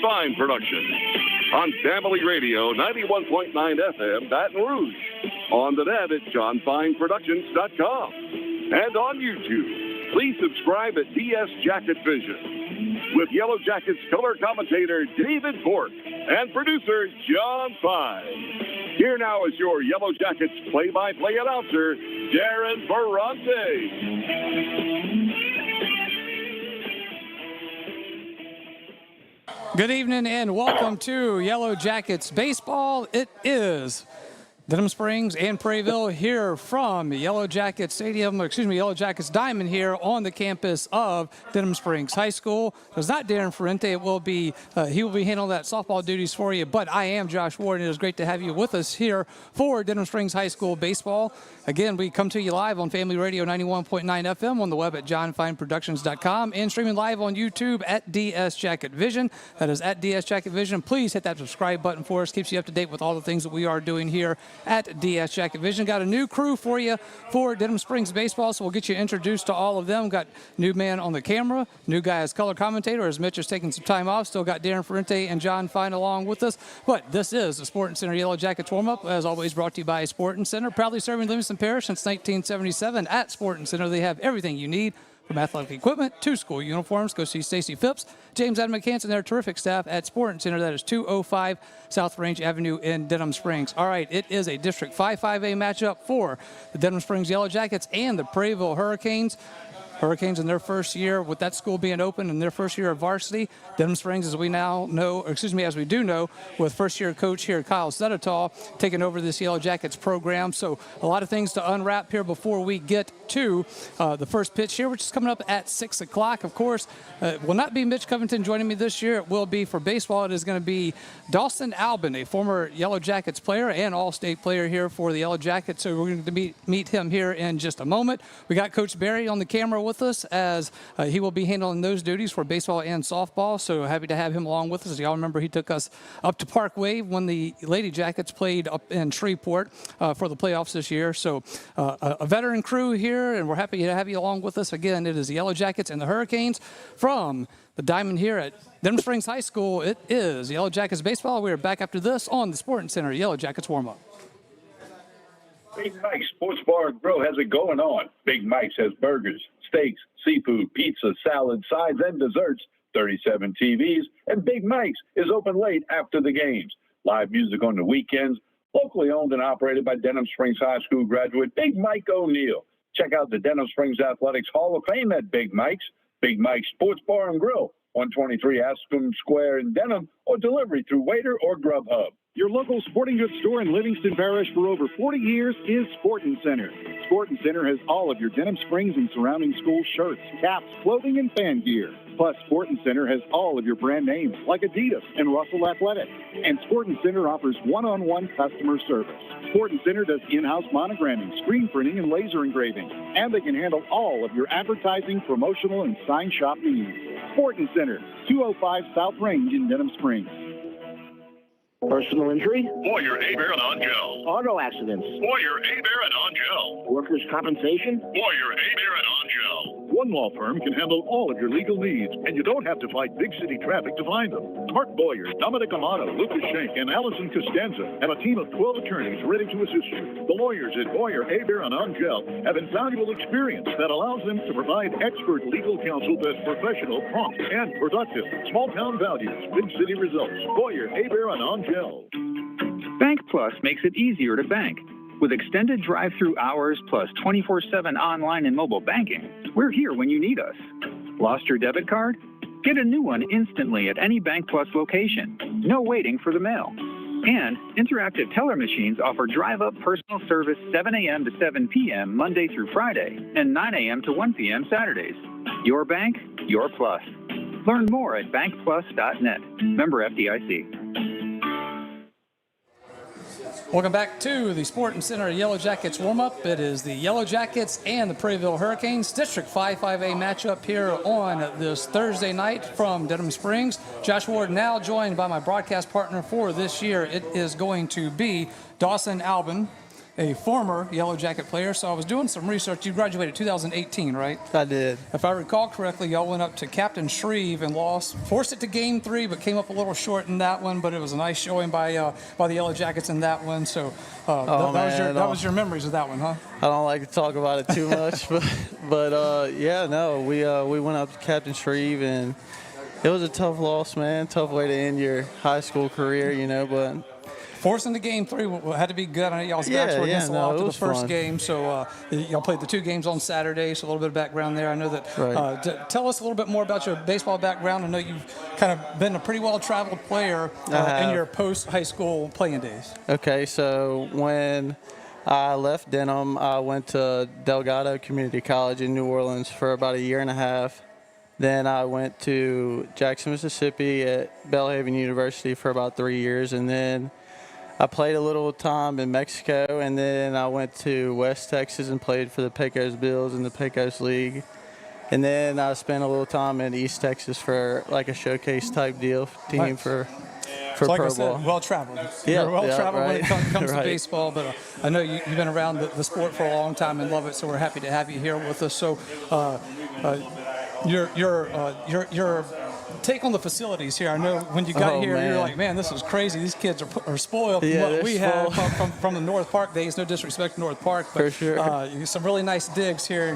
Fine production. On Family Radio, 91.9 FM, Baton Rouge. On the net at johnfineproductions.com. And on YouTube. Please subscribe at DS Jacket Vision. With Yellow Jackets color commentator David Bork and producer John Fine. Here now is your Yellow Jackets play-by-play announcer, Darren Ferrante. Good evening and welcome to Yellow Jackets Baseball. It is Denham Springs and Prairieville here from Yellow Jackets Stadium, Yellow Jackets Diamond here on the campus of Denham Springs High School. It's not Darren Ferrante. It will be, he will be handling that softball duties for you, but I am Josh Ward, and it is great to have you with us here for Denham Springs High School Baseball. Again, we come to you live on Family Radio 91.9 FM, on the web at johnfineproductions.com, and streaming live on YouTube at DS Jacket Vision. That is at DS Jacket Vision. Please hit that subscribe button for us. Keeps you up to date with all the things that we are doing here at DS Jacket Vision. Got a new crew for you for Denham Springs Baseball, so we'll get you introduced to all of them. Got new man on the camera, new guy as color commentator, as Mitch is taking some time off. Still got Darren Ferrante and John Fine along with us. But this is the Sporting Center Yellow Jackets warm-up, as always brought to you by Sporting Center, proudly serving Livingston Parish since 1977. At Sporting Center, they have everything you need, from athletic equipment to school uniforms. Go see Stacy Phipps, James Adam McCants, and their terrific staff at Sporting Center. That is 205 South Range Avenue in Denham Springs. All right, it is a District 5-5A matchup for the Denham Springs Yellow Jackets and the Prairieville Hurricanes. Hurricanes in their first year, with that school being open in their first year of varsity. Denham Springs, as we now know, as we do know, with first-year coach here, Kyle Sedetall, taking over this Yellow Jackets program. So a lot of things to unwrap here before we get to the first pitch here, which is coming up at 6 o'clock. Of course, it will not be Mitch Covington joining me this year. It will be, for baseball, it is going to be Dawson Albin, a former Yellow Jackets player and All-State player here for the Yellow Jackets. So we're going to meet him here in just a moment. We got Coach Barry on the camera with us, as he will be handling those duties for baseball and softball. So happy to have him along with us. Y'all remember he took us up to Parkway when the Lady Jackets played up in Shreveport for the playoffs this year. So a veteran crew here, and we're happy to have you along with us. Again, it is the Yellow Jackets and the Hurricanes from the Diamond here at Denham Springs High School. It is Yellow Jackets baseball. We are back after this on the Sporting Center Yellow Jackets warm-up. Big Mike's Sports Bar and Grill has it going on. Big Mike's has burgers, steaks, seafood, pizza, salad, sides, and desserts, 37 TVs, and Big Mike's is open late after the games. Live music on the weekends, locally owned and operated by Denham Springs High School graduate Big Mike O'Neill. Check out the Denham Springs Athletics Hall of Fame at Big Mike's Sports Bar and Grill, 123 Ascom Square in Denham, or delivery through Waiter or Grubhub. Your local sporting goods store in Livingston Parish for over 40 years is Sporting Center. Sporting Center has all of your Denham Springs and surrounding school shirts, caps, clothing, and fan gear. Plus, Sporting Center has all of your brand names like Adidas and Russell Athletic. And Sporting Center offers one-on-one customer service. Sporting Center does in-house monogramming, screen printing, and laser engraving. And they can handle all of your advertising, promotional, and sign shop needs. Sporting Center, 205 South Range in Denham Springs. Personal injury? Warrior A-Bear and On-Gel. Auto accidents? Warrior A-Bear and On-Gel. Workers' compensation? Warrior A-Bear and On-Gel. One law firm can handle all of your legal needs, and you don't have to fight big city traffic to find them. Mark Boyer, Dominic Amato, Lucas Schenk, and Allison Costanza have a team of 12 attorneys ready to assist you. The lawyers at Boyer, A-Bear, and On-Gel have invaluable experience that allows them to provide expert legal counsel that's professional, prompt, and productive. Small town values, big city results. Boyer, A-Bear, and On-Gel. Bank Plus makes it easier to bank. With extended drive-through hours plus 24/7 online and mobile banking, we're here when you need us. Lost your debit card? Get a new one instantly at any Bank Plus location. No waiting for the mail. And interactive teller machines offer drive-up personal service 7 a.m. to 7 p.m. Monday through Friday and 9 a.m. to 1 p.m. Saturdays. Your bank, your plus. Learn more at bankplus.net. Member FDIC. Welcome back to the Sporting Center Yellow Jackets warm-up. It is the Yellow Jackets and the Prairieville Hurricanes District 5-5A matchup here on this Thursday night from Denham Springs. Josh Ward now joined by my broadcast partner for this year. It is going to be Dawson Albin. a former Yellow Jacket player. So I was doing some research. You graduated 2018, right? I did. If I recall correctly, y'all went up to Captain Shreve and lost, forced it to game 3, but came up a little short in that one. But it was a nice showing by the Yellow Jackets in that one. So that was your memories of that one, huh? I don't like to talk about it too much, but we went up to Captain Shreve, and it was a tough loss, man. Tough way to end your high school career, but. Forcing the game 3 had to be good. I know y'all's backs were against the wall after the first game, so y'all played the 2 games on Saturday, so a little bit of background there. I know that. Right. Tell us a little bit more about your baseball background. I know you've kind of been a pretty well-traveled player in your post-high school playing days. Okay, so when I left Denham, I went to Delgado Community College in New Orleans for about a year and a half. Then I went to Jackson, Mississippi at Belhaven University for about 3 years, and then I played a little time in Mexico, and then I went to West Texas and played for the Pecos Bills in the Pecos League. And then I spent a little time in East Texas for like a showcase type deal team for so like pro I said, ball. well-traveled. Yeah, You're well-traveled when it comes right. to baseball, but I know you've been around the sport for a long time and love it, so we're happy to have you here with us. So your take on the facilities here. I know when you got here, you were like, man, this is crazy. These kids are spoiled from what we have from the North Park days. No disrespect to North Park, but for sure. Some really nice digs here.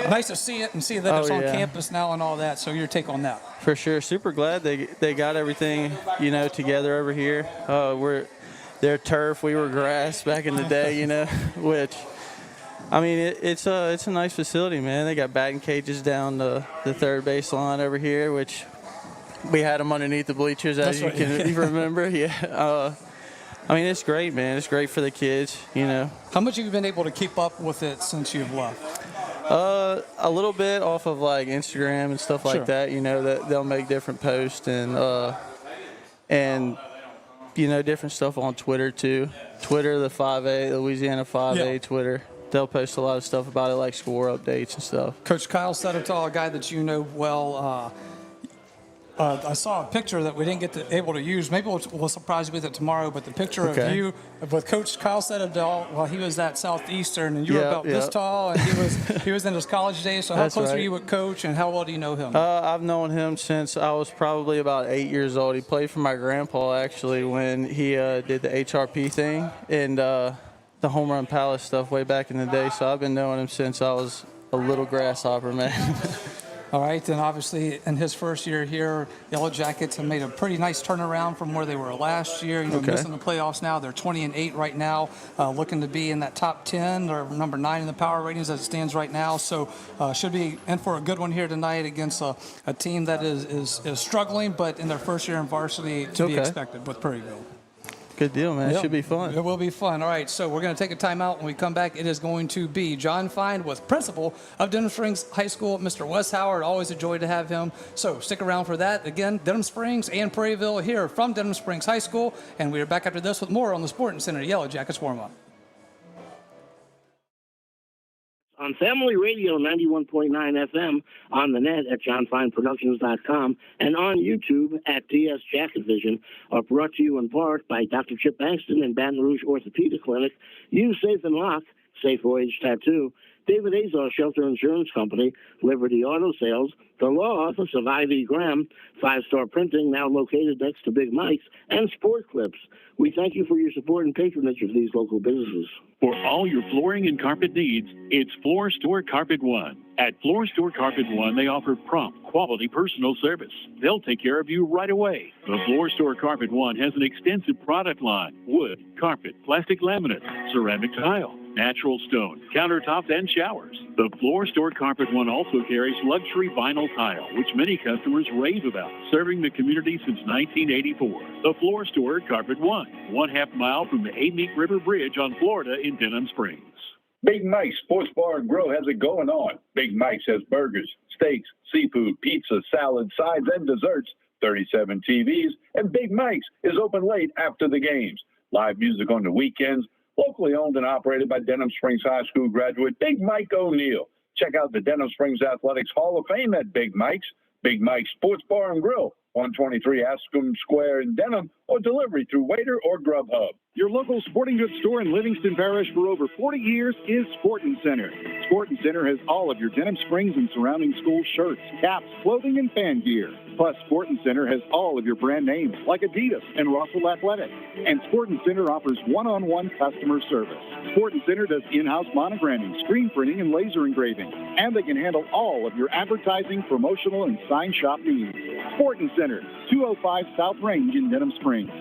Nice to see it and see that it's on campus now and all that. So your take on that? For sure. Super glad they got everything, together over here. They're turf. We were grass back in the day, which, I mean, it's a nice facility, man. They got batting cages down the third base line over here, which we had them underneath the bleachers, as you can remember. Yeah. I mean, it's great, man. It's great for the kids, How much have you been able to keep up with it since you've left? A little bit off of like Instagram and stuff like that. That they'll make different posts and different stuff on Twitter too. Twitter, the 5A, Louisiana 5A Twitter. They'll post a lot of stuff about it, like score updates and stuff. Coach Kyle Setterthal, a guy that you know well. I saw a picture that we didn't get able to use. Maybe we'll surprise you with it tomorrow. But the picture of you with Coach Kyle Setterthal while he was at Southeastern, and you were about this tall, and he was in his college days. So how close are you with Coach, and how well do you know him? I've known him since I was probably about 8 years old. He played for my grandpa actually when he did the HRP thing and the Home Run Palace stuff way back in the day. So I've been knowing him since I was a little grasshopper, man. All right, and obviously in his first year here, Yellow Jackets have made a pretty nice turnaround from where they were last year. Missing the playoffs now. They're 20-8 right now, looking to be in that top 10 or number 9 in the power ratings as it stands right now. So should be in for a good one here tonight against a team that is struggling, but in their first year in varsity to be expected with Prairieville. Good deal, man. It should be fun. It will be fun. All right, so we're going to take a timeout. When we come back, it is going to be John Fine with principal of Denham Springs High School, Mr. Wes Howard. Always a joy to have him. So stick around for that. Again, Denham Springs and Prairieville here from Denham Springs High School. And we are back after this with more on the Sporting Center Yellow Jackets warm-up. On Family Radio 91.9 FM, on the net at johnfineproductions.com, and on YouTube at DS Jacket Vision, are brought to you in part by Dr. Chip Bankston and Baton Rouge Orthopedic Clinic, Use Safe and Lock, Safe Voyage Tattoo, David Azar Shelter Insurance Company, Liberty Auto Sales, the law office of Ivy Graham, 5-Star Printing, now located next to Big Mike's, and Sport Clips. We thank you for your support and patronage of these local businesses. For all your flooring and carpet needs, it's Floor Store Carpet One. At Floor Store Carpet One, they offer prompt, quality personal service. They'll take care of you right away. The Floor Store Carpet One has an extensive product line: wood, carpet, plastic laminate, ceramic tile, natural stone, countertops, and showers. The Floor Store Carpet One also carries luxury vinyl tile, which many customers rave about, serving the community since 1984. The Floor Store Carpet One, 1/2 mile from the Amite River Bridge on Florida in Denham Springs. Big Mike's Sports Bar and Grill has it going on. Big Mike's has burgers, steaks, seafood, pizza, salad, sides, and desserts, 37 TVs, and Big Mike's is open late after the games. Live music on the weekends, locally owned and operated by Denham Springs High School graduate Big Mike O'Neill. Check out the Denham Springs Athletics Hall of Fame at Big Mike's. Big Mike's Sports Bar and Grill, 123 Ascom Square in Denham, or delivery through Waiter or Grubhub. Your local sporting goods store in Livingston Parish for over 40 years is Sporting Center. Sporting Center has all of your Denham Springs and surrounding school shirts, caps, clothing, and fan gear. Plus, Sporting Center has all of your brand names like Adidas and Russell Athletic. And Sporting Center offers one-on-one customer service. Sporting Center does in-house monogramming, screen printing, and laser engraving. And they can handle all of your advertising, promotional, and sign shop needs. Sporting Center, 205 South Range in Denham Springs.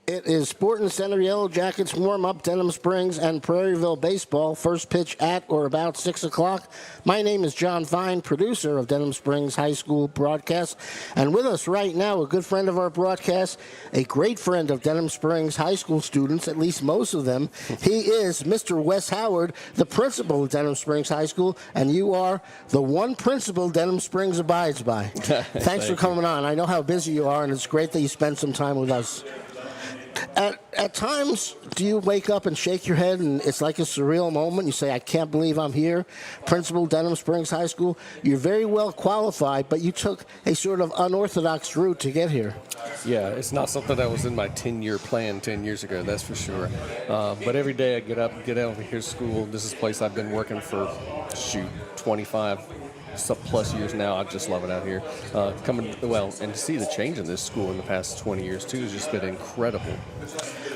It is Sporting Center Yellow Jackets warm-up, Denham Springs and Prairieville baseball. First pitch at or about 6 o'clock. My name is John Fine, producer of Denham Springs High School broadcast. And with us right now, a good friend of our broadcast, a great friend of Denham Springs High School students, at least most of them. He is Mr. Wes Howard, the principal of Denham Springs High School, and you are the one principal Denham Springs abides by. Thanks for coming on. I know how busy you are, and it's great that you spend some time with us. At times, do you wake up and shake your head and it's like a surreal moment? You say, I can't believe I'm here. Principal, Denham Springs High School. You're very well qualified, but you took a sort of unorthodox route to get here. Yeah, it's not something that was in my 10-year plan 10 years ago, that's for sure. But every day I get up, get over here to school. This is a place I've been working for, 25 plus years now. I just love it out here. And to see the change in this school in the past 20 years too has just been incredible.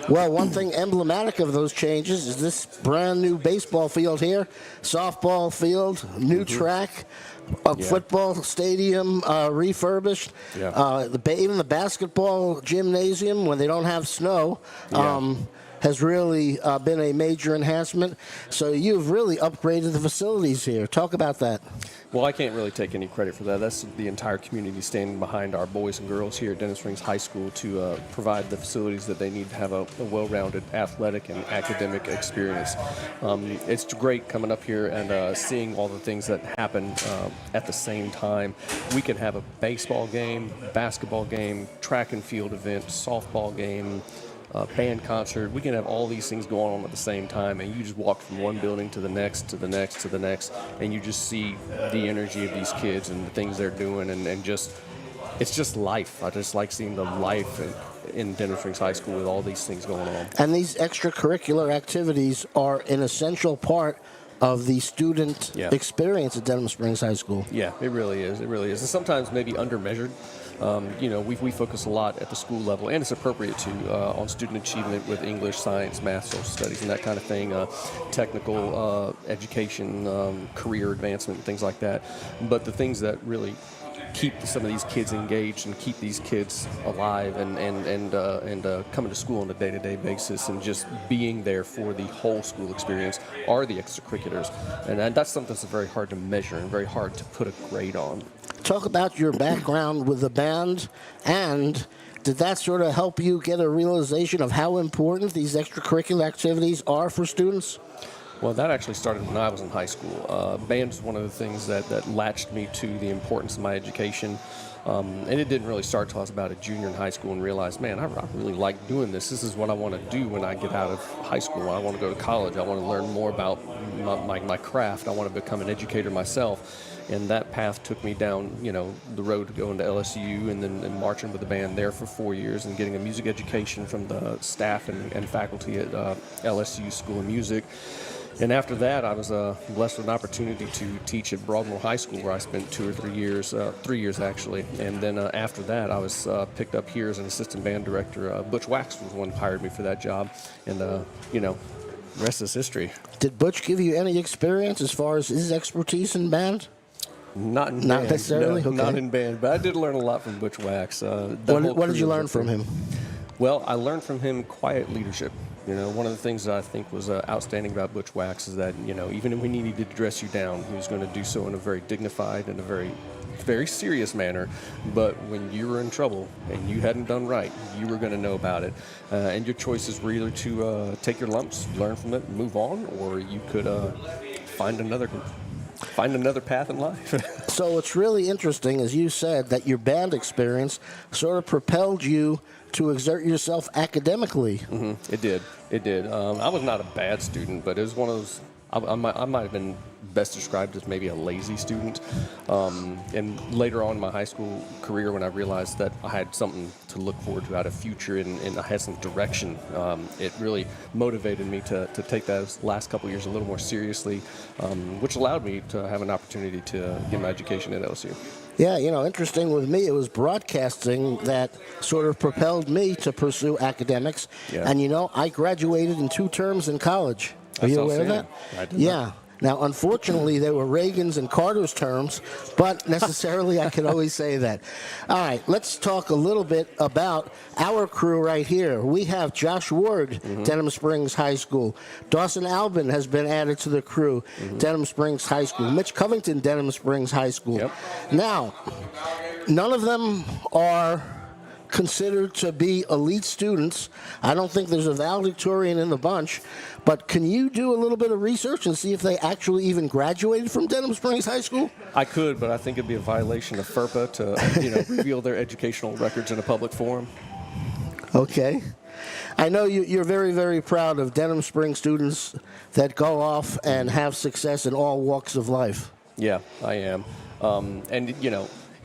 Well, one thing emblematic of those changes is this brand new baseball field here, softball field, new track, football stadium refurbished, even the basketball gymnasium when they don't have snow. Has really been a major enhancement. So you've really upgraded the facilities here. Talk about that. Well, I can't really take any credit for that. That's the entire community standing behind our boys and girls here at Denham Springs High School to provide the facilities that they need to have a well-rounded athletic and academic experience. It's great coming up here and seeing all the things that happen at the same time. We can have a baseball game, basketball game, track and field event, softball game, band concert. We can have all these things going on at the same time, and you just walk from one building to the next, to the next, to the next, and you just see the energy of these kids and the things they're doing, and it's just life. I just like seeing the life in Denham Springs High School with all these things going on. And these extracurricular activities are an essential part of the student experience at Denham Springs High School. Yeah, it really is. It really is. And sometimes maybe undermeasured. We focus a lot at the school level, and it's appropriate to on student achievement with English, science, math, social studies, and that kind of thing, technical education, career advancement, and things like that. But the things that really keep some of these kids engaged and keep these kids alive and coming to school on a day-to-day basis and just being there for the whole school experience are the extracurriculars. And that's something that's very hard to measure and very hard to put a grade on. Talk about your background with the band, and did that sort of help you get a realization of how important these extracurricular activities are for students? Well, that actually started when I was in high school. Band was one of the things that latched me to the importance of my education. And it didn't really start till I was about a junior in high school and realized, man, I really like doing this. This is what I want to do when I get out of high school. I want to go to college. I want to learn more about my craft. I want to become an educator myself. And that path took me down, the road to going to LSU and then marching with the band there for 4 years and getting a music education from the staff and faculty at LSU School of Music. And after that, I was blessed with an opportunity to teach at Broadmoor High School, where I spent 2 or 3 years, 3 years actually. And then after that, I was picked up here as an assistant band director. Butch Wax was the one who hired me for that job. And, the rest is history. Did Butch give you any experience as far as his expertise in band? Not in Not band. necessarily? No, Okay. Not in band, but I did learn a lot from Butch Wax. What did you learn from him? Well, I learned from him quiet leadership. One of the things that I think was outstanding about Butch Wax is that, even when he needed to dress you down, he was going to do so in a very dignified and a very, very serious manner. But when you were in trouble and you hadn't done right, you were going to know about it. And your choices were either to take your lumps, learn from it, and move on, or you could find another path in life. So it's really interesting, as you said, that your band experience sort of propelled you to exert yourself academically. Mm-hmm. It did. I was not a bad student, but it was one of those, I might have been best described as maybe a lazy student. And later on in my high school career, when I realized that I had something to look forward to, I had a future and I had some direction, it really motivated me to take those last couple years a little more seriously, which allowed me to have an opportunity to get my education at LSU. Yeah, interesting with me, it was broadcasting that sort of propelled me to pursue academics. Yeah. And, I graduated in 2 terms in college. Are you aware of that? I did Yeah. Now, unfortunately, they were Reagan's and Carter's terms, but necessarily I could always say that. All right, let's talk a little bit about our crew right here. We have Josh Ward, Denham Springs High School. Dawson Albin has been added to the crew, Denham Springs High School. Mitch Covington, Denham Springs High School. Yep. Now, none of them are considered to be elite students. I don't think there's a valedictorian in the bunch, but can you do a little bit of research and see if they actually even graduated from Denham Springs High School? I could, but I think it'd be a violation of FERPA to reveal their educational records in a public forum. Okay. I know you're very, very proud of Denham Springs students that go off and have success in all walks of life. Yeah, I am.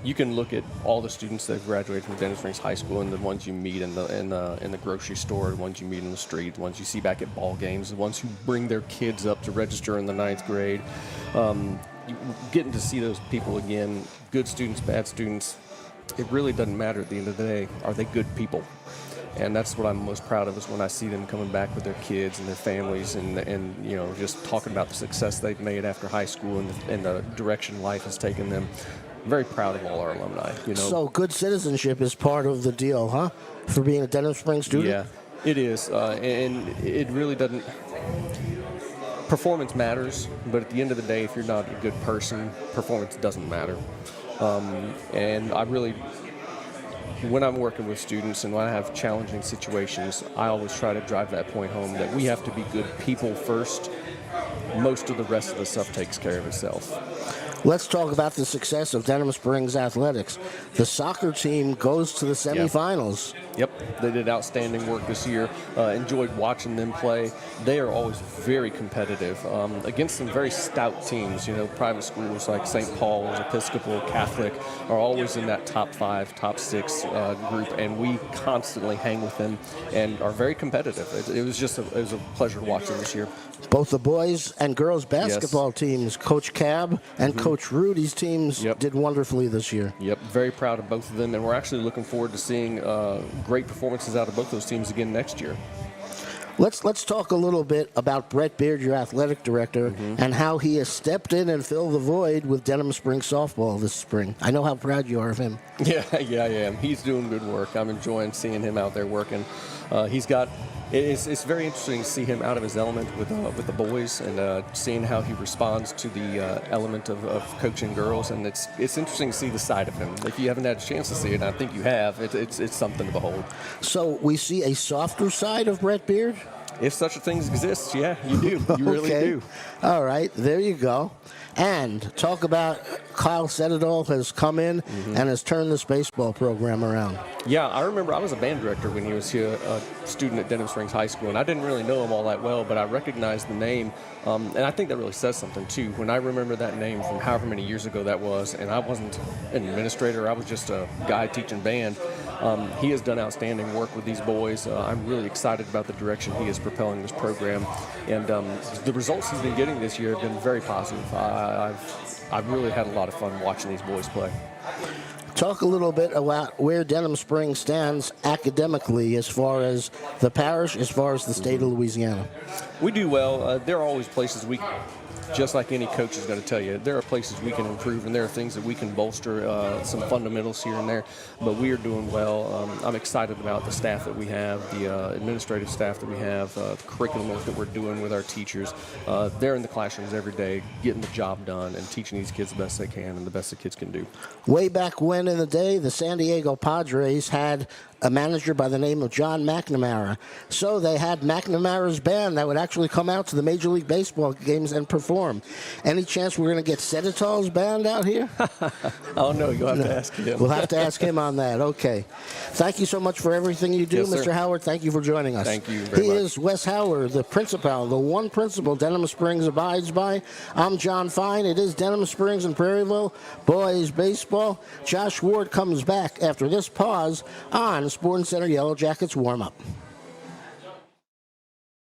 You can look at all the students that have graduated from Denham Springs High School and the ones you meet in the grocery store, the ones you meet in the street, the ones you see back at ball games, the ones who bring their kids up to register in the 9th grade. Getting to see those people again, good students, bad students, it really doesn't matter at the end of the day. Are they good people? And that's what I'm most proud of, is when I see them coming back with their kids and their families and just talking about the success they've made after high school and the direction life has taken them. I'm very proud of all our alumni. So good citizenship is part of the deal, huh? For being a Denham Springs student? Yeah, it is. And it really doesn't. Performance matters, but at the end of the day, if you're not a good person, performance doesn't matter. And I really, when I'm working with students and when I have challenging situations, I always try to drive that point home that we have to be good people first. Most of the rest of the stuff takes care of itself. Let's talk about the success of Denham Springs athletics. The soccer team goes to the semifinals. Yep, they did outstanding work this year. Enjoyed watching them play. They are always very competitive against some very stout teams. Private schools like St. Paul's, Episcopal, Catholic are always in that top 5, top 6 group, and we constantly hang with them and are very competitive. It was a pleasure to watch them this year. Both the boys and girls basketball teams, Coach Cab and Coach Rudy's teams did wonderfully this year. Yep, very proud of both of them, and we're actually looking forward to seeing great performances out of both those teams again next year. Let's talk a little bit about Brett Beard, your athletic director, and how he has stepped in and filled the void with Denham Springs softball this spring. I know how proud you are of him. Yeah, I am. He's doing good work. I'm enjoying seeing him out there working. It's very interesting to see him out of his element with the boys and seeing how he responds to the element of coaching girls. And it's interesting to see the side of him. If you haven't had a chance to see it, and I think you have, it's something to behold. So we see a softer side of Brett Beard? If such a thing exists, yeah, you do. You really do. All right, there you go. And talk about Kyle Sedadol has come in and has turned this baseball program around. Yeah, I remember I was a band director when he was here, a student at Denham Springs High School, and I didn't really know him all that well, but I recognized the name, and I think that really says something, too. When I remember that name from however many years ago that was, and I wasn't an administrator, I was just a guy teaching band, he has done outstanding work with these boys. I'm really excited about the direction he is propelling this program, and the results he's been getting this year have been very positive. I've really had a lot of fun watching these boys play. Talk a little bit about where Denham Springs stands academically as far as the parish, as far as the state of Louisiana. We do well. There are always places just like any coach is going to tell you, there are places we can improve and there are things that we can bolster, some fundamentals here and there, but we are doing well. I'm excited about the staff that we have, the administrative staff that we have, the curriculum work that we're doing with our teachers. They're in the classrooms every day getting the job done and teaching these kids the best they can and the best the kids can do. Way back when in the day, the San Diego Padres had a manager by the name of John McNamara. So they had McNamara's band that would actually come out to the Major League Baseball games and perform. Any chance we're going to get Seditol's band out here? Oh, no, you'll have to ask him. We'll have to ask him on that. Okay. Thank you so much for everything you do, Yes, Mr. sir. Howard. Thank you for joining us. Thank you very much. He is Wes Howard, the principal, the one principal Denham Springs abides by. I'm John Fine. It is Denham Springs and Prairieville boys baseball. Josh Ward comes back after this pause on Sporting Center Yellow Jackets warm-up.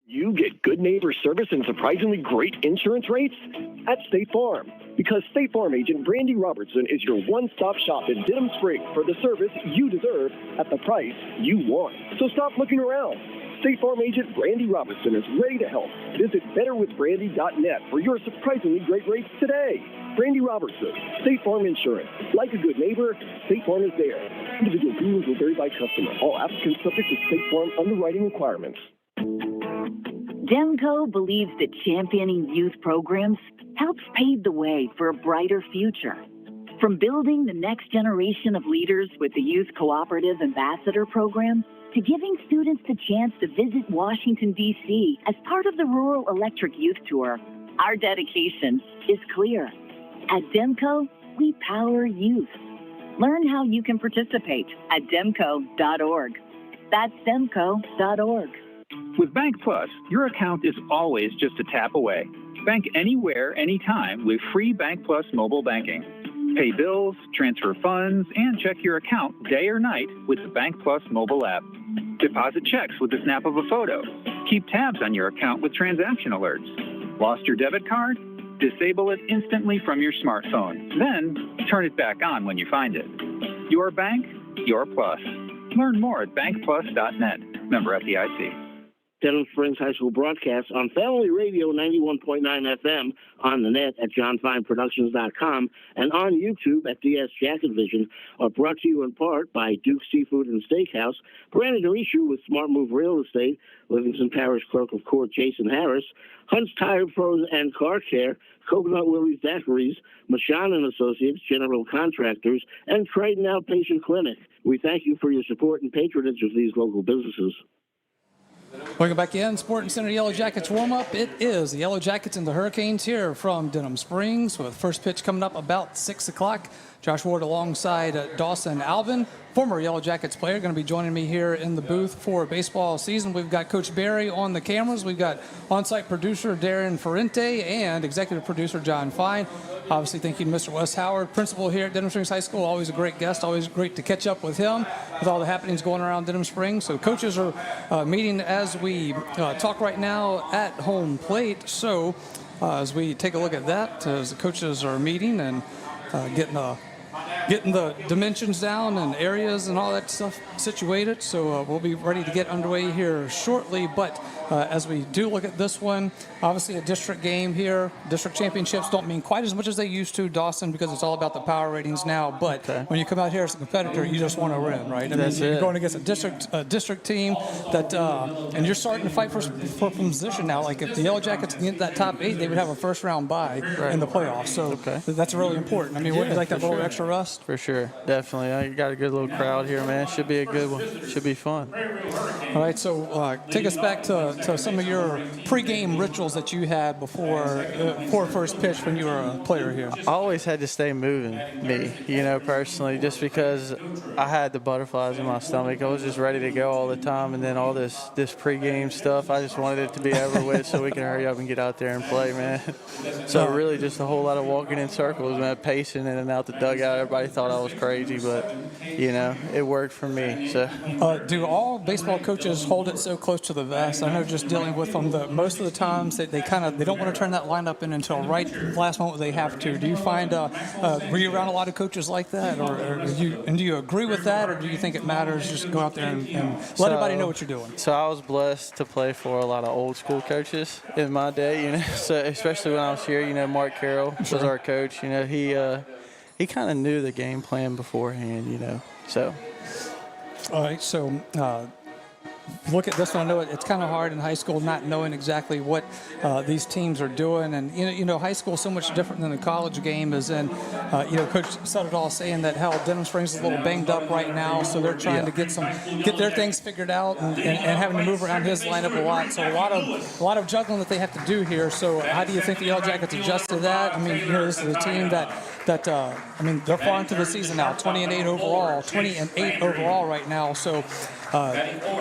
You get good neighbor service and surprisingly great insurance rates at State Farm. Because State Farm agent Brandy Robertson is your one-stop shop in Denham Springs for the service you deserve at the price you want. So stop looking around. State Farm agent Brandy Robertson is ready to help. Visit betterwithbrandy.net for your surprisingly great rates today. Brandy Robertson, State Farm Insurance. Like a good neighbor, State Farm is there. Individual premiums will vary by customer. All applicants subject to State Farm underwriting requirements. Demco believes that championing youth programs helps pave the way for a brighter future. From building the next generation of leaders with the Youth Cooperative Ambassador Program, to giving students the chance to visit Washington, D.C. as part of the Rural Electric Youth Tour, our dedication is clear. At Demco, we power youth. Learn how you can participate at demco.org. That's demco.org. With Bank Plus, your account is always just a tap away. Bank anywhere, anytime with free Bank Plus mobile banking. Pay bills, transfer funds, and check your account day or night with the Bank Plus mobile app. Deposit checks with the snap of a photo. Keep tabs on your account with transaction alerts. Lost your debit card? Disable it instantly from your smartphone. Then turn it back on when you find it. Your bank, your plus. Learn more at bankplus.net. Member FDIC. Denham Springs High School broadcasts on Family Radio 91.9 FM, on the net at johnfineproductions.com, and on YouTube at DS Jacket Vision are brought to you in part by Duke Seafood and Steakhouse, Brandon Arishu with Smart Move Real Estate, Livingston Parish Clerk of Court Jason Harris, Hunt's Tire Pros and Car Care, Coconut Willie's Daiquiris, Mashan and Associates, General Contractors, and Triton Outpatient Clinic. We thank you for your support and patronage of these local businesses. Welcome back in. Sporting Center Yellow Jackets warm-up. It is the Yellow Jackets and the Hurricanes here from Denham Springs with first pitch coming up about 6 o'clock. Josh Ward alongside Dawson Alvin, former Yellow Jackets player, going to be joining me here in the booth for baseball season. We've got Coach Barry on the cameras. We've got on-site producer Darren Ferrente and executive producer John Fine. Obviously, thank you to Mr. Wes Howard, principal here at Denham Springs High School. Always a great guest. Always great to catch up with him with all the happenings going around Denham Springs. So coaches are meeting as we talk right now at home plate. So as we take a look at that, as the coaches are meeting and getting the dimensions down and areas and all that stuff situated. So we'll be ready to get underway here shortly. But as we do look at this one, obviously a district game here. District championships don't mean quite as much as they used to, Dawson, because it's all about the power ratings now. But when you come out here as a competitor, you just want to win, right? I mean, you're going against a district team that, and you're starting to fight for position now. Like if the Yellow Jackets can get that top 8, they would have a first-round bye in the playoffs. So that's really important. I mean, wouldn't you like that little extra rust? For sure, definitely. I got a good little crowd here, man. Should be a good one. Should be fun. All right, so take us back to some of your pregame rituals that you had before first pitch when you were a player here. I always had to stay moving, personally, just because I had the butterflies in my stomach. I was just ready to go all the time, and then all this pregame stuff, I just wanted it to be over with so we can hurry up and get out there and play, man. So really just a whole lot of walking in circles, man, pacing in and out the dugout. Everybody thought I was crazy, but, it worked for me. So. Do all baseball coaches hold it so close to the vest? I know just dealing with them, most of the times they don't want to turn that lineup in until right last moment they have to. Do you find, were you around a lot of coaches like that, or do you agree with that, or do you think it matters just go out there and let everybody know what you're doing? So I was blessed to play for a lot of old school coaches in my day, so especially when I was here, Mark Carroll was our coach, he kind of knew the game plan beforehand, so. All right, so look at this one. I know it's kind of hard in high school not knowing exactly what these teams are doing. And, you know, high school is so much different than the college game is in, you know, Coach said it all saying that how Denham Springs is a little banged up right now. So they're trying to get their things figured out and having to move around his lineup a lot. So a lot of juggling that they have to do here. So how do you think the Yellow Jackets adjust to that? I mean, you know, this is a team that I mean, they're far into the season now, 20-8 overall right now. So,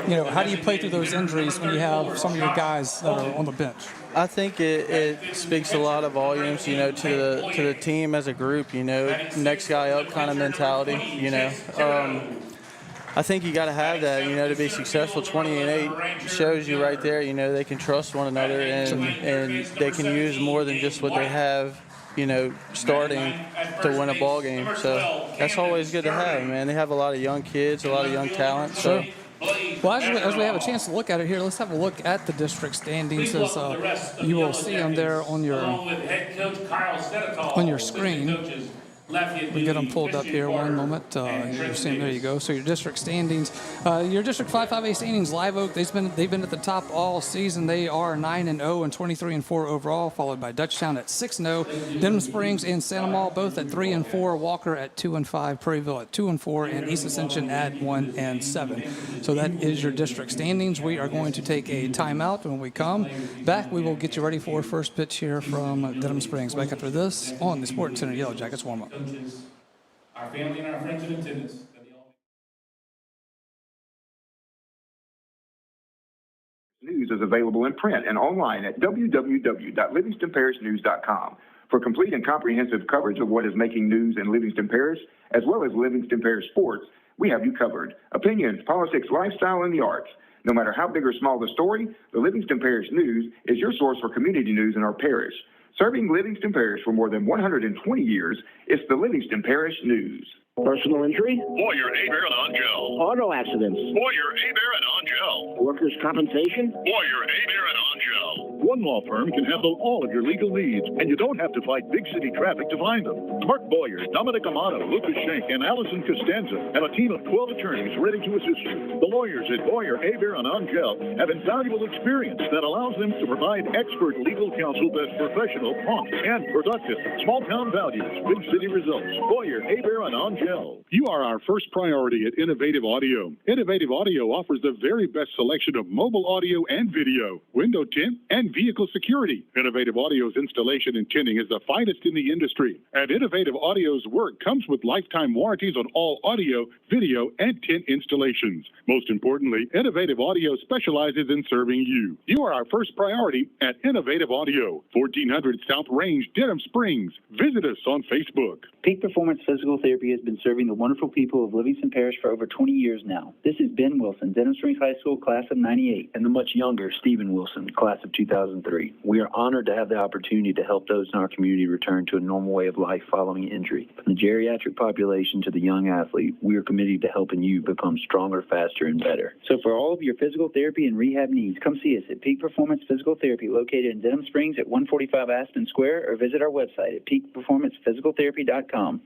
you know, how do you play through those injuries when you have some of your guys that are on the bench? I think it speaks a lot of volumes, you know, to the team as a group, you know, next guy up kind of mentality, you know. I think you got to have that, you know, to be successful. 20-8 shows you right there, you know, they can trust one another and they can use more than just what they have, you know, starting to win a ball game. So that's always good to have, man. They have a lot of young kids, a lot of young talent. So. Well, as we have a chance to look at it here, let's have a look at the district standings. As you will see them there on your screen. We get them pulled up here one moment. You're seeing, there you go. So your district standings, your district 5-5A standings, Live Oak, they've been at the top all season. They are 9-0 and 23-4 overall, followed by Dutchtown at 6-0, Denham Springs and Santa Maria both at 3-4, Walker at 2-5, Prairieville at 2-4, and East Ascension at 1-7. So that is your district standings. We are going to take a timeout. When we come back, we will get you ready for first pitch here from Denham Springs. Back after this on the Sports Center Yellow Jackets warm-up. Our family and our friends in attendance. News is available in print and online at www.livingstonparishnews.com. For complete and comprehensive coverage of what is making news in Livingston Parish, as well as Livingston Parish sports, we have you covered. Opinions, politics, lifestyle, and the arts. No matter how big or small the story, the Livingston Parish News is your source for community news in our parish. Serving Livingston Parish for more than 120 years, it's the Livingston Parish News. Personal injury? Boyer, Aber, and Angel. Auto accidents? Boyer, Aber, and Angel. Workers' compensation? Boyer, Aber, and Angel. One law firm can handle all of your legal needs, and you don't have to fight big city traffic to find them. Mark Boyer, Dominic Amato, Lucas Schenk, and Allison Costanza have a team of 12 attorneys ready to assist you. The lawyers at Boyer, Aber, and Angel have invaluable experience that allows them to provide expert legal counsel that's professional, prompt, and productive. Small town values, big city results. Boyer, Aber, and Angel. You are our first priority at Innovative Audio. Innovative Audio offers the very best selection of mobile audio and video, window tint, and vehicle security. Innovative Audio's installation and tinting is the finest in the industry. And Innovative Audio's work comes with lifetime warranties on all audio, video, and tint installations. Most importantly, Innovative Audio specializes in serving you. You are our first priority at Innovative Audio, 1400 South Range, Denham Springs. Visit us on Facebook. Peak Performance Physical Therapy has been serving the wonderful people of Livingston Parish for over 20 years now. This is Ben Wilson, Denham Springs High School, class of 98, and the much younger Stephen Wilson, class of 2003. We are honored to have the opportunity to help those in our community return to a normal way of life following injury. From the geriatric population to the young athlete, we are committed to helping you become stronger, faster, and better. So for all of your physical therapy and rehab needs, come see us at Peak Performance Physical Therapy, located in Denham Springs at 145 Aspen Square, or visit our website at peakperformancephysicaltherapy.com.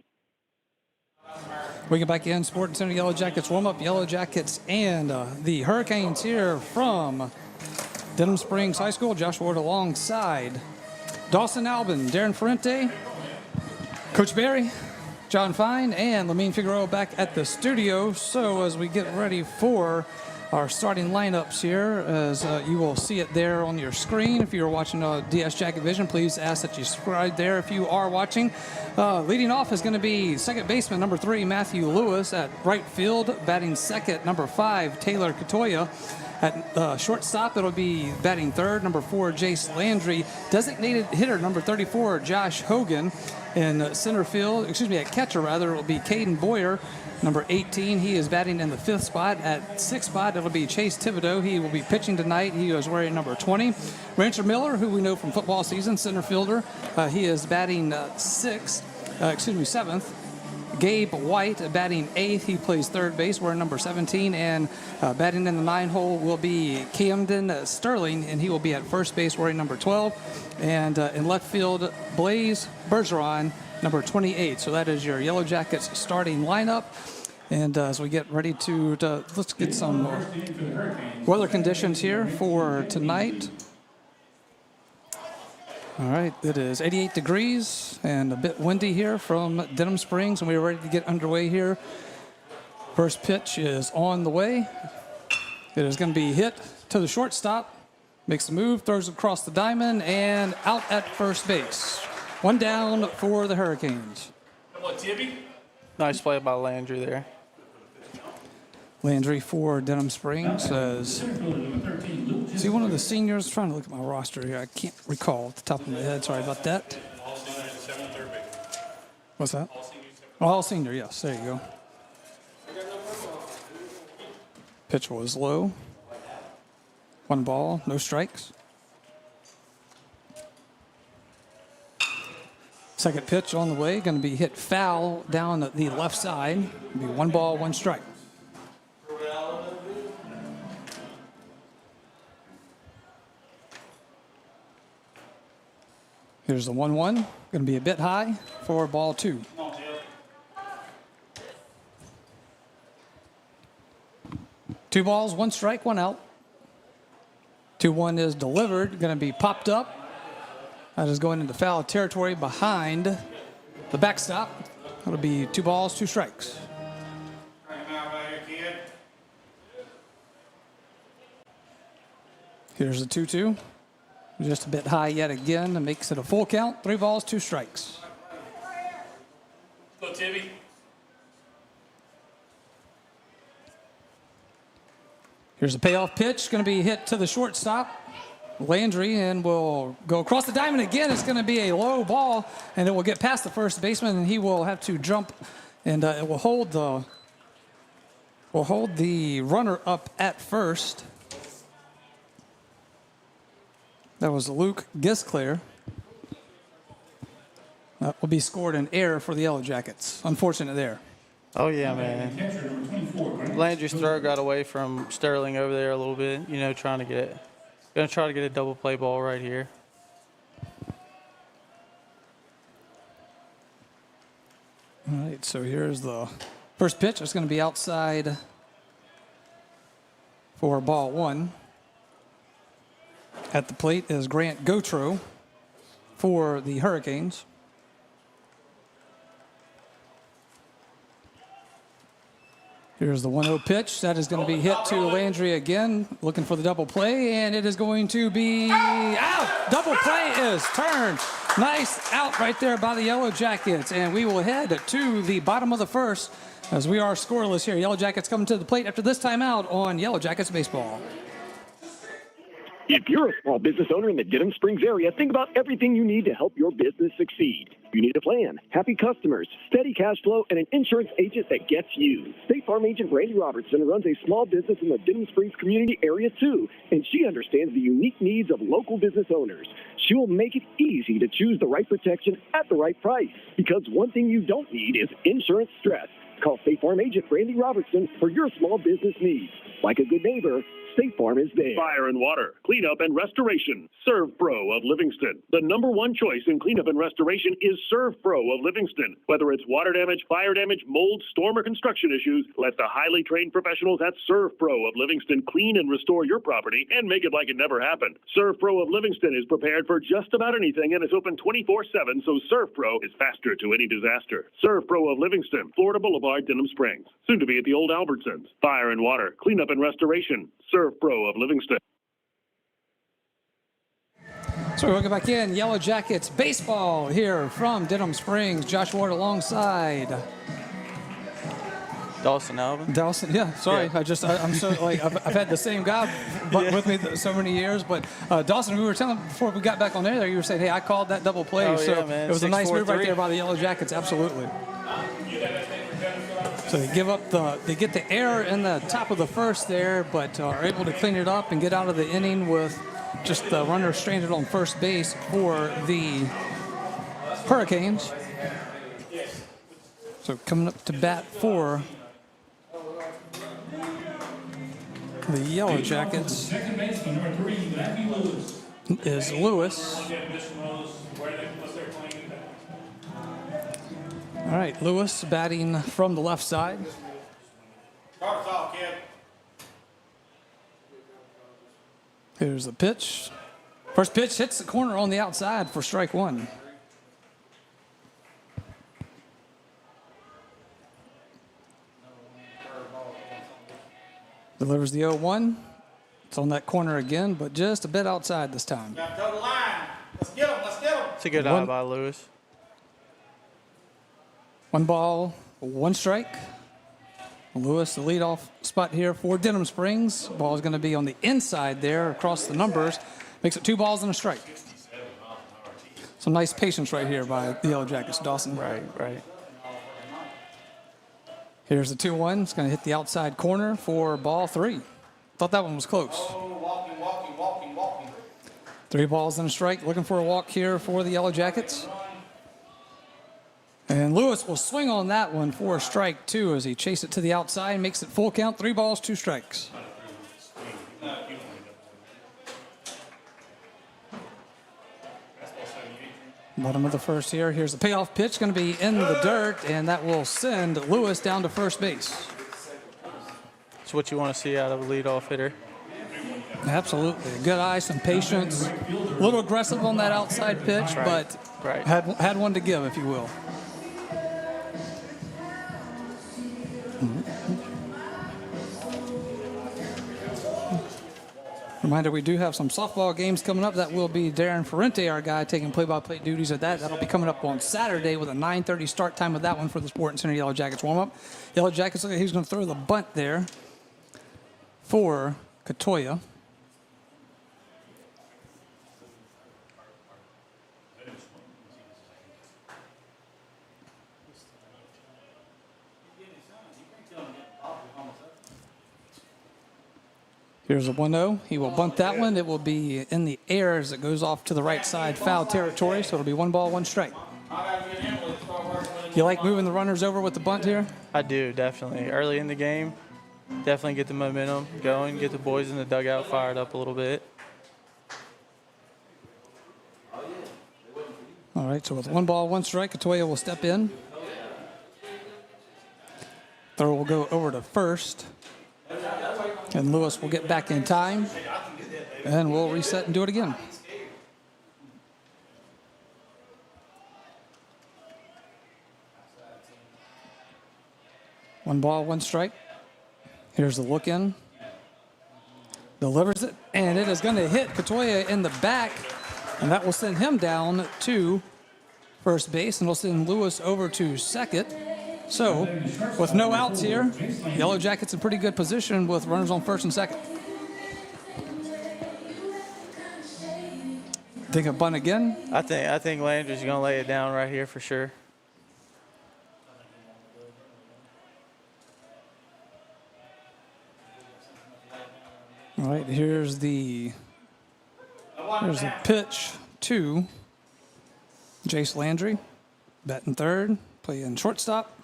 We get back in Sports Center Yellow Jackets warm-up. Yellow Jackets and the Hurricanes here from Denham Springs High School. Josh Ward alongside Dawson Albin, Darren Ferrente, Coach Barry, John Fine, and Lamine Figueroa back at the studio. So as we get ready for our starting lineups here, as you will see it there on your screen. If you're watching DS Jacket Vision, please ask that you subscribe there if you are watching. Leading off is going to be second baseman number 3, Matthew Lewis. At right field, batting second, number 5, Taylor Katoya. At shortstop, it'll be batting third, number 4, Jace Landry. Designated hitter, number 34, Josh Hogan. In center field, at catcher rather, it will be Caden Boyer, number 18. He is batting in the 5th spot. At 6th spot, it'll be Chase Thibodeau. He will be pitching tonight. He is wearing number 20. Rancher Miller, who we know from football season, center fielder. He is batting 7th. Gabe White batting 8th. He plays third base, wearing number 17. And batting in the 9 hole will be Camden Sterling, and he will be at first base, wearing number 12. And in left field, Blaze Bergeron, number 28. So that is your Yellow Jackets starting lineup. And as we get ready to let's get some weather conditions here for tonight. All right, it is 88 degrees and a bit windy here from Denham Springs, and we're ready to get underway here. First pitch is on the way. It is going to be hit to the shortstop. Makes the move, throws across the diamond, and out at first base. One down for the Hurricanes. Come on, Tibby. Nice play by Landry there. Landry for Denham Springs says, is he one of the seniors? I'm trying to look at my roster here. I can't recall off the top of my head. Sorry about that. What's that? All senior, yes. There you go. Pitch was low. 1 ball, no strikes. Second pitch on the way, going to be hit foul down the left side. It'll be 1 ball, 1 strike. Here's the 1-1. Going to be a bit high for ball 2. 2 balls, 1 strike, 1 out. 2-1 is delivered. Going to be popped up. That is going into foul territory behind the backstop. It'll be 2 balls, 2 strikes. Here's the 2-2. Just a bit high yet again. That makes it a full count. 3 balls, 2 strikes. Go, Tibby. Here's the payoff pitch. Going to be hit to the shortstop. Landry, and will go across the diamond again. It's going to be a low ball, and it will get past the first baseman, and he will have to jump, and it will hold the runner up at first. That was Luke Gisclair. That will be scored an error for the Yellow Jackets. Unfortunate there. Oh, yeah, man. Landry's throw got away from Sterling over there a little bit, trying to get – going to try to get a double play ball right here. All right, so here's the first pitch. It's going to be outside for ball 1. At the plate is Grant Gautreau for the Hurricanes. Here's the 1-0 pitch. That is going to be hit to Landry again, looking for the double play, and it is going to be out. Double play is turned. Nice out right there by the Yellow Jackets, and we will head to the bottom of the first as we are scoreless here. Yellow Jackets coming to the plate after this timeout on Yellow Jackets Baseball. If you're a small business owner in the Denham Springs area, think about everything you need to help your business succeed. You need a plan, happy customers, steady cash flow, and an insurance agent that gets you. State Farm agent Brandy Robertson runs a small business in the Denham Springs community area too, and she understands the unique needs of local business owners. She will make it easy to choose the right protection at the right price, because one thing you don't need is insurance stress. Call State Farm agent Brandy Robertson for your small business needs. Like a good neighbor, State Farm is there. Fire and water, cleanup and restoration. Serve Pro of Livingston. The #1 choice in cleanup and restoration is Serve Pro of Livingston. Whether it's water damage, fire damage, mold, storm, or construction issues, let the highly trained professionals at Serve Pro of Livingston clean and restore your property and make it like it never happened. Serve Pro of Livingston is prepared for just about anything and is open 24/7, so Serve Pro is faster to any disaster. Serve Pro of Livingston, Florida Boulevard, Denham Springs. Soon to be at the old Albertsons. Fire and water, cleanup and restoration. Serve Pro of Livingston. So we're welcome back in. Yellow Jackets baseball here from Denham Springs. Josh Ward alongside Dawson Alvin. Dawson, yeah. Sorry, yeah. I'm so like I've had the same guy with me so many years. But Dawson, we were telling before we got back on there, you were saying, hey, I called that double play. Oh, so yeah, man. it was a nice 6-4-3. move right there by the Yellow Jackets. Absolutely. So they get the error in the top of the first there, but are able to clean it up and get out of the inning with just the runner stranded on first base for the Hurricanes. So coming up to bat for the Yellow Jackets Second baseman, number 3, Matthew Lewis. is Lewis. All right, Lewis batting from the left side. Here's the pitch. First pitch hits the corner on the outside for strike one. Delivers the 0-1. It's on that corner again, but just a bit outside this time. Got to toe the line. Let's get him. Let's get him. It's a good eye by Lewis. 1 ball, 1 strike. Lewis, the leadoff spot here for Denham Springs. Ball is going to be on the inside there across the numbers. Makes it 2 balls and a strike. Some nice patience right here by the Yellow Jackets, Dawson. Right. Here's the 2-1. It's going to hit the outside corner for ball 3. Thought that one was close. Walking. 3 balls and a strike. Looking for a walk here for the Yellow Jackets. And Lewis will swing on that one for a strike, too, as he chases it to the outside. Makes it full count. 3 balls, 2 strikes. Bottom of the first here. Here's the payoff pitch. Going to be in the dirt, and that will send Lewis down to first base. That's what you want to see out of a leadoff hitter. Absolutely. Good eye, some patience. A little aggressive on that outside pitch, but had one to give, if you will. Reminder, we do have some softball games coming up. That will be Darren Ferrente, our guy, taking play-by-play duties at that. That'll be coming up on Saturday with a 9:30 start time of that one for the Sporting Center Yellow Jackets warm-up. Yellow Jackets, look, he's going to throw the bunt there for Katoya. Here's a 1-0. He will bunt that one. It will be in the air as it goes off to the right side, foul territory, so it'll be 1 ball, 1 strike. You like moving the runners over with the bunt here? I do, definitely. Early in the game, definitely get the momentum going, get the boys in the dugout fired up a little bit. All right, so with 1 ball, 1 strike, Katoya will step in. Throw will go over to first. And Lewis will get back in time. And we'll reset and do it again. One ball, 1 strike. Here's the look in. Delivers it, and it is going to hit Katoya in the back. And that will send him down to first base, and it'll send Lewis over to second. So, with no outs here, Yellow Jackets in pretty good position with runners on first and second. Think of bunt again? I think Landry's going to lay it down right here for sure. All right, here's the pitch to Jace Landry. Batting third, play in shortstop.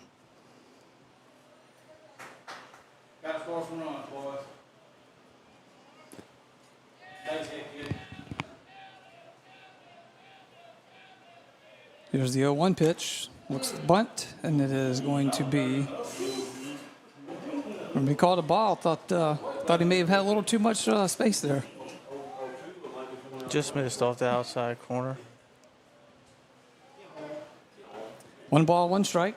Got to score some runs, boys. That's it, kid. Here's the 0-1 pitch. Looks the bunt, and it is going to be. When we called a ball, thought he may have had a little too much space there. Just missed off the outside corner. 1 ball, 1 strike.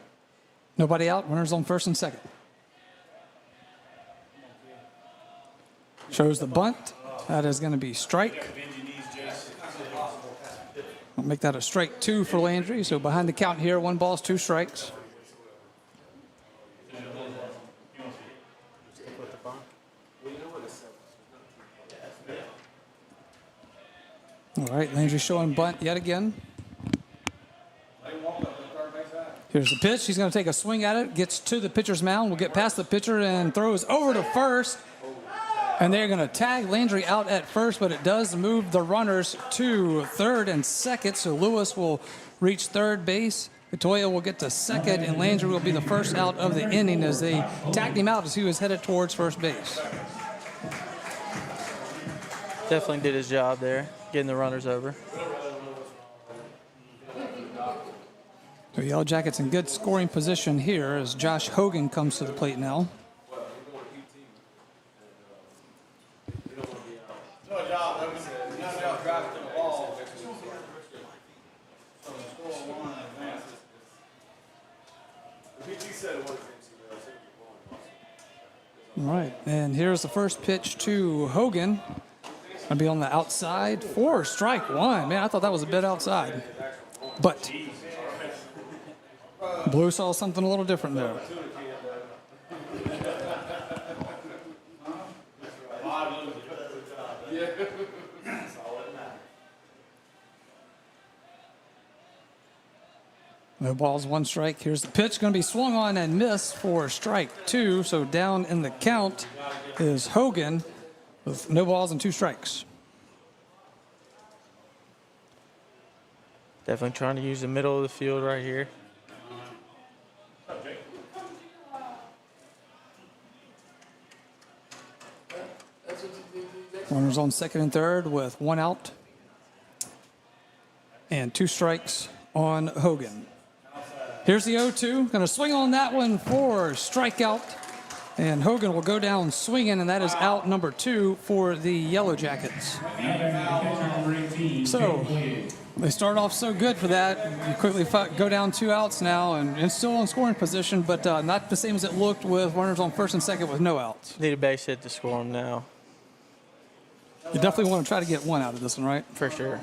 Nobody out. Runners on first and second. Shows the bunt. That is going to be strike. I'll make that a strike 2 for Landry. So behind the count here, 1 ball, 2 strikes. All right, Landry showing bunt yet again. Here's the pitch. He's going to take a swing at it. Gets to the pitcher's mound. Will get past the pitcher and throws over to first. And they're going to tag Landry out at first, but it does move the runners to third and second. So Lewis will reach third base. Katoya will get to second, and Landry will be the first out of the inning as they tagged him out as he was headed towards first base. Definitely did his job there, getting the runners over. The Yellow Jackets in good scoring position here as Josh Hogan comes to the plate now. Good job, All right, and here's the first pitch to Hogan. Gonna be on the outside for strike one. Man, I thought that was a bit outside, but Blue saw something a little different there. No balls, one strike. Here's the pitch. Going to be swung on and missed for strike two. So down in the count is Hogan with no balls and two strikes. Definitely trying to use the middle of the field right here. Runners on second and third with one out and two strikes on Hogan. Here's the 0-2. Going to swing on that one for strikeout. And Hogan will go down swinging, and that is out number two for the Yellow Jackets. So they start off so good for that. You quickly go down two outs now, and it's still in scoring position, but not the same as it looked with runners on first and second with no outs. Need a base hit to score them now. You definitely want to try to get one out of this one, right? For sure.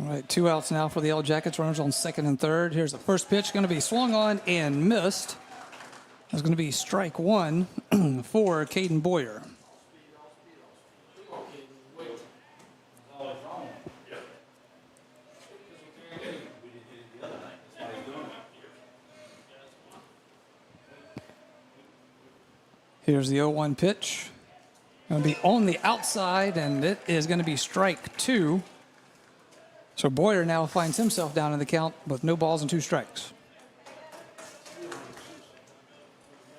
All right, two outs now for the Yellow Jackets. Runners on second and third. Here's the first pitch, going to be swung on and missed. That's going to be strike one for Caden Boyer. Here's the 0-1 pitch. Going to be on the outside, and it is going to be strike two. So Boyer now finds himself down in the count with no balls and two strikes.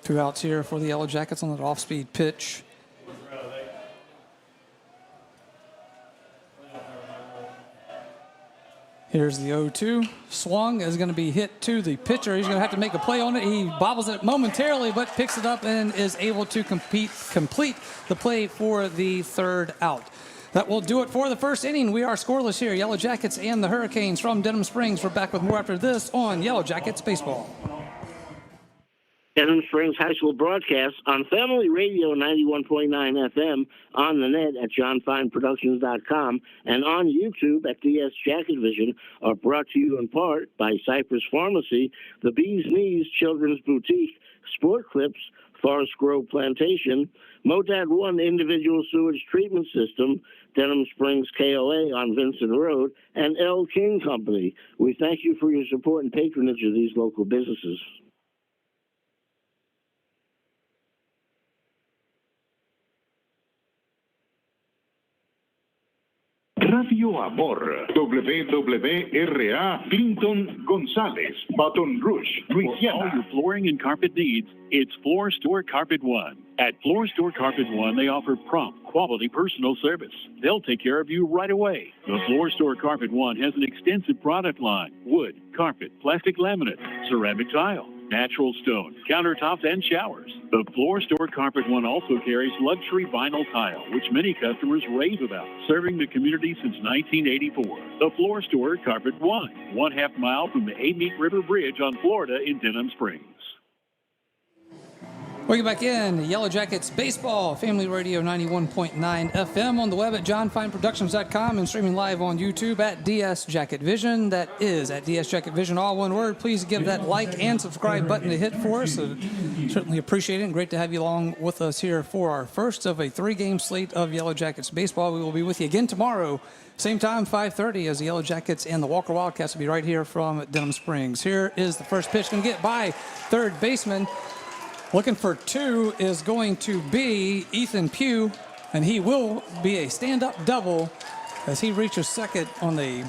Two outs here for the Yellow Jackets on that off-speed pitch. Here's the 0-2. Swung is going to be hit to the pitcher. He's going to have to make a play on it. He bobbles it momentarily, but picks it up and is able to complete the play for the third out. That will do it for the first inning. We are scoreless here. Yellow Jackets and the Hurricanes from Denham Springs. We're back with more after this on Yellow Jackets Baseball. Denham Springs High School broadcast on Family Radio 91.9 FM, on the net at johnfineproductions.com, and on YouTube at DS Jacket Vision are brought to you in part by Cypress Pharmacy, the Bee's Knees Children's Boutique, Sport Clips, Forest Grove Plantation, Motad One Individual Sewage Treatment System, Denham Springs KOA on Vincent Road, and L. King Company. We thank you for your support and patronage of these local businesses. Radio Amor, WWRA, Clinton Gonzalez, Baton Rouge, Louisiana. For all your flooring and carpet needs, it's Floor Store Carpet One. At Floor Store Carpet One, they offer prompt, quality personal service. They'll take care of you right away. The Floor Store Carpet One has an extensive product line: wood, carpet, plastic laminate, ceramic tile, natural stone, countertops, and showers. The Floor Store Carpet One also carries luxury vinyl tile, which many customers rave about, serving the community since 1984. The Floor Store Carpet One, 1/2 mile from the Amite River Bridge on Florida in Denham Springs. Welcome back in. Yellow Jackets Baseball, Family Radio 91.9 FM, on the web at johnfineproductions.com, and streaming live on YouTube at DS Jacket Vision. That is at DS Jacket Vision, all one word. Please give that like and subscribe button a hit for us. Certainly appreciate it, and great to have you along with us here for our first of a 3-game slate of Yellow Jackets Baseball. We will be with you again tomorrow, same time, 5:30, as the Yellow Jackets and the Walker Wildcats will be right here from Denham Springs. Here is the first pitch, going to get by third baseman. Looking for two is going to be Ethan Pugh, and he will be a stand-up double as he reaches second on the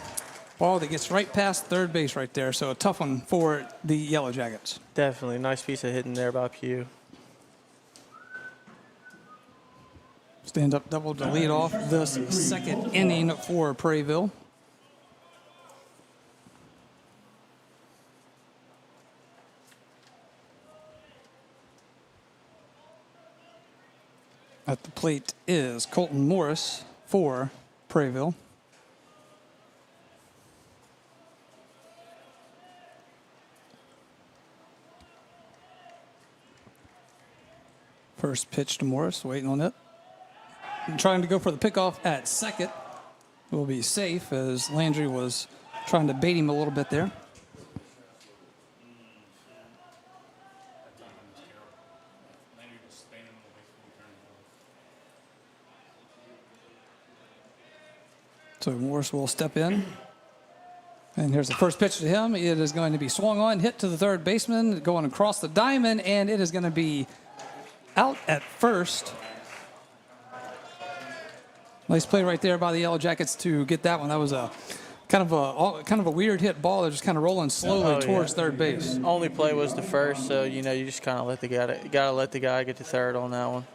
ball that gets right past third base right there. So a tough one for the Yellow Jackets. Definitely. Nice piece of hitting there by Pugh. Stand-up double to lead off this second inning for Prairieville. At the plate is Colton Morris for Prairieville. First pitch to Morris, waiting on it. And trying to go for the pickoff at second. Will be safe as Landry was trying to bait him a little bit there. So Morris will step in. And here's the first pitch to him. It is going to be swung on, hit to the third baseman, going across the diamond, and it is going to be out at first. Nice play right there by the Yellow Jackets to get that one. That was a kind of a weird hit ball. They're just kind of rolling slowly towards third base. Only play was the first, so you just kind of let the guy get to third on that one.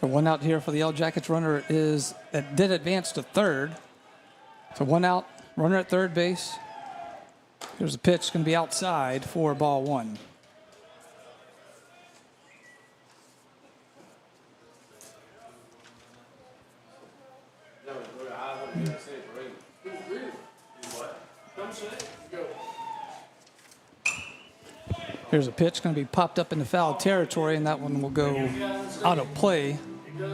So one out here for the Yellow Jackets. Runner did advance to third. So one out, runner at third base. Here's a pitch, going to be outside for ball one. Here's a pitch, going to be popped up into foul territory, and that one will go out of play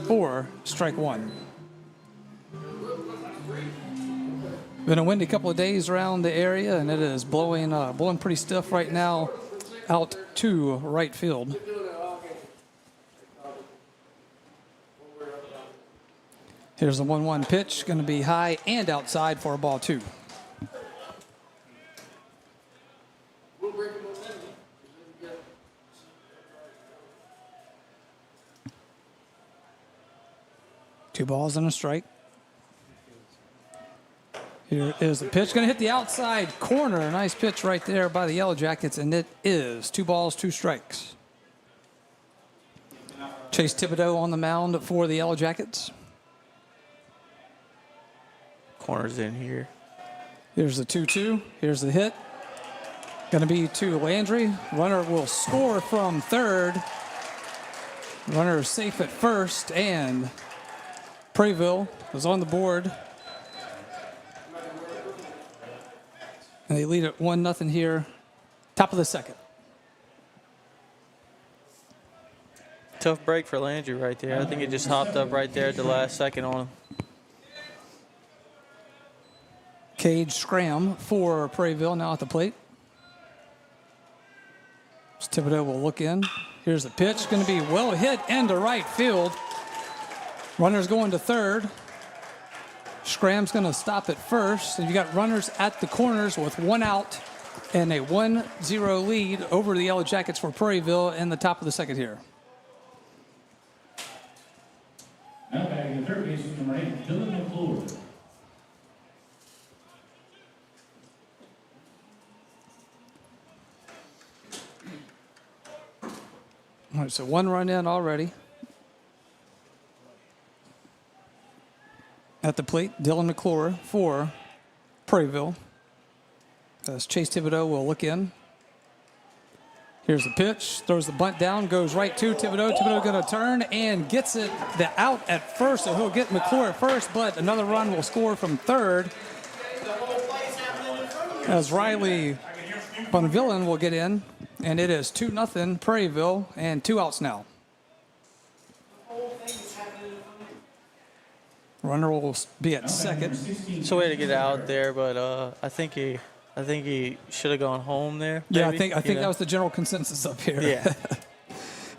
for strike one. Been a windy couple of days around the area, and it is blowing pretty stiff right now out to right field. Here's the 1-1 pitch, going to be high and outside for ball two. Two balls and a strike. Here is the pitch. Going to hit the outside corner. A nice pitch right there by the Yellow Jackets, and it is 2 balls, 2 strikes. Chase Thibodeau on the mound for the Yellow Jackets. Corner's in here. Here's the 2-2. Here's the hit. Going to be to Landry. Runner will score from third. Runner is safe at first, and Prairieville was on the board. And they lead at 1-0 here, top of the second. Tough break for Landry right there. I think it just hopped up right there at the last second on him. Cage Scram for Prairieville now at the plate. Thibodeau will look in. Here's the pitch, going to be well hit into right field. Runner's going to third. Scram's going to stop at first. And you got runners at the corners with 1 out and a 1-0 lead over the Yellow Jackets for Prairieville in the top of the second here. Now batting the third baseman, number 8, Dylan McClure. All right, so 1 run in already. At the plate, Dylan McClure for Prairieville. As Chase Thibodeau will look in. Here's the pitch, throws the bunt down, goes right to Thibodeau. Thibodeau going to turn and gets the out at first, so he'll get McClure at first, but another run will score from third. As Riley Bonvillan will get in, and it is 2-0 Prairieville, and 2 outs now. Runner will be at second. It's a way to get out there, but I think he should have gone home there. Yeah, maybe, I think that was the general consensus up here. Yeah.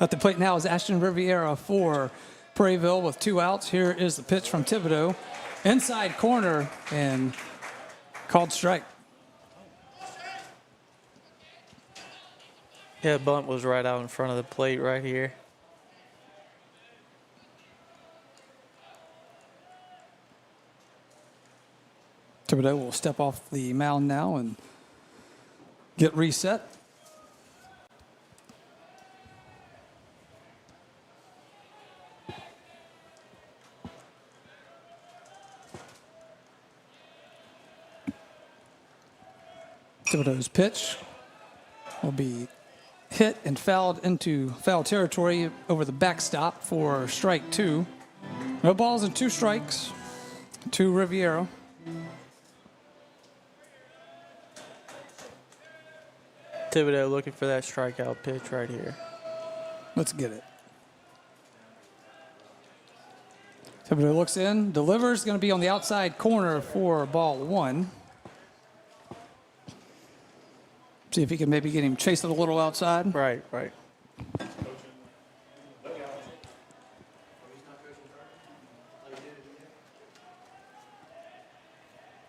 At the plate now is Ashton Riviera for Prairieville with 2 outs. Here is the pitch from Thibodeau. Inside corner and called strike. Yeah, bunt was right out in front of the plate right here. Thibodeau will step off the mound now and get reset. Thibodeau's pitch will be hit and fouled into foul territory over the backstop for strike 2. No balls and 2 strikes to Riviera. Thibodeau looking for that strikeout pitch right here. Let's get it. Thibodeau looks in, delivers, going to be on the outside corner for ball 1. See if he can maybe get him chasing a little outside. Right.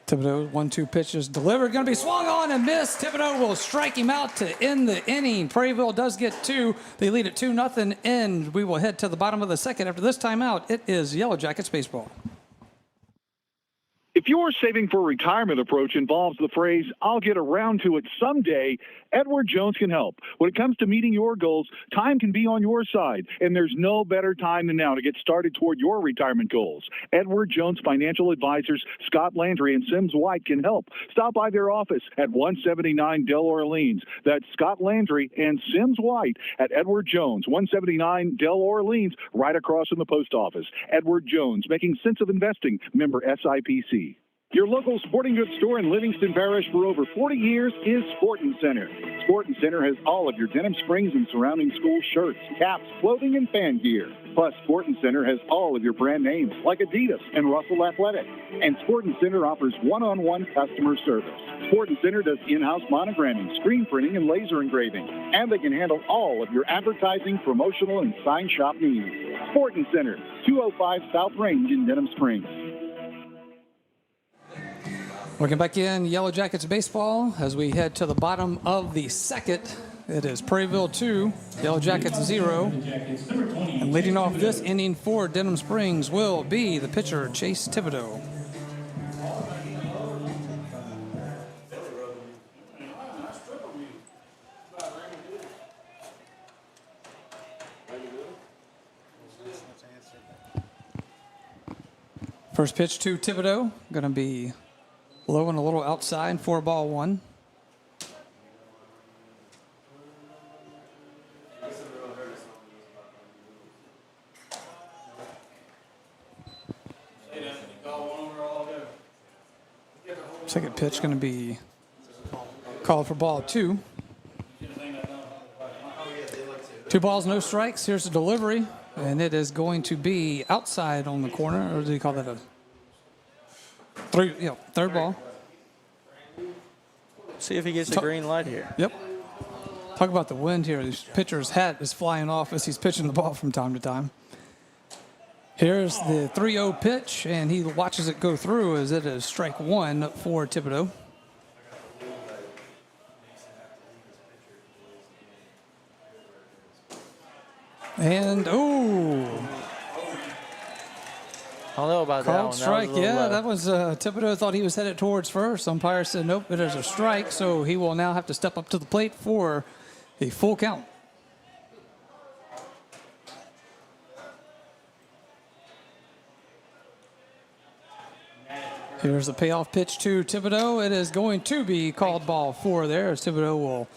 Thibodeau, 1-2 pitches delivered, going to be swung on and missed. Thibodeau will strike him out to end the inning. Prairieville does get 2. They lead at 2-0, and we will head to the bottom of the second. After this timeout, it is Yellow Jackets baseball. If your saving for retirement approach involves the phrase, "I'll get around to it someday," Edward Jones can help. When it comes to meeting your goals, time can be on your side, and there's no better time than now to get started toward your retirement goals. Edward Jones Financial Advisors Scott Landry and Sims White can help. Stop by their office at 179 Del Orleans. That's Scott Landry and Sims White at Edward Jones, 179 Del Orleans, right across from the post office. Edward Jones, making sense of investing, member SIPC. Your local sporting goods store in Livingston Parish for over 40 years is Sporting Center. Sporting Center has all of your Denham Springs and surrounding school shirts, caps, clothing, and fan gear. Plus, Sporting Center has all of your brand names like Adidas and Russell Athletic. And Sporting Center offers one-on-one customer service. Sporting Center does in-house monogramming, screen printing, and laser engraving. And they can handle all of your advertising, promotional, and sign shop needs. Sporting Center, 205 South Range in Denham Springs. Welcome back in Yellow Jackets baseball as we head to the bottom of the second. It is Prairieville 2, Yellow Jackets 0. And leading off this inning for Denham Springs will be the pitcher, Chase Thibodeau. First pitch to Thibodeau, going to be low and a little outside for ball 1. Second pitch going to be called for ball 2. 2 balls, no strikes. Here's the delivery, and it is going to be outside on the corner, or do you call that a third ball? See if he gets a green light here. Yep. Talk about the wind here. This pitcher's hat is flying off as he's pitching the ball from time to time. Here's the 3-0 pitch, and he watches it go through as it is strike 1 for Thibodeau. And, I don't know about that one. Called strike, that was Thibodeau thought he was headed towards first. Umpire said, nope, it is a strike, so he will now have to step up to the plate for a full count. Here's the payoff pitch to Thibodeau. It is going to be called ball 4 there as Thibodeau will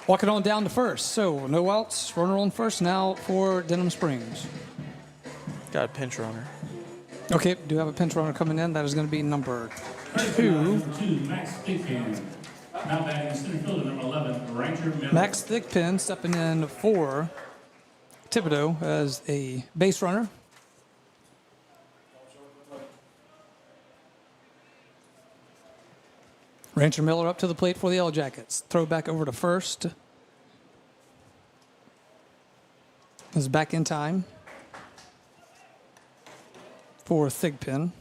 walk it on down to first. So no outs, runner on first now for Denham Springs. Got a pinch runner. Okay, do have a pinch runner coming in. That is going to be number 2. Max Thigpen. Now batting center fielder, number 11, Ranger Miller. Max Thigpen stepping in for Thibodeau as a base runner. Ranger Miller up to the plate for the Yellow Jackets. Throw back over to first. Is back in time for Thigpen.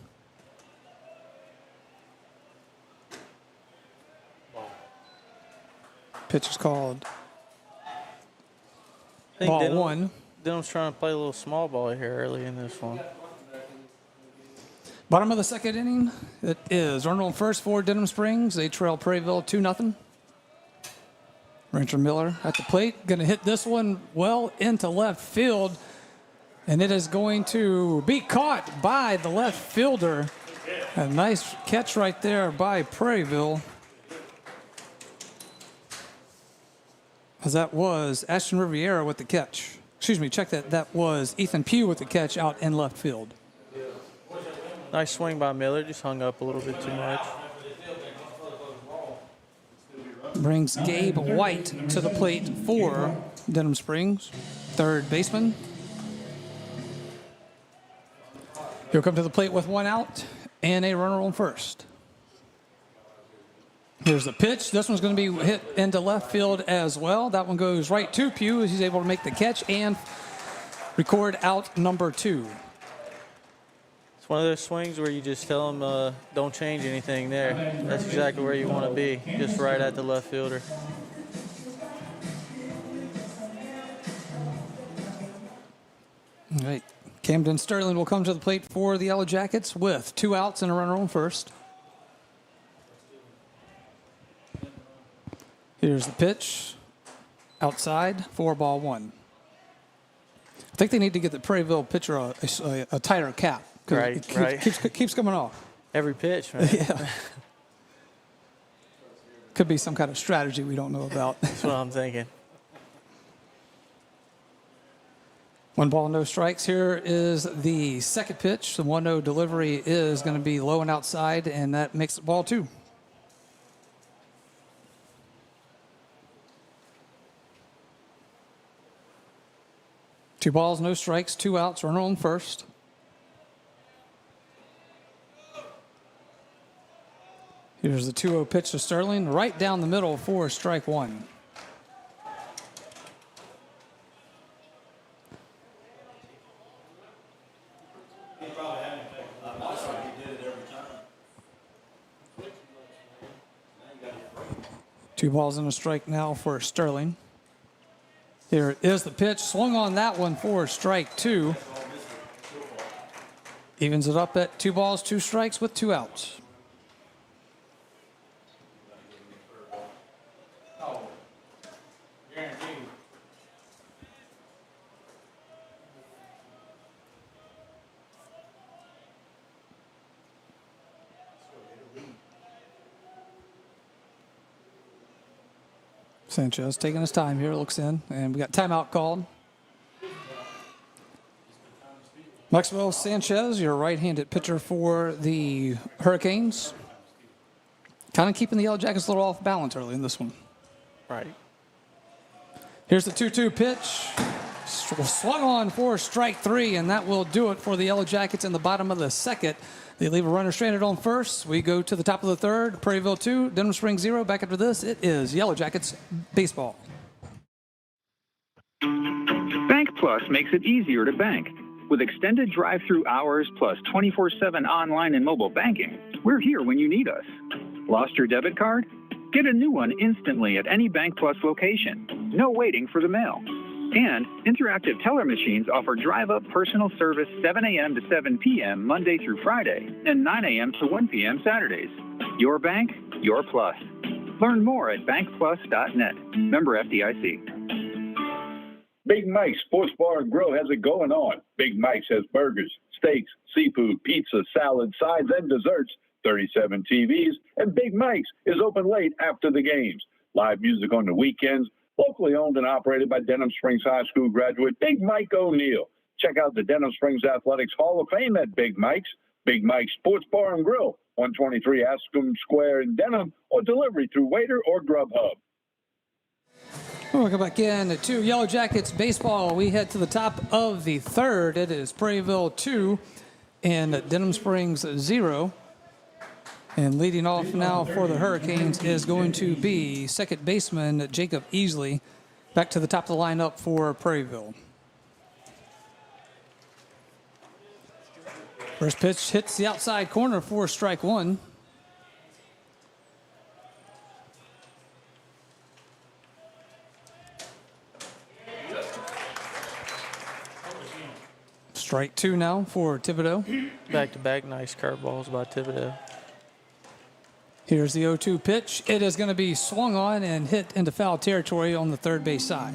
Pitch is called ball 1. Denham's trying to play a little small ball here early in this one. Bottom of the second inning, it is runner on first for Denham Springs. They trail Prairieville 2-0. Ranger Miller at the plate, going to hit this one well into left field, and it is going to be caught by the left fielder. A nice catch right there by Prairieville. As that was Ashton Riviera with the catch. Excuse me, check that. That was Ethan Pugh with the catch out in left field. Nice swing by Miller, just hung up a little bit too much. Brings Gabe White to the plate for Denham Springs, third baseman. He'll come to the plate with one out and a runner on first. Here's the pitch. This one's going to be hit into left field as well. That one goes right to Pugh as he's able to make the catch and record out number 2. It's one of those swings where you just tell them, don't change anything there. That's exactly where you want to be, just right at the left fielder. All right. Camden Sterling will come to the plate for the Yellow Jackets with 2 outs and a runner on first. Here's the pitch. Outside, 4-1. I think they need to get the Prairieville pitcher a tighter cap. Right, It keeps coming off. Every pitch, man. Yeah. Could be some kind of strategy we don't know about. That's what I'm thinking. 1 ball, no strikes. Here is the second pitch. The 1-0 delivery is going to be low and outside, and that makes it ball 2. Two balls, no strikes, 2 outs, runner on first. Here's the 2-0 pitch to Sterling, right down the middle for strike 1. Two balls and a strike now for Sterling. Here is the pitch. Swung on that one for strike 2. Evens it up at 2 balls, 2 strikes with 2 outs. Sanchez taking his time here, looks in, and we got timeout called. Maxwell Sanchez, your right-handed pitcher for the Hurricanes. Kind of keeping the Yellow Jackets a little off balance early in this one. Right. Here's the 2-2 pitch. Swung on for strike 3, and that will do it for the Yellow Jackets in the bottom of the second. They leave a runner stranded on first. We go to the top of the third. Prairieville 2, Denham Springs 0. Back after this, it is Yellow Jackets baseball. Bank Plus makes it easier to bank. With extended drive-through hours plus 24/7 online and mobile banking, we're here when you need us. Lost your debit card? Get a new one instantly at any Bank Plus location. No waiting for the mail. And interactive teller machines offer drive-up personal service 7 a.m. to 7 p.m. Monday through Friday and 9 a.m. to 1 p.m. Saturdays. Your bank, your plus. Learn more at bankplus.net. Member FDIC. Big Mike's Sports Bar and Grill has it going on. Big Mike's has burgers, steaks, seafood, pizza, salad, sides, and desserts, 37 TVs, and Big Mike's is open late after the games. Live music on the weekends, locally owned and operated by Denham Springs High School graduate Big Mike O'Neill. Check out the Denham Springs Athletics Hall of Fame at Big Mike's. Big Mike's Sports Bar and Grill, 123 Ascom Square in Denham, or delivery through Waiter or Grubhub. Welcome back in to Yellow Jackets baseball. We head to the top of the third. It is Prairieville 2 and Denham Springs 0. And leading off now for the Hurricanes is going to be second baseman Jacob Easley. Back to the top of the lineup for Prairieville. First pitch hits the outside corner for strike 1. Strike 2 now for Thibodeau. Back-to-back nice curveballs by Thibodeau. Here's the 0-2 pitch. It is going to be swung on and hit into foul territory on the third base side.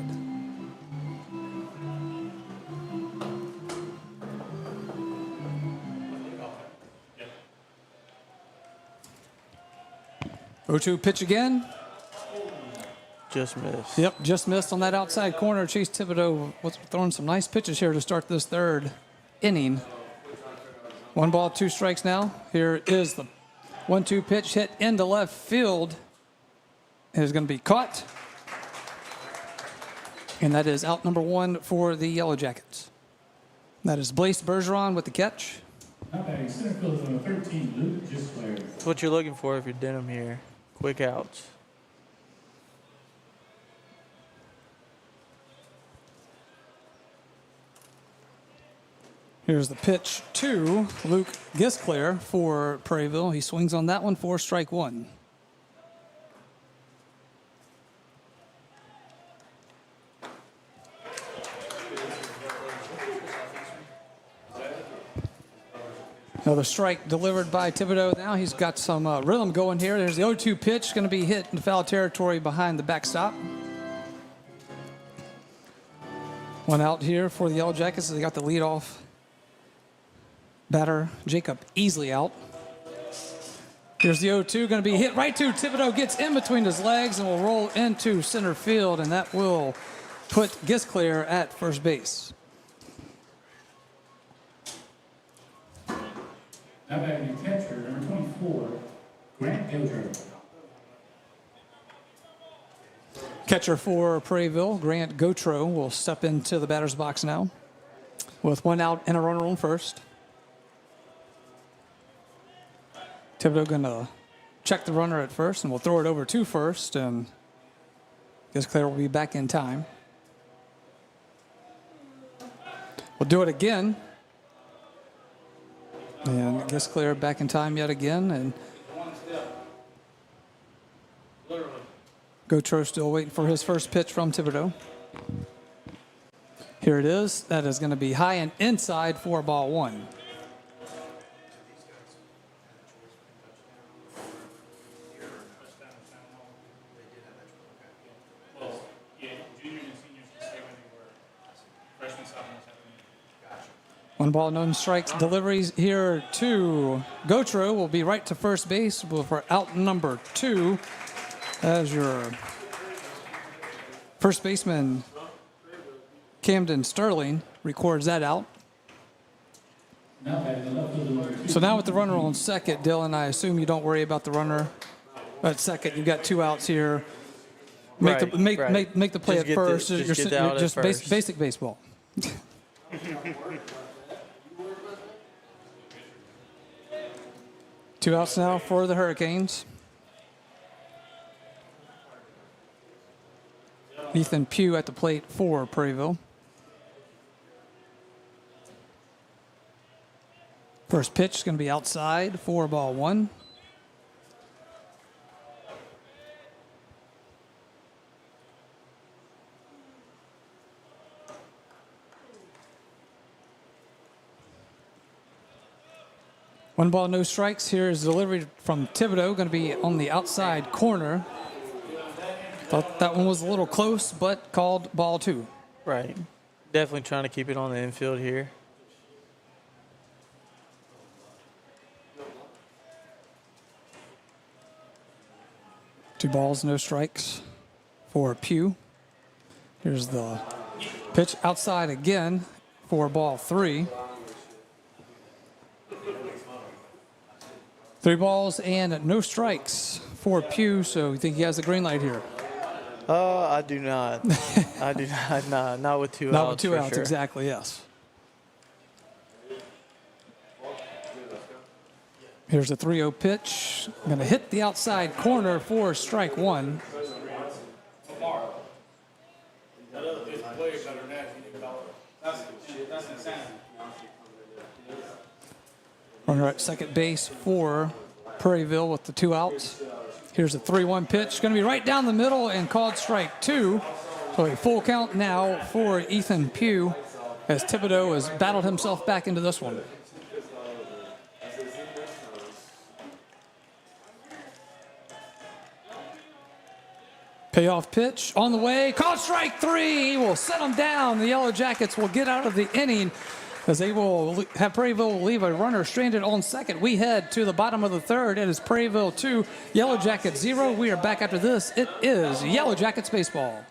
Oh, 2 pitch again. Just missed. Yep, just missed on that outside corner. Chase Thibodeau was throwing some nice pitches here to start this third inning. 1 ball, 2 strikes now. Here is the 1-2 pitch hit into left field. It is going to be caught. And that is out number 1 for the Yellow Jackets. That is Blaise Bergeron with the catch. Now batting center field number 13, Luke Gisclair. That's what you're looking for if you're Denham here. Quick outs. Here's the pitch to Luke Gisclair for Prairieville. He swings on that one for strike 1. Another strike delivered by Thibodeau. Now he's got some rhythm going here. There's the 0-2 pitch, going to be hit in foul territory behind the backstop. 1 out here for the Yellow Jackets. They got the leadoff batter, Jacob Easley, out. Here's the 0-2, going to be hit right to Thibodeau, gets in between his legs and will roll into center field, and that will put Gisclair at first base. Now batting the catcher, number 24, Grant Gautreaux. Catcher for Prairieville, Grant Gautreaux, will step into the batter's box now with 1 out and a runner on first. Thibodeau going to check the runner at first, and we'll throw it over to first, and Gisclair will be back in time. We'll do it again. And Gisclair back in time yet again, and Gautreaux still waiting for his first pitch from Thibodeau. Here it is. That is going to be high and inside for ball 1. One ball, no strikes. Deliveries here to Gautreaux will be right to first base for out number 2 as your first baseman Camden Sterling records that out. So now with the runner on second, Dylan, I assume you don't worry about the runner at second. You've got 2 outs here. Make the play Just at first. just Basic baseball. 2 outs now for the Hurricanes. Ethan Pugh at the plate for Prairieville. First pitch is going to be outside for ball 1. One ball, no strikes. Here is delivery from Thibodeau, going to be on the outside corner. Thought that one was a little close, but called ball 2. Right. Definitely trying to keep it on the infield here. Two balls, no strikes for Pugh. Here's the pitch outside again for ball 3. 3 balls and no strikes for Pugh, so you think he has the green light here? I do not. I do not. Not with 2 outs. Not with 2 outs, sure. exactly, yes. Here's a 3-0 pitch. Going to hit the outside corner for strike 1. Runner at second base for Prairieville with the 2 outs. Here's a 3-1 pitch. Going to be right down the middle and called strike 2. So a full count now for Ethan Pugh as Thibodeau has battled himself back into this one. Payoff pitch on the way. Called strike 3. He will set him down. The Yellow Jackets will get out of the inning as they will have Prairieville leave a runner stranded on second. We head to the bottom of the third. It is Prairieville 2, Yellow Jackets 0. We are back after this. It is Yellow Jackets baseball.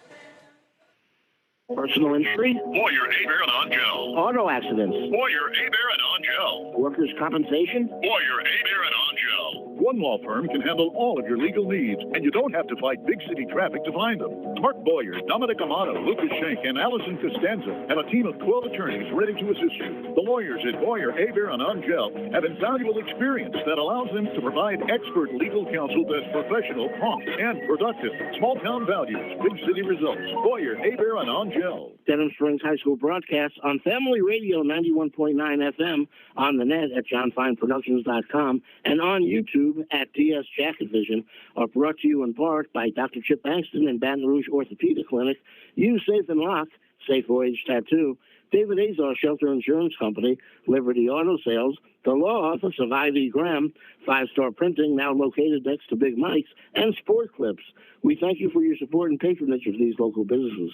Personal injury? Warrior A-Bear and On Gel. Auto accidents? Warrior A-Bear and On Gel. Workers' compensation? Warrior A-Bear and On Gel. One law firm can handle all of your legal needs, and you don't have to fight big city traffic to find them. Mark Boyer, Dominic Amato, Lucas Schenk, and Allison Costanza have a team of 12 attorneys ready to assist you. The lawyers at Boyer, A-Bear, and On Gel have invaluable experience that allows them to provide expert legal counsel that's professional, prompt, and productive. Small town values, big city results. Boyer, A-Bear, and On Gel. Denham Springs High School broadcasts on Family Radio 91.9 FM, on the net at johnfineproductions.com, and on YouTube at DS Jacket Vision, are brought to you in part by Dr. Chip Bankston and Baton Rouge Orthopedic Clinic, You Safe and Lock, Safe Voyage Tattoo, David Azar Shelter Insurance Company, Liberty Auto Sales, the law office of Ivy Graham, 5-Star Printing, now located next to Big Mike's, and Sport Clips. We thank you for your support and patronage of these local businesses.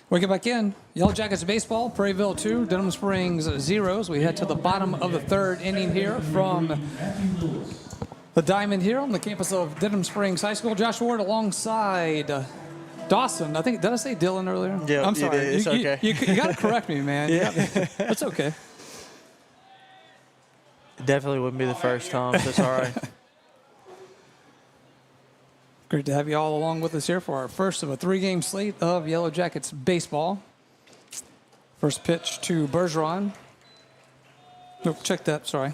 We get back in. Yellow Jackets baseball, Prairieville 2, Denham Springs 0. We head to the bottom of the third inning here from the diamond here on the campus of Denham Springs High School. Josh Ward alongside Dawson. I think, did I say Dylan earlier? Yeah, I'm sorry. It's okay. You got to correct me, man. That's okay. Definitely wouldn't be the first time, so it's all right. Great to have you all along with us here for our first of a 3-game slate of Yellow Jackets baseball. First pitch to Bergeron. Nope, check that, sorry.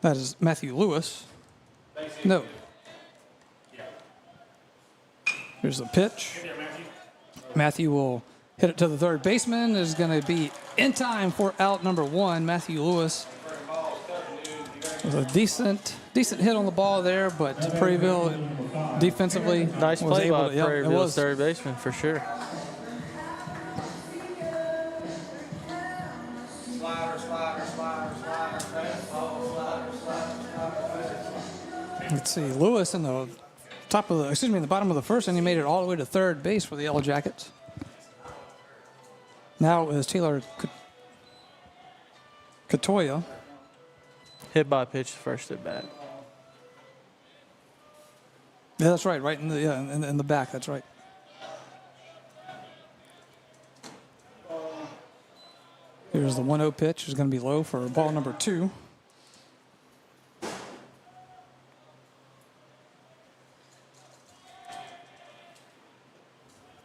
That is Matthew Lewis. No. Here's the pitch. Matthew will hit it to the third baseman. Is going to be in time for out number 1. Matthew Lewis was a decent hit on the ball there, but Prairieville defensively nice was play able by to, Prairieville's third baseman for sure. Let's see, Lewis in the in the bottom of the first, and he made it all the way to third base for the Yellow Jackets. Now is Taylor Katoya. Hit by pitch first at bat. Yeah, that's right. Right in the back. That's right. Here's the 1-0 pitch. It's going to be low for ball number 2.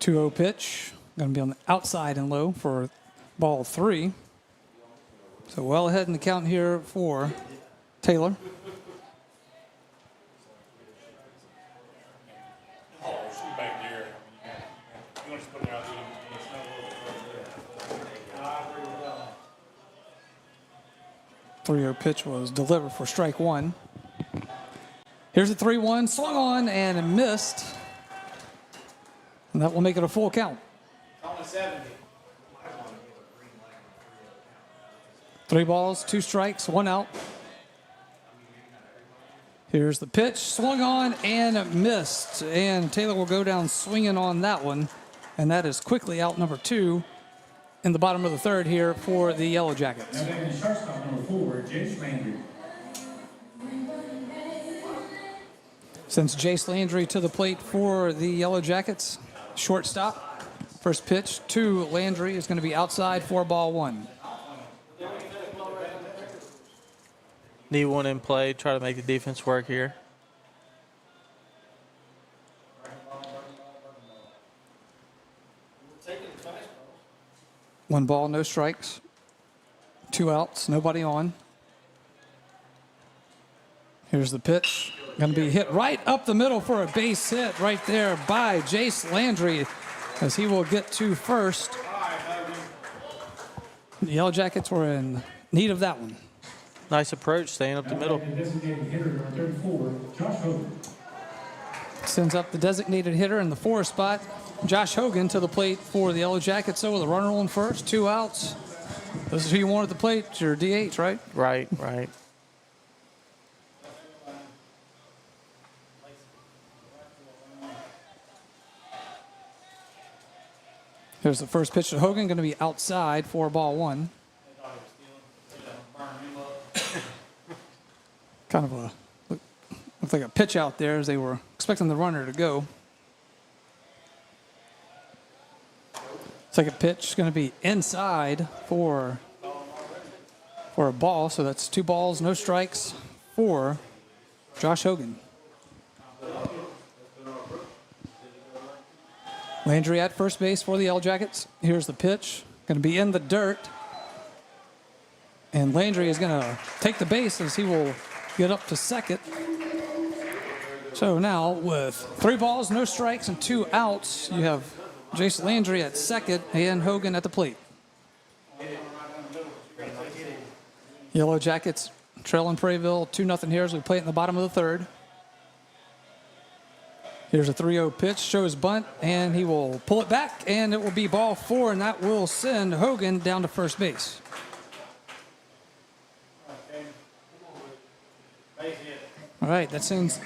.20 pitch. Going to be on the outside and low for ball 3. So well ahead in the count here for Taylor. .30 pitch was delivered for strike 1. Here's the 3-1, swung on and missed. And that will make it a full count. 3 balls, 2 strikes, 1 out. Here's the pitch, swung on and missed. And Taylor will go down swinging on that one. And that is quickly out number 2 in the bottom of the third here for the Yellow Jackets. Now making the shortstop number 4, Jace Landry. Sends Jace Landry to the plate for the Yellow Jackets. Shortstop. First pitch to Landry is going to be outside for ball 1. Need one in play, try to make the defense work here. One ball, no strikes. 2 outs, nobody on. Here's the pitch. Going to be hit right up the middle for a base hit right there by Jace Landry as he will get to first. The Yellow Jackets were in need of that one. Nice approach, staying up the middle. Sends up the designated hitter in the 4 spot, Josh Hogan, to the plate for the Yellow Jackets. So with a runner on first, 2 outs. This is who you want at the plate. It's your DH, right? Right, right. Here's the first pitch to Hogan, going to be outside for ball one. Kind of looked like a pitch out there as they were expecting the runner to go. Second pitch going to be inside for a ball, so that's 2 balls, no strikes for Josh Hogan. Landry at first base for the Yellow Jackets. Here's the pitch, going to be in the dirt. And Landry is going to take the base as he will get up to second. So now with 3 balls, no strikes, and 2 outs, you have Jace Landry at second and Hogan at the plate. Yellow Jackets trailing Prairieville 2-0 here as we play it in the bottom of the third. Here's a 3-0 pitch, shows bunt, and he will pull it back, and it will be ball 4, and that will send Hogan down to first base. All right, that sends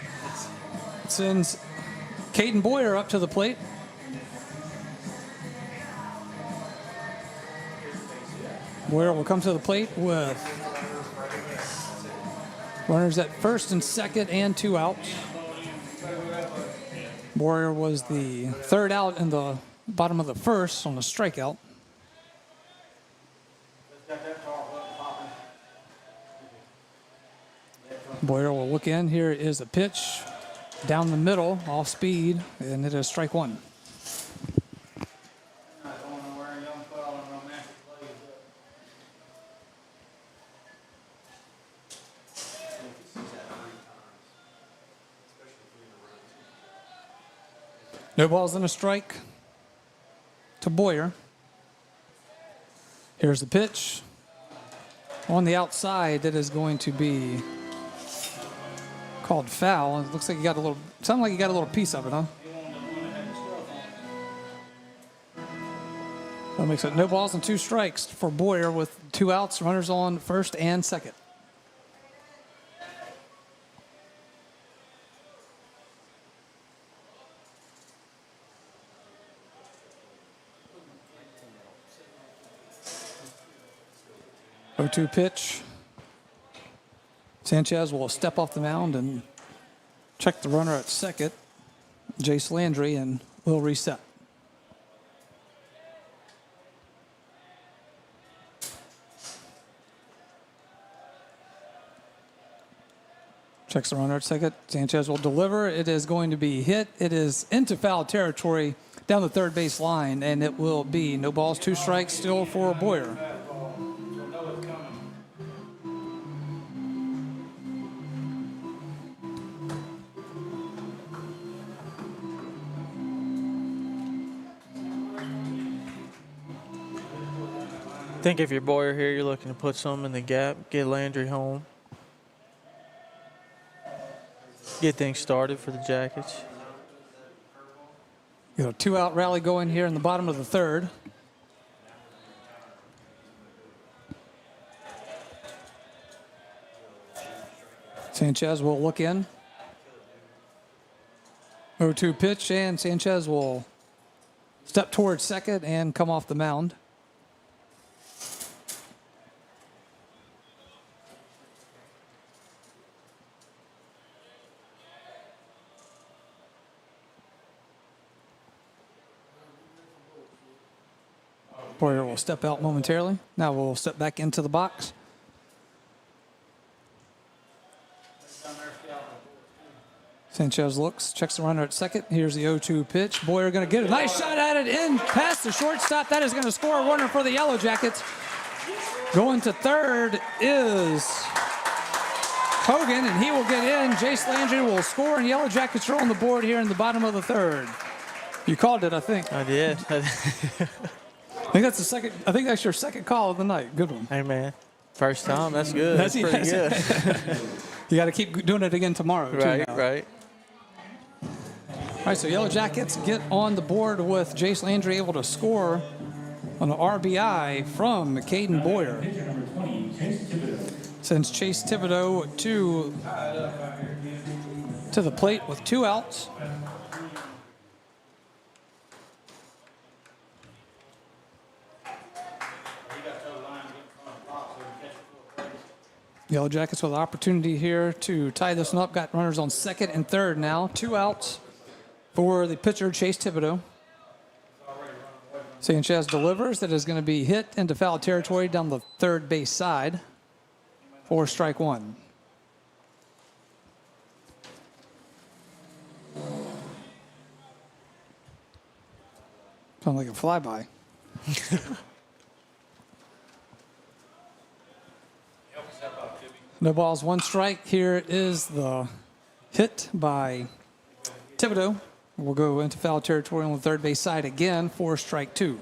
Caden Boyer up to the plate. Boyer will come to the plate with runners at first and second and 2 outs. Boyer was the 3rd out in the bottom of the first on the strikeout. Boyer will look in. Here is a pitch down the middle, off speed, and it is strike 1. No balls and a strike to Boyer. Here's the pitch. On the outside, it is going to be called foul. It looks like you got a little, sounded like you got a little piece of it, huh? That makes it no balls and 2 strikes for Boyer with 2 outs, runners on first and second. O2 pitch. Sanchez will step off the mound and check the runner at second, Jace Landry, and will reset. Checks the runner at second. Sanchez will deliver. It is going to be hit. It is into foul territory down the third base line, and it will be no balls, 2 strikes still for Boyer. I think if you're Boyer here, you're looking to put some in the gap, get Landry home, get things started for the Jackets. You got a 2-out rally going here in the bottom of the third. Sanchez will look in. 0-2 pitch, and Sanchez will step towards second and come off the mound. Boyer will step out momentarily. Now we'll step back into the box. Sanchez looks, checks the runner at second. Here's the 0-2 pitch. Boyer going to get a nice shot at it in past the shortstop. That is going to score a runner for the Yellow Jackets. Going to third is Hogan, and he will get in. Jace Landry will score, and Yellow Jackets are on the board here in the bottom of the third. You called it, I think. I did. I think that's the second. I think that's your second call of the night. Good one. Hey, man. First time. That's good. That's pretty good. You got to keep doing it again tomorrow. Right, too, right. All right, so Yellow Jackets get on the board with Jace Landry able to score on an RBI from Caden Boyer. Sends Chase Thibodeau to the plate with 2 outs. Yellow Jackets with an opportunity here to tie this one up. Got runners on second and third now. 2 outs for the pitcher, Chase Thibodeau. Sanchez delivers. That is going to be hit into foul territory down the third base side for strike one. Sounds like a flyby. No balls, 1 strike. Here is the hit by Thibodeau. We'll go into foul territory on the third base side again for strike 2.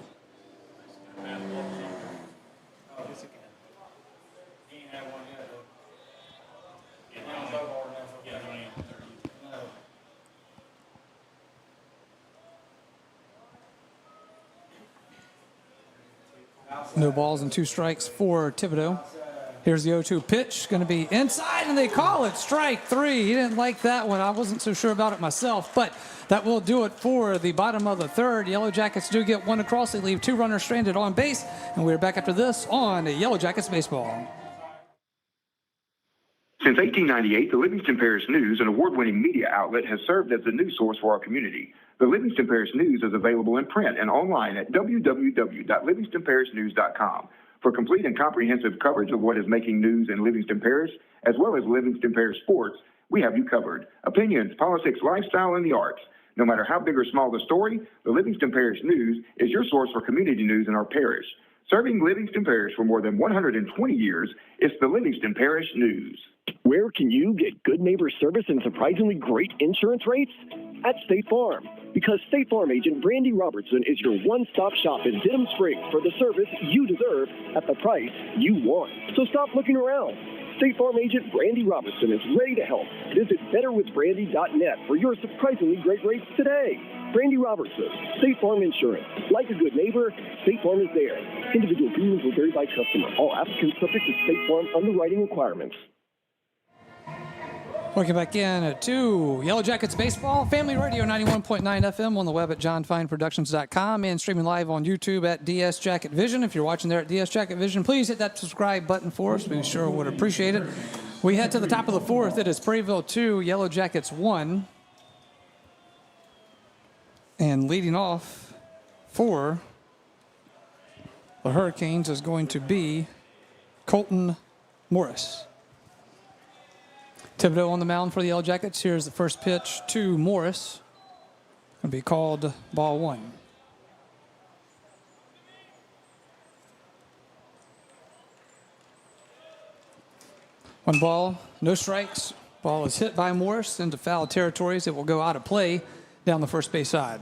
No balls and 2 strikes for Thibodeau. Here's the 0-2 pitch, going to be inside, and they call it strike 3. He didn't like that one. I wasn't so sure about it myself, but that will do it for the bottom of the third. Yellow Jackets do get 1 across. They leave 2 runners stranded on base, and we're back after this on Yellow Jackets Baseball. Since 1898, the Livingston Parish News, an award-winning media outlet, has served as the news source for our community. The Livingston Parish News is available in print and online at www.livingstonparishnews.com. For complete and comprehensive coverage of what is making news in Livingston Parish, as well as Livingston Parish sports, we have you covered. Opinions, politics, lifestyle, and the arts. No matter how big or small the story, the Livingston Parish News is your source for community news in our parish. Serving Livingston Parish for more than 120 years, it's the Livingston Parish News. Where can you get good neighbor service and surprisingly great insurance rates? At State Farm. Because State Farm agent Brandy Robertson is your one-stop shop in Denham Springs for the service you deserve at the price you want. So stop looking around. State Farm agent Brandy Robertson is ready to help. Visit betterwithbrandy.net for your surprisingly great rates today. Brandy Robertson, State Farm Insurance. Like a good neighbor, State Farm is there. Individual premiums will vary by customer. All applicants subject to State Farm underwriting requirements. Welcome back in to Yellow Jackets Baseball, Family Radio 91.9 FM on the web at johnfineproductions.com and streaming live on YouTube at DS Jacket Vision. If you're watching there at DS Jacket Vision, please hit that subscribe button for us. We sure would appreciate it. We head to the top of the fourth. It is Prairieville 2, Yellow Jackets 1. And leading off for the Hurricanes is going to be Colton Morris. Thibodeau on the mound for the Yellow Jackets. Here's the first pitch to Morris. Going to be called ball 1. One ball, no strikes. Ball is hit by Morris into foul territories. It will go out of play down the first base side.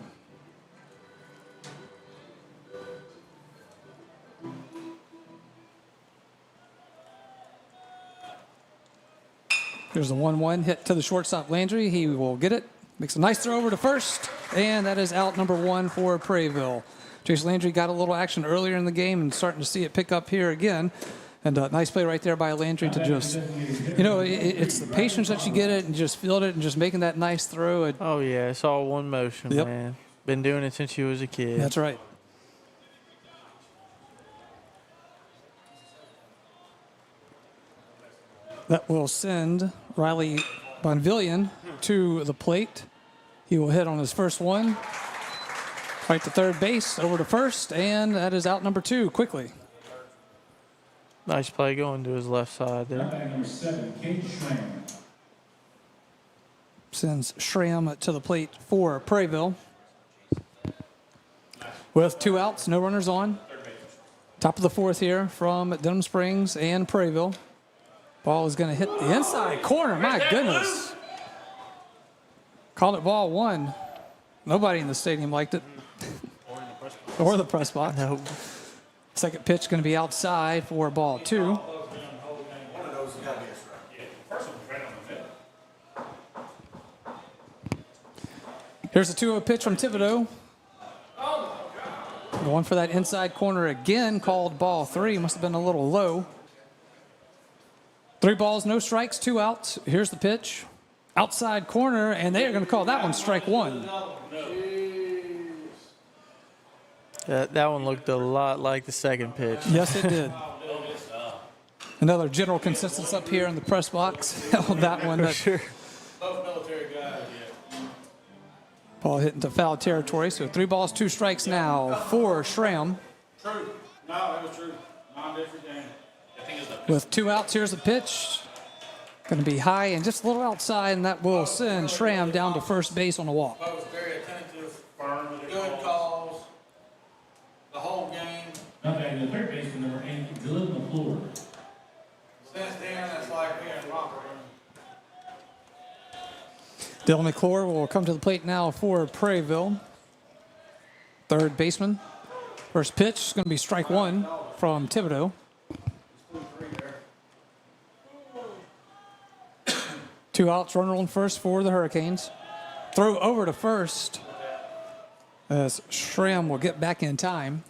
There's the 1-1 hit to the shortstop, Landry. He will get it. Makes a nice throw over to first, and that is out number 1 for Prairieville. Chase Landry got a little action earlier in the game and starting to see it pick up here again. And a nice play right there by Landry to just, it's the patience that you get it and just feel it and just making that nice throw. Oh, yeah, it's all one motion, man. Been doing it since you was a kid. That's right. That will send Riley Bonvillian to the plate. He will hit on his first one. Right to third base, over to first, and that is out number 2 quickly. Nice play going to his left side there. Number 7, Kate Schramm. Sends Schramm to the plate for Prairieville. With 2 outs, no runners on. Top of the fourth here from Denham Springs and Prairieville. Ball is going to hit the inside corner. My goodness. Called it ball 1. Nobody in the stadium liked it. Or the press box. Nope. Second pitch going to be outside for ball 2. Here's the 2-0 pitch from Thibodeau. Going for that inside corner again, called ball 3. Must have been a little low. 3 balls, no strikes, 2 outs. Here's the pitch. Outside corner, and they are going to call that one strike 1. That one looked a lot like the second pitch. Yes, it did. Another general consensus up here in the press box on that one. For sure. Both military guys, yeah. Ball hitting to foul territory, so 3 balls, 2 strikes now for Schramm. True. No, that was true. Non-different game. I think it's With 2 outs, here's the pitch. Going to be high and just a little outside, and that will send Schramm down to first base on a walk. Both very attentive, firm, good calls, the whole game. Now batting the third baseman, number 8, Dylan McClure. Since then, it's like being in locker room. Dylan McClure will come to the plate now for Prairieville. Third baseman. First pitch is going to be strike 1 from Thibodeau. 2 outs, runner on first for the Hurricanes. Throw over to first as Schramm will get back in time.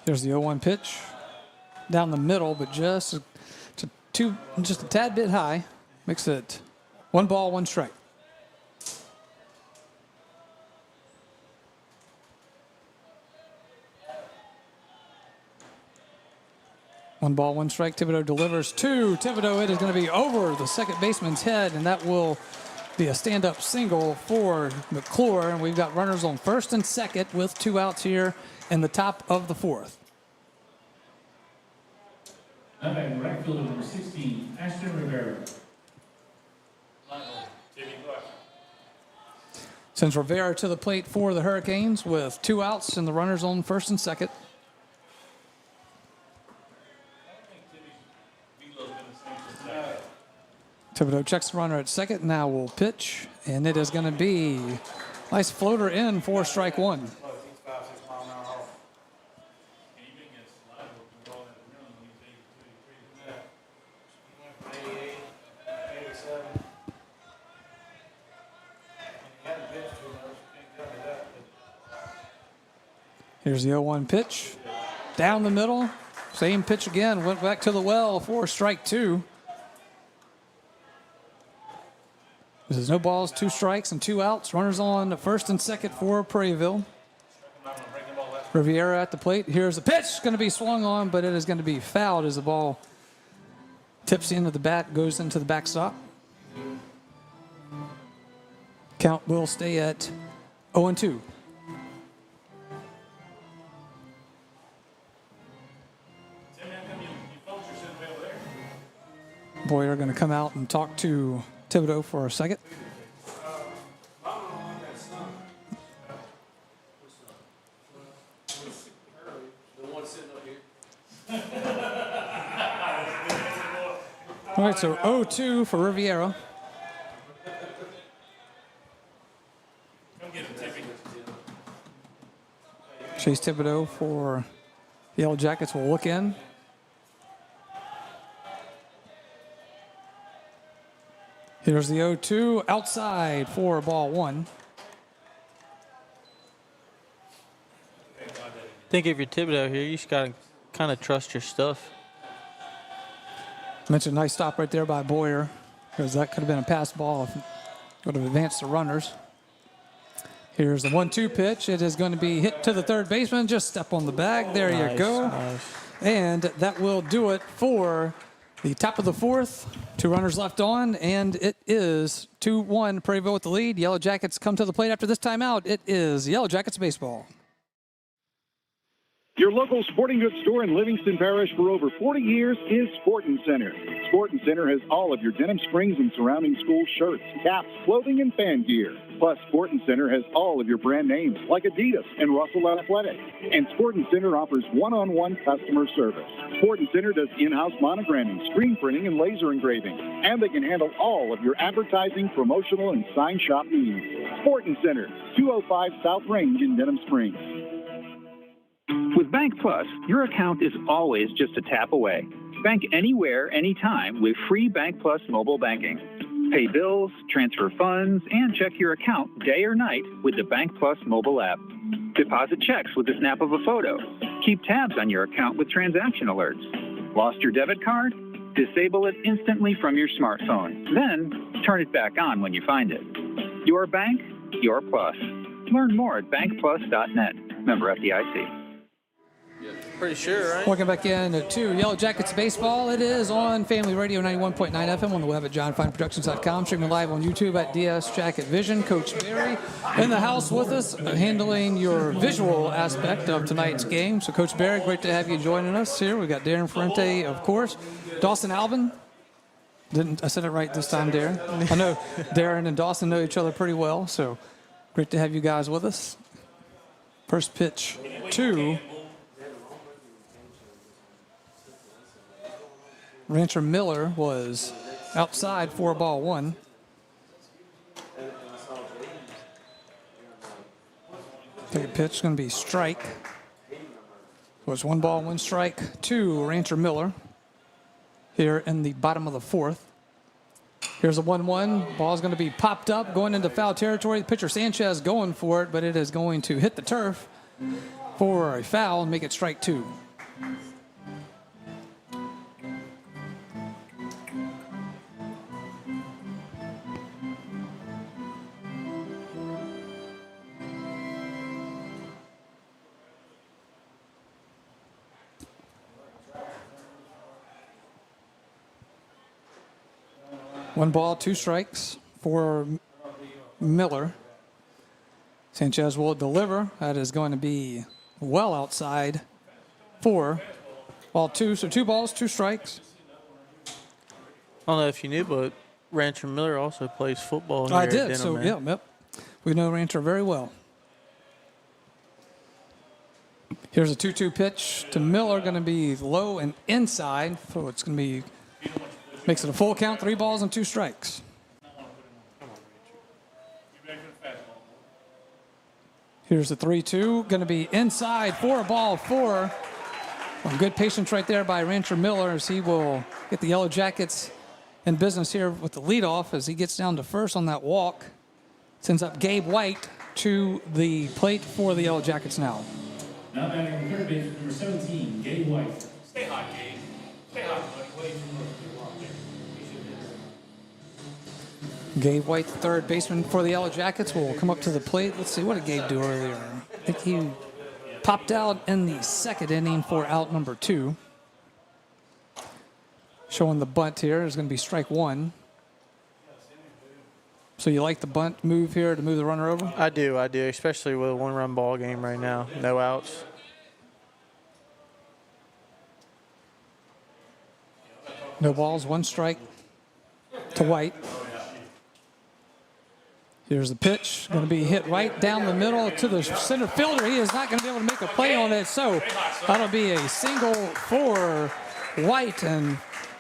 Here's the 0-1 pitch. Down the middle, but just a tad bit high. Makes it 1 ball, 1 strike. One ball, 1 strike. Thibodeau delivers to Thibodeau. It is going to be over the second baseman's head, and that will be a stand-up single for McClure. And we've got runners on first and second with 2 outs here in the top of the 4th. Now batting right fielder, number 16, Ashton Rivera. Sends Rivera to the plate for the Hurricanes with 2 outs and the runners on first and second. Thibodeau checks the runner at second. Now will pitch, and it is going to be nice floater in for strike 1. Here's the 0-1 pitch. Down the middle. Same pitch again. Went back to the well for strike 2. This is no balls, 2 strikes, and 2 outs. Runners on first and second for Prairieville. Riviera at the plate. Here's the pitch. Going to be swung on, but it is going to be fouled as the ball tips into the bat, goes into the backstop. Count will stay at 0-2. Boyer going to come out and talk to Thibodeau for a second. All right, so 0-2 for Riviera. Chase Thibodeau for the Yellow Jackets will look in. Here's the 0-2 outside for ball 1. I think if you're Thibodeau here, you just got to kind of trust your stuff. Mentioned nice stop right there by Boyer, because that could have been a pass ball if it would have advanced the runners. Here's the 1-2 pitch. It is going to be hit to the third baseman. Just step on the bag. There you go. Nice. And that will do it for the top of the 4th. 2 runners left on, and it is 2-1. Prairieville with the lead. Yellow Jackets come to the plate after this timeout. It is Yellow Jackets baseball. Your local sporting goods store in Livingston Parish for over 40 years is Sportin' Center. Sportin' Center has all of your Denham Springs and surrounding school shirts, caps, clothing, and fan gear. Plus, Sportin' Center has all of your brand names like Adidas and Russell Athletic. And Sportin' Center offers one-on-one customer service. Sportin' Center does in-house monogramming, screen printing, and laser engraving. And they can handle all of your advertising, promotional, and sign shop needs. Sportin' Center, 205 South Range in Denham Springs. With Bank Plus, your account is always just a tap away. Bank anywhere, anytime with free Bank Plus mobile banking. Pay bills, transfer funds, and check your account day or night with the Bank Plus mobile app. Deposit checks with the snap of a photo. Keep tabs on your account with transaction alerts. Lost your debit card? Disable it instantly from your smartphone. Then, turn it back on when you find it. Your bank, your plus. Learn more at bankplus.net. Member FDIC. Pretty sure, right? Welcome back in to Yellow Jackets Baseball. It is on Family Radio 91.9 FM on the web at johnfineproductions.com. Streaming live on YouTube at DS Jacket Vision. Coach Barry in the house with us, handling your visual aspect of tonight's game. So, Coach Barry, great to have you joining us here. We got Darren Ferrante, of course. Dawson Alvin. I said it right this time, Darren. I know Darren and Dawson know each other pretty well, so great to have you guys with us. First pitch to Rancher Miller was outside for ball one. Second pitch is going to be strike. So it's 1 ball, 1 strike to Rancher Miller here in the bottom of the fourth. Here's a 1-1. Ball's going to be popped up, going into foul territory. The pitcher Sanchez going for it, but it is going to hit the turf for a foul and make it strike 2. One ball, 2 strikes for Miller. Sanchez will deliver. That is going to be well outside for ball 2. So 2 balls, 2 strikes. I don't know if you knew, but Rancher Miller also plays football here I at did. Denham, So, man. yep. We know Rancher very well. Here's a 2-2 pitch to Miller, going to be low and inside. So it's going to be, makes it a full count, 3 balls and 2 strikes. Here's the 3-2, going to be inside for ball 4. Well, good patience right there by Rancher Miller as he will get the Yellow Jackets in business here with the leadoff as he gets down to first on that walk. Sends up Gabe White to the plate for the Yellow Jackets now. Now batting third base, number 17, Gabe White. Stay hot, Gabe. Stay hot, buddy. Gabe White, the third baseman for the Yellow Jackets, will come up to the plate. Let's see, what did Gabe do earlier? I think he popped out in the second inning for out number 2. Showing the bunt here is going to be strike 1. So you like the bunt move here to move the runner over? I do, especially with a 1-run ball game right now. No outs. No balls, 1 strike to White. Here's the pitch, going to be hit right down the middle to the center fielder. He is not going to be able to make a play on it, so that'll be a single for White. And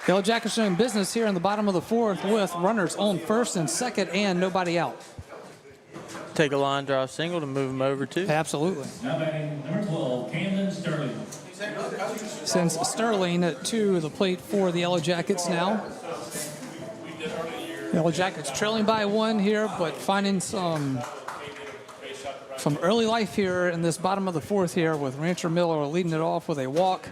Yellow Jackets are in business here in the bottom of the fourth with runners on first and second and nobody out. Take a line drive single to move him over too. Absolutely. Now batting number 12, Camden Sterling. Sends Sterling to the plate for the Yellow Jackets now. Yellow Jackets trailing by 1 here, but finding some early life here in this bottom of the fourth here with Rancher Miller leading it off with a walk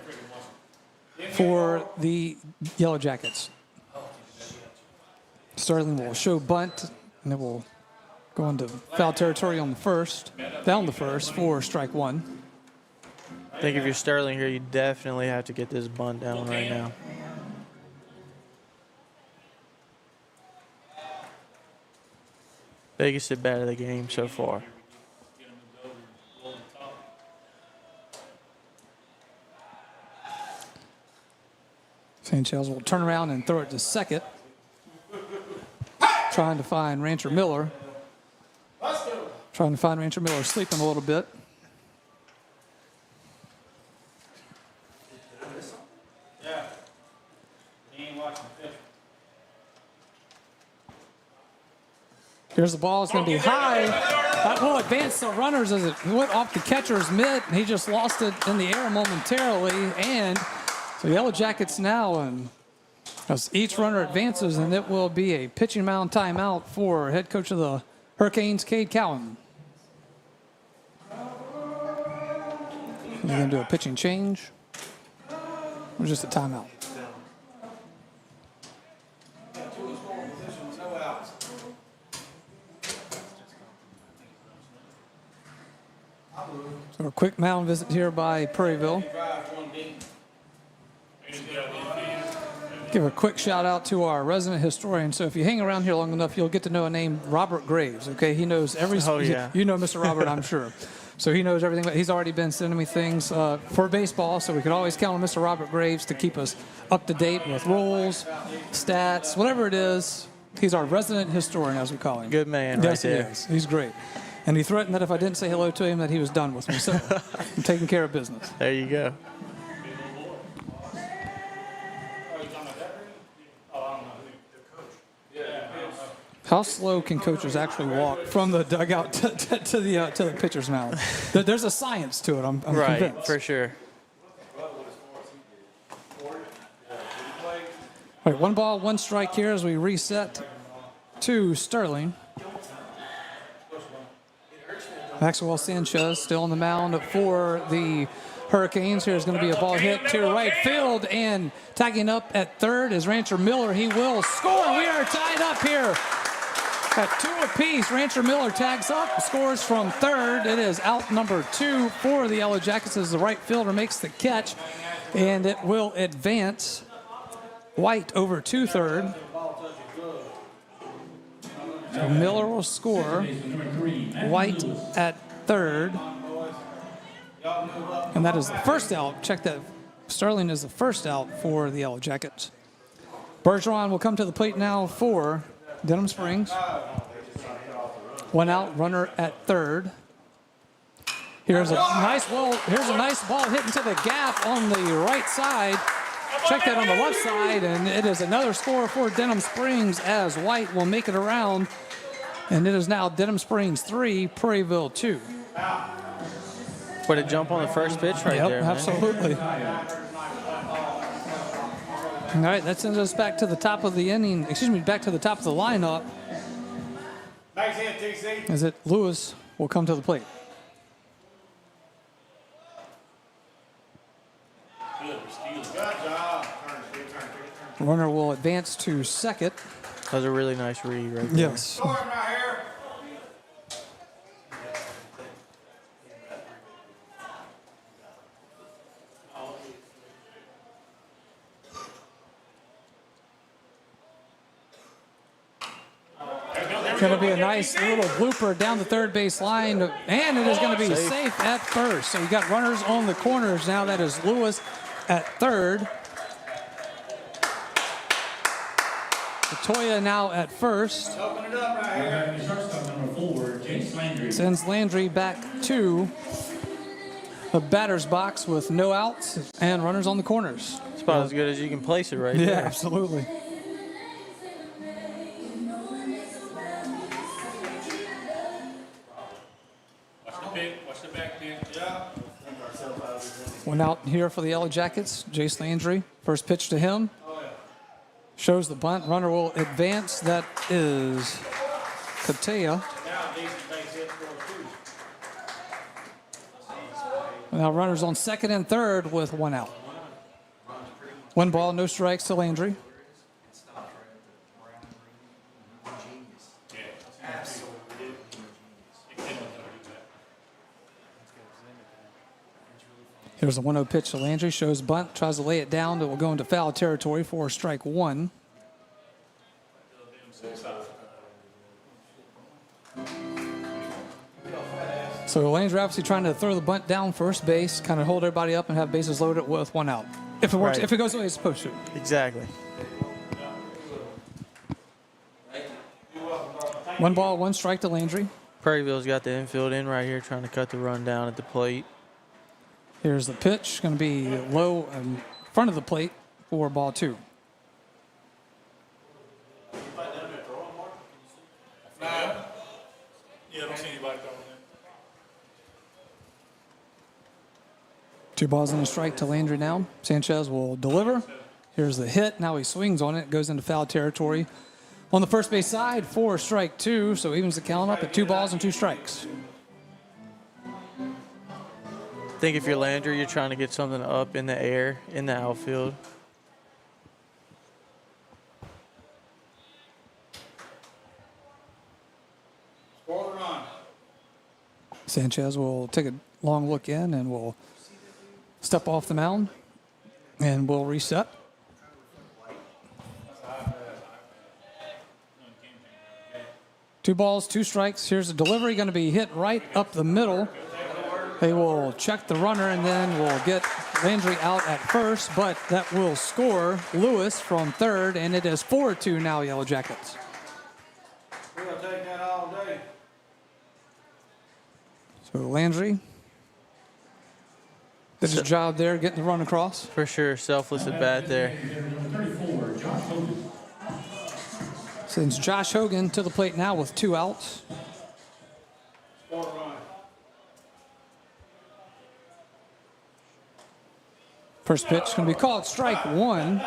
for the Yellow Jackets. Sterling will show bunt, and it will go into foul territory on the first, down the first for strike 1. I think if you're Sterling here, you definitely have to get this bunt down right now. Biggest at bat of the game so far. Sanchez will turn around and throw it to second. Trying to find Rancher Miller. Sleeping a little bit. Here's the ball. It's going to be high. That will advance the runners as it went off the catcher's mitt. He just lost it in the air momentarily. And so Yellow Jackets now, and as each runner advances, and it will be a pitching mound timeout for head coach of the Hurricanes, Cade Cowan. They're going to do a pitching change or just a timeout? So a quick mound visit here by Prairieville. Give a quick shout out to our resident historian. So if you hang around here long enough, you'll get to know a name, Robert Graves. Okay, he knows every. Oh, yeah. You know Mr. Robert, I'm sure. So he knows everything. But he's already been sending me things for baseball. So we can always count on Mr. Robert Graves to keep us up to date with rules, stats, whatever it is. He's our resident historian, as we call him. Good man, yes, right there. he is. He's great. And he threatened that if I didn't say hello to him, that he was done with me. So I'm taking care of business. There you go. How slow can coaches actually walk from the dugout to the pitcher's mound? There's a science to it. I'm right, convinced. for sure. All right, 1 ball, 1 strike here as we reset to Sterling. Maxwell Sanchez still on the mound for the Hurricanes. Here's going to be a ball hit to right field, and tagging up at third is Rancher Miller. He will score. We are tied up here at 2 apiece. Rancher Miller tags up, scores from third. It is out number 2 for the Yellow Jackets as the right fielder makes the catch, and it will advance White over to third. So Miller will score. White at third. And that is the first out. Check that. Sterling is the first out for the Yellow Jackets. Bergeron will come to the plate now for Denham Springs. 1 out, runner at third. Here's a nice ball hit into the gap on the right side. Check that on the left side, and it is another score for Denham Springs as White will make it around. And it is now Denham Springs 3, Prairieville 2. What a jump on the first pitch right there, man. Absolutely. All right, that sends us back to the top of the inning. Back to the top of the lineup. Nice hit, TC. As it Lewis will come to the plate. Good job. Runner will advance to second. That was a really nice read right there. Yes. Score him right here. Going to be a nice little blooper down the third base line, and it is going to be safe at first. So you got runners on the corners now. That is Lewis at third. Latoya now at first. Open it up right here. Shortstop number 4, James Landry. Sends Landry back to the batter's box with no outs and runners on the corners. It's about as good as you can place it right there. there. Yeah, absolutely. Watch the back pin. Yeah. 1 out here for the Yellow Jackets. Jace Landry. First pitch to him. Shows the bunt. Runner will advance. That is Katea. Now runners on second and third with 1 out. 1 ball, no strikes to Landry. Here's a 1-0 pitch to Landry. Shows bunt. Tries to lay it down. It will go into foul territory for strike 1. So Landry obviously trying to throw the bunt down first base, kind of hold everybody up and have bases loaded with 1 out. If it works, Right. if it goes the way it's supposed to. Exactly. 1 ball, 1 strike to Landry. Prairieville's got the infield in right here, trying to cut the run down at the plate. Here's the pitch. Going to be low in front of the plate for ball 2. Yeah, I don't see anybody throwing it. 2 balls and a strike to Landry now. Sanchez will deliver. Here's the hit. Now he swings on it. Goes into foul territory. On the first base side for strike 2. So evens the count up at 2 balls and 2 strikes. I think if you're Landry, you're trying to get something up in the air in the outfield. Score the run. Sanchez will take a long look in, and will step off the mound, and we'll reset. Two balls, two strikes. Here's a delivery going to be hit right up the middle. They will check the runner, and then we'll get Landry out at first, but that will score Lewis from third, and it is 4-2 now, Yellow Jackets. We'll take that all day. So Landry did his job there, getting the run across. For sure, selfless at bat there. Sends Josh Hogan to the plate now with 2 outs. First pitch is going to be called strike 1.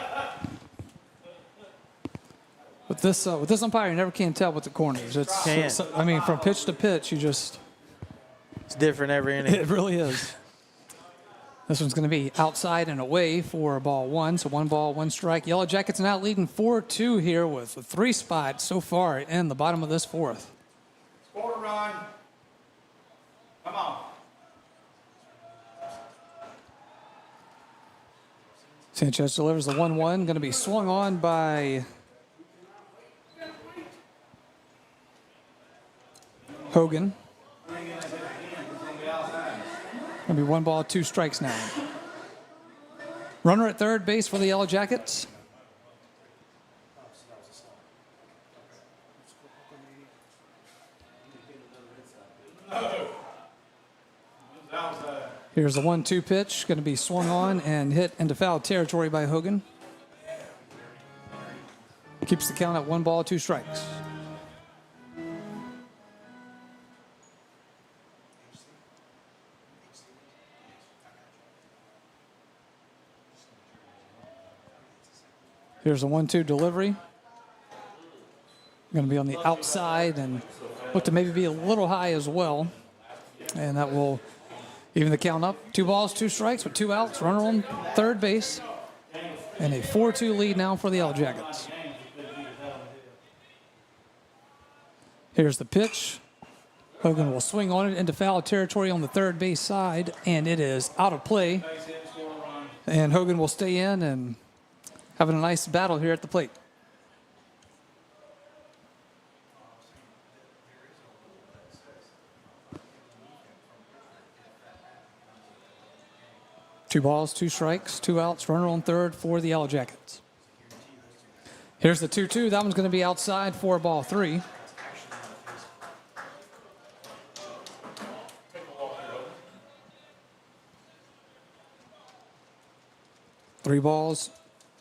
With this umpire, you never can tell with the corners. I mean, from pitch to pitch, it's different every inning. It really is. This one's going to be outside and away for ball 1. So 1 ball, 1 strike. Yellow Jackets now leading 4-2 here with a 3 spot so far in the bottom of this 4th. Score run. Come on. Sanchez delivers the 1-1. Going to be swung on by Hogan. Going to be 1 ball, 2 strikes now. Runner at third base for the Yellow Jackets. Here's the 1-2 pitch, going to be swung on and hit into foul territory by Hogan. Keeps the count at 1 ball, 2 strikes. Here's a 1-2 delivery. Going to be on the outside and look to maybe be a little high as well. And that will even the count up. 2 balls, 2 strikes with 2 outs. Runner on third base. And a 4-2 lead now for the Yellow Jackets. Here's the pitch. Hogan will swing on it into foul territory on the third base side. And it is out of play. And Hogan will stay in and having a nice battle here at the plate. Two balls, 2 strikes, 2 outs, runner on third for the Yellow Jackets. Here's the 2-2. That one's going to be outside for ball 3. Three balls,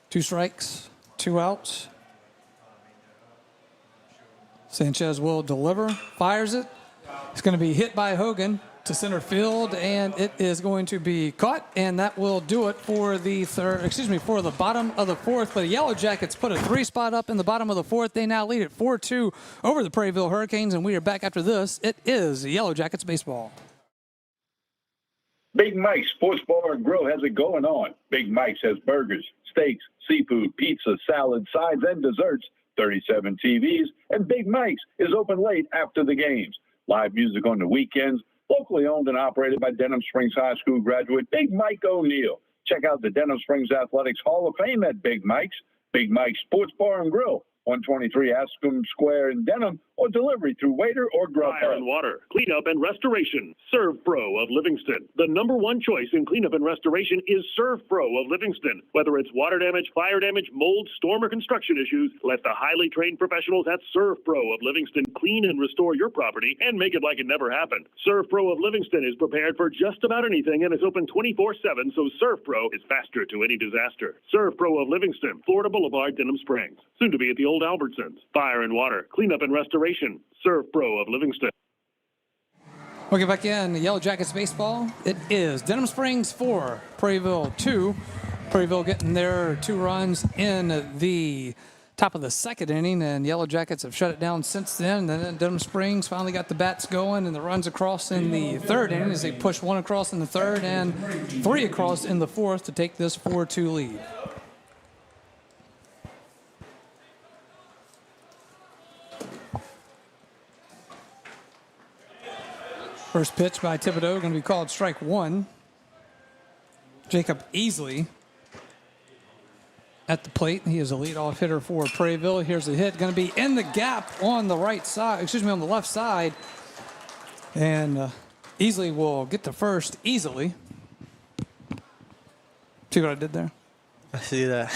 2 strikes, 2 outs. Sanchez will deliver, fires it. It's going to be hit by Hogan to center field, and it is going to be caught, and that will do it for the for the bottom of the 4th. But the Yellow Jackets put a 3 spot up in the bottom of the 4th. They now lead at 4-2 over the Prairieville Hurricanes, and we are back after this. It is Yellow Jackets baseball. Big Mike's Sports Bar and Grill has it going on. Big Mike's has burgers, steaks, seafood, pizza, salad, sides, and desserts, 37 TVs, and Big Mike's is open late after the games. Live music on the weekends, locally owned and operated by Denham Springs High School graduate Big Mike O'Neill. Check out the Denham Springs Athletics Hall of Fame at Big Mike's. Big Mike's Sports Bar and Grill, 123 Ascombe Square in Denham, or delivery through Waiter or Grubhub. Fire and water, cleanup and restoration. Serve Pro of Livingston. The #1 choice in cleanup and restoration is Serve Pro of Livingston. Whether it's water damage, fire damage, mold, storm, or construction issues, let the highly trained professionals at Serve Pro of Livingston clean and restore your property and make it like it never happened. Serve Pro of Livingston is prepared for just about anything and is open 24/7, so Serve Pro is faster to any disaster. Serve Pro of Livingston, Florida Boulevard, Denham Springs. Soon to be at the old Albertsons. Fire and water, cleanup and restoration. Serve Pro of Livingston. We'll get back in Yellow Jackets baseball. It is Denham Springs 4, Prairieville 2. Prairieville getting their 2 runs in the top of the 2nd inning, and Yellow Jackets have shut it down since then. And then Denham Springs finally got the bats going and the runs across in the 3rd inning as they pushed 1 across in the 3rd and 3 across in the 4th to take this 4-2 lead. First pitch by Thibodeau going to be called strike one. Jacob Easley at the plate. He is a leadoff hitter for Prairieville. Here's a hit. Going to be in the gap on the right side, on the left side. And Easley will get to first easily. See what I did there? I see that.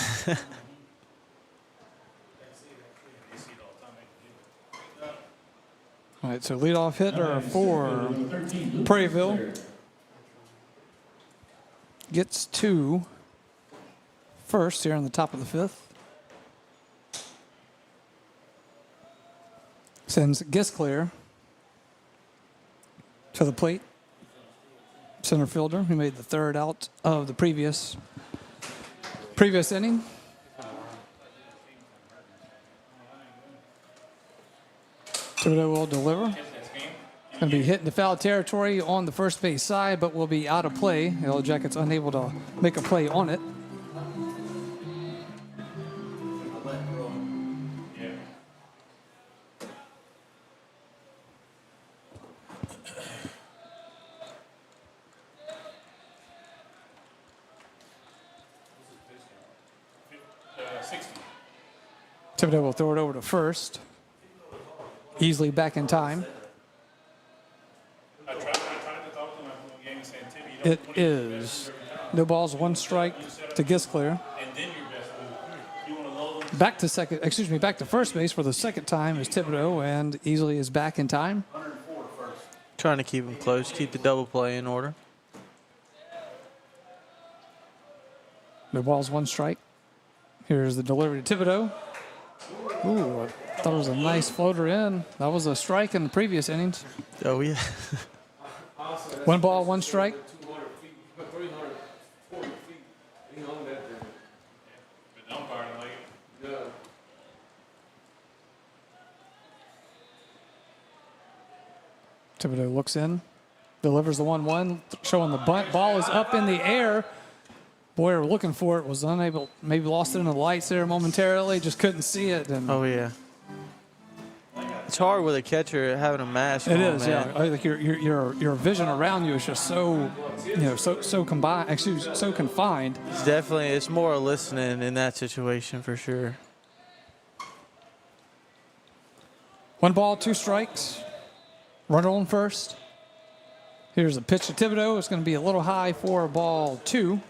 All right, so leadoff hitter for Prairieville gets to first here on the top of the fifth. Sends Gisclair to the plate. Center fielder who made the third out of the previous inning. Thibodeau will deliver. Going to be hit into foul territory on the first base side, but will be out of play. The Yellow Jackets unable to make a play on it. Thibodeau will throw it over to first. Easily back in time. It is no balls, one strike to Gisclair. Back to first base for the second time is Thibodeau, and Easley is back in time. Trying to keep him close, keep the double play in order. No balls, one strike. Here's the delivery to Thibodeau. Ooh, I thought it was a nice floater in. That was a strike in the previous innings. Oh, yeah. 1 ball, 1 strike. Thibodeau looks in, delivers the 1-1, showing the bunt. Ball is up in the air. Boyer looking for it, was unable, maybe lost it in the lights there momentarily, just couldn't see it. And oh, yeah. It's hard with a catcher having a mask. It is, man. Yeah. I think your vision around you is just so, so confined. It's more listening in that situation for sure. 1 ball, 2 strikes. Runner on first. Here's a pitch to Thibodeau. It's going to be a little high for ball 2.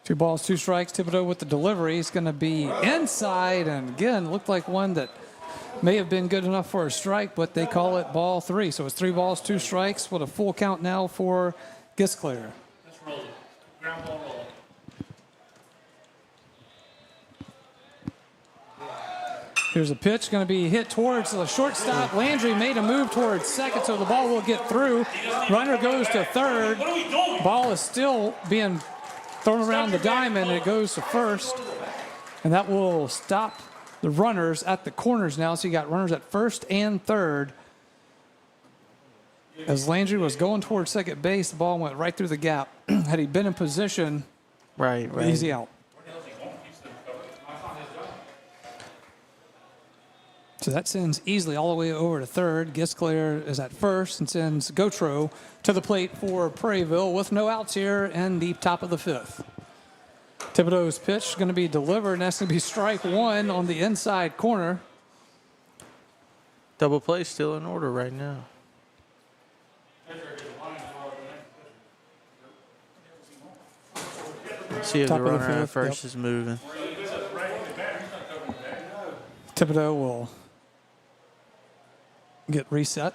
2 balls, 2 strikes. Thibodeau with the delivery. It's going to be inside, and again, looked like one that may have been good enough for a strike, but they call it ball 3. So it's 3 balls, 2 strikes with a full count now for Gisclair. Let's roll it. Ground ball roll. Here's a pitch going to be hit towards the shortstop. Landry made a move towards second, so the ball will get through. Runner goes to third. Ball is still being thrown around the diamond. It goes to first, and that will stop the runners at the corners now. So you got runners at first and third. As Landry was going towards second base, the ball went right through the gap. Had he been in position, right. Easy out. So that sends Easley all the way over to third. Gisclair is at first and sends Gautreau to the plate for Prairieville with no outs here in the top of the fifth. Thibodeau's pitch is going to be delivered, and that's going to be strike 1 on the inside corner. Double play still in order right now. See if the runner at first is moving. Thibodeau will get reset.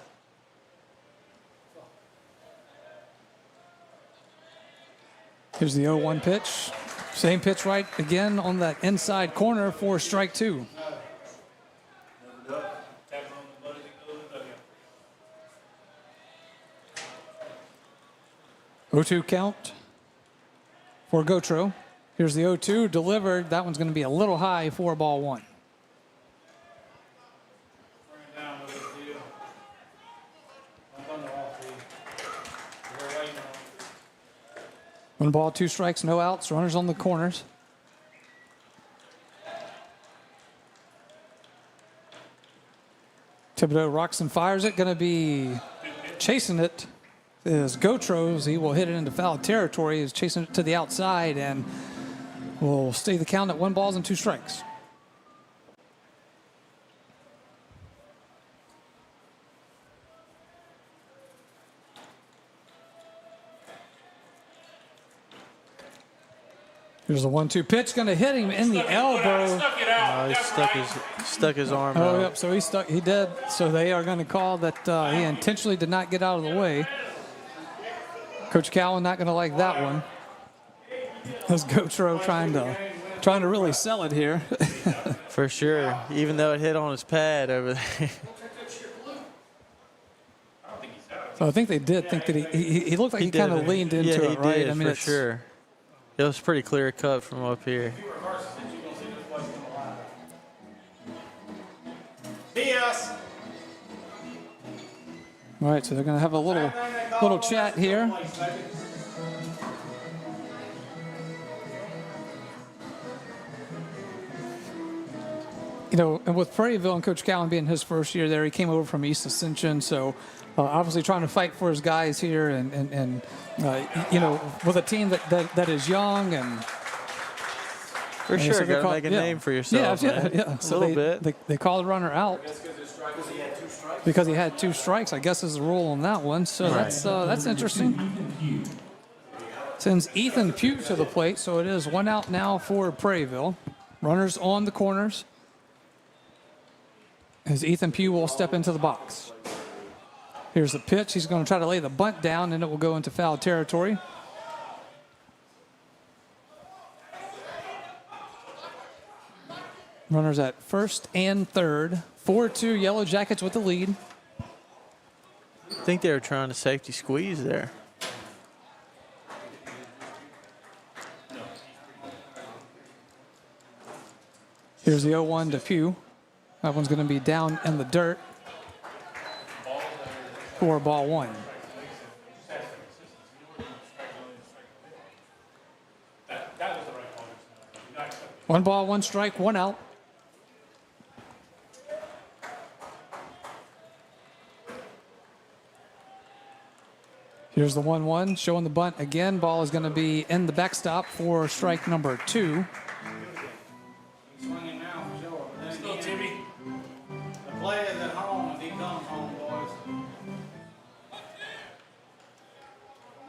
Here's the 0-1 pitch. Same pitch right again on that inside corner for strike 2. O2 count for Gautreau. Here's the 0-2 delivered. That one's going to be a little high for ball 1. 1 ball, 2 strikes, no outs. Runners on the corners. Thibodeau rocks and fires it. Going to be chasing it is Gotros. He will hit it into foul territory. He's chasing it to the outside and will stay the count at 1 ball and 2 strikes. There's a 1-2 pitch, going to hit him in the elbow. He stuck his arm out. Oh, yep. So he did. So they are going to call that he intentionally did not get out of the way. Coach Cowan not going to like that one. That's Gotro trying to really sell it here. For sure. Even though it hit on his pad over there. So I think they did think that he looked like he kind of leaned into it, right? Did, I mean, for sure. It was pretty clear cut from up here. All right, so they're going to have a little chat here. You know, and with Prairieville and Coach Cowan being his first year there, he came over from East Ascension, so obviously trying to fight for his guys here, and you know, with a team that is young and. For sure, so got to make a name for yourself. Yeah. So a little bit. They call the runner out because he had 2 strikes. I guess is the rule on that one. So that's interesting. Sends Ethan Pugh to the plate, so it is 1 out now for Prairieville. Runners on the corners. As Ethan Pugh will step into the box. Here's the pitch. He's going to try to lay the bunt down, and it will go into foul territory. Runners at first and third. 4-2 Yellow Jackets with the lead. I think they were trying to safety squeeze there. Here's the 0-1 to Pugh. That one's going to be down in the dirt for ball 1. One ball, 1 strike, 1 out. Here's the 1-1, showing the bunt again. Ball is going to be in the backstop for strike number 2. Swinging now for sure. Still Timmy. The play is at home if he comes home, boys.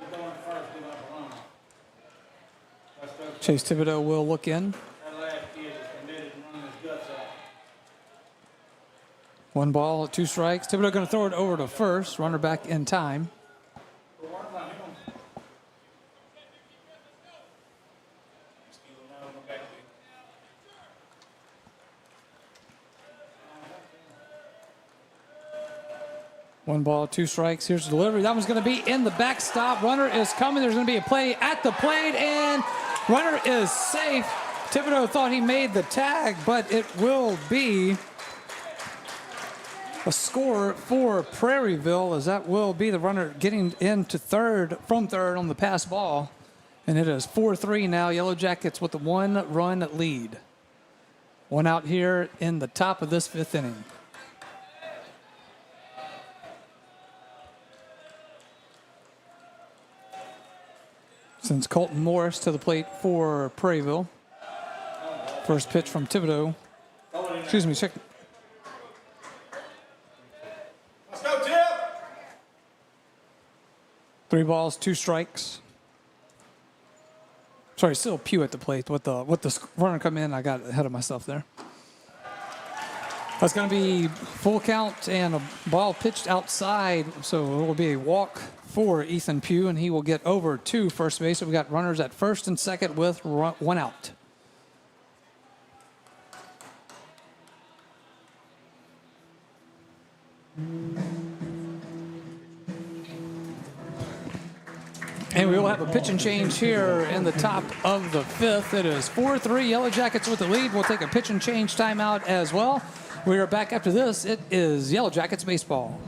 We're going first, we like a runner. Chase Thibodeau will look in. That last kid is committed and running his guts out. 1 ball, 2 strikes. Thibodeau going to throw it over to first. Runner back in time. One ball, 2 strikes. Here's the delivery. That one's going to be in the backstop. Runner is coming. There's going to be a play at the plate, and runner is safe. Thibodeau thought he made the tag, but it will be a score for Prairieville, as that will be the runner getting into third from third on the pass ball. And it is 4-3 now. Yellow Jackets with the 1-run lead. 1 out here in the top of this 5th inning. Sends Colton Morris to the plate for Prairieville. First pitch from Thibodeau. Excuse me, check. Let's go, Tip! 3 balls, 2 strikes. Sorry, still Pugh at the plate. With the runner come in, I got ahead of myself there. That's going to be full count and a ball pitched outside, so it will be a walk for Ethan Pugh, and he will get over to first base. So we got runners at first and second with 1 out. And we will have a pitch and change here in the top of the 5th. It is 4-3 Yellow Jackets with the lead. We'll take a pitch and change timeout as well. We are back after this. It is Yellow Jackets baseball.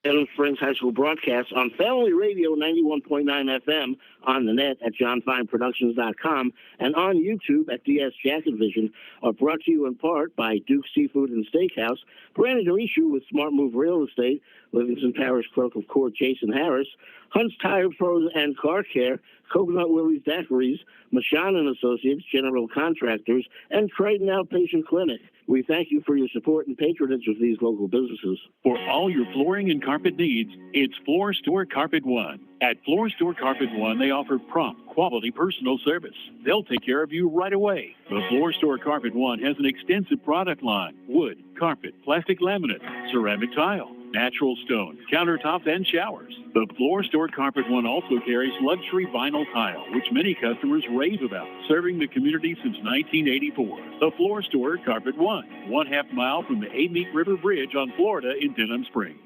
Denham Springs High School broadcasts on Family Radio 91.9 FM, on the net at johnfineproductions.com, and on YouTube at DS Jacket Vision, are brought to you in part by Duke Seafood and Steakhouse, Brandon Arishu with Smart Move Real Estate, Livingston Parish Clerk of Court Jason Harris, Hunt's Tire Pros and Car Care, Coconut Willie's Daiquiris, Machon and Associates, General Contractors, and Triton Outpatient Clinic. We thank you for your support and patronage of these local businesses. For all your flooring and carpet needs, it's Floor Store Carpet One. At Floor Store Carpet One, they offer prompt, quality personal service. They'll take care of you right away. The Floor Store Carpet One has an extensive product line: wood, carpet, plastic laminate, ceramic tile, natural stone, countertops, and showers. The Floor Store Carpet One also carries luxury vinyl tile, which many customers rave about, serving the community since 1984. The Floor Store Carpet One, 1/2 mile from the Amite River Bridge on Florida in Denham Springs.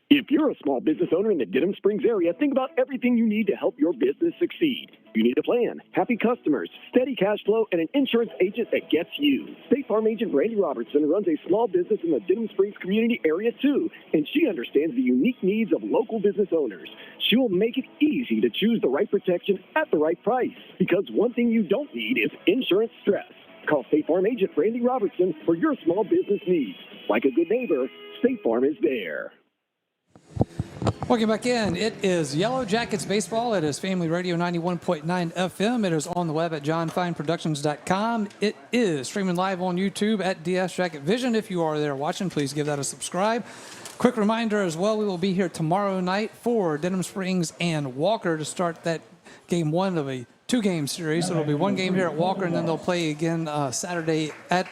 If you're a small business owner in the Denham Springs area, think about everything you need to help your business succeed. You need a plan, happy customers, steady cash flow, and an insurance agent that gets you. State Farm agent Brandy Robertson runs a small business in the Denham Springs community area too, and she understands the unique needs of local business owners. She will make it easy to choose the right protection at the right price, because one thing you don't need is insurance stress. Call State Farm agent Brandy Robertson for your small business needs. Like a good neighbor, State Farm is there. Welcome back in. It is Yellow Jackets Baseball. It is Family Radio 91.9 FM. It is on the web at johnfineproductions.com. It is streaming live on YouTube at DS Jacket Vision. If you are there watching, please give that a subscribe. Quick reminder as well, we will be here tomorrow night for Denham Springs and Walker to start that game one of a two-game series. So it'll be one game here at Walker, and then they'll play again Saturday at,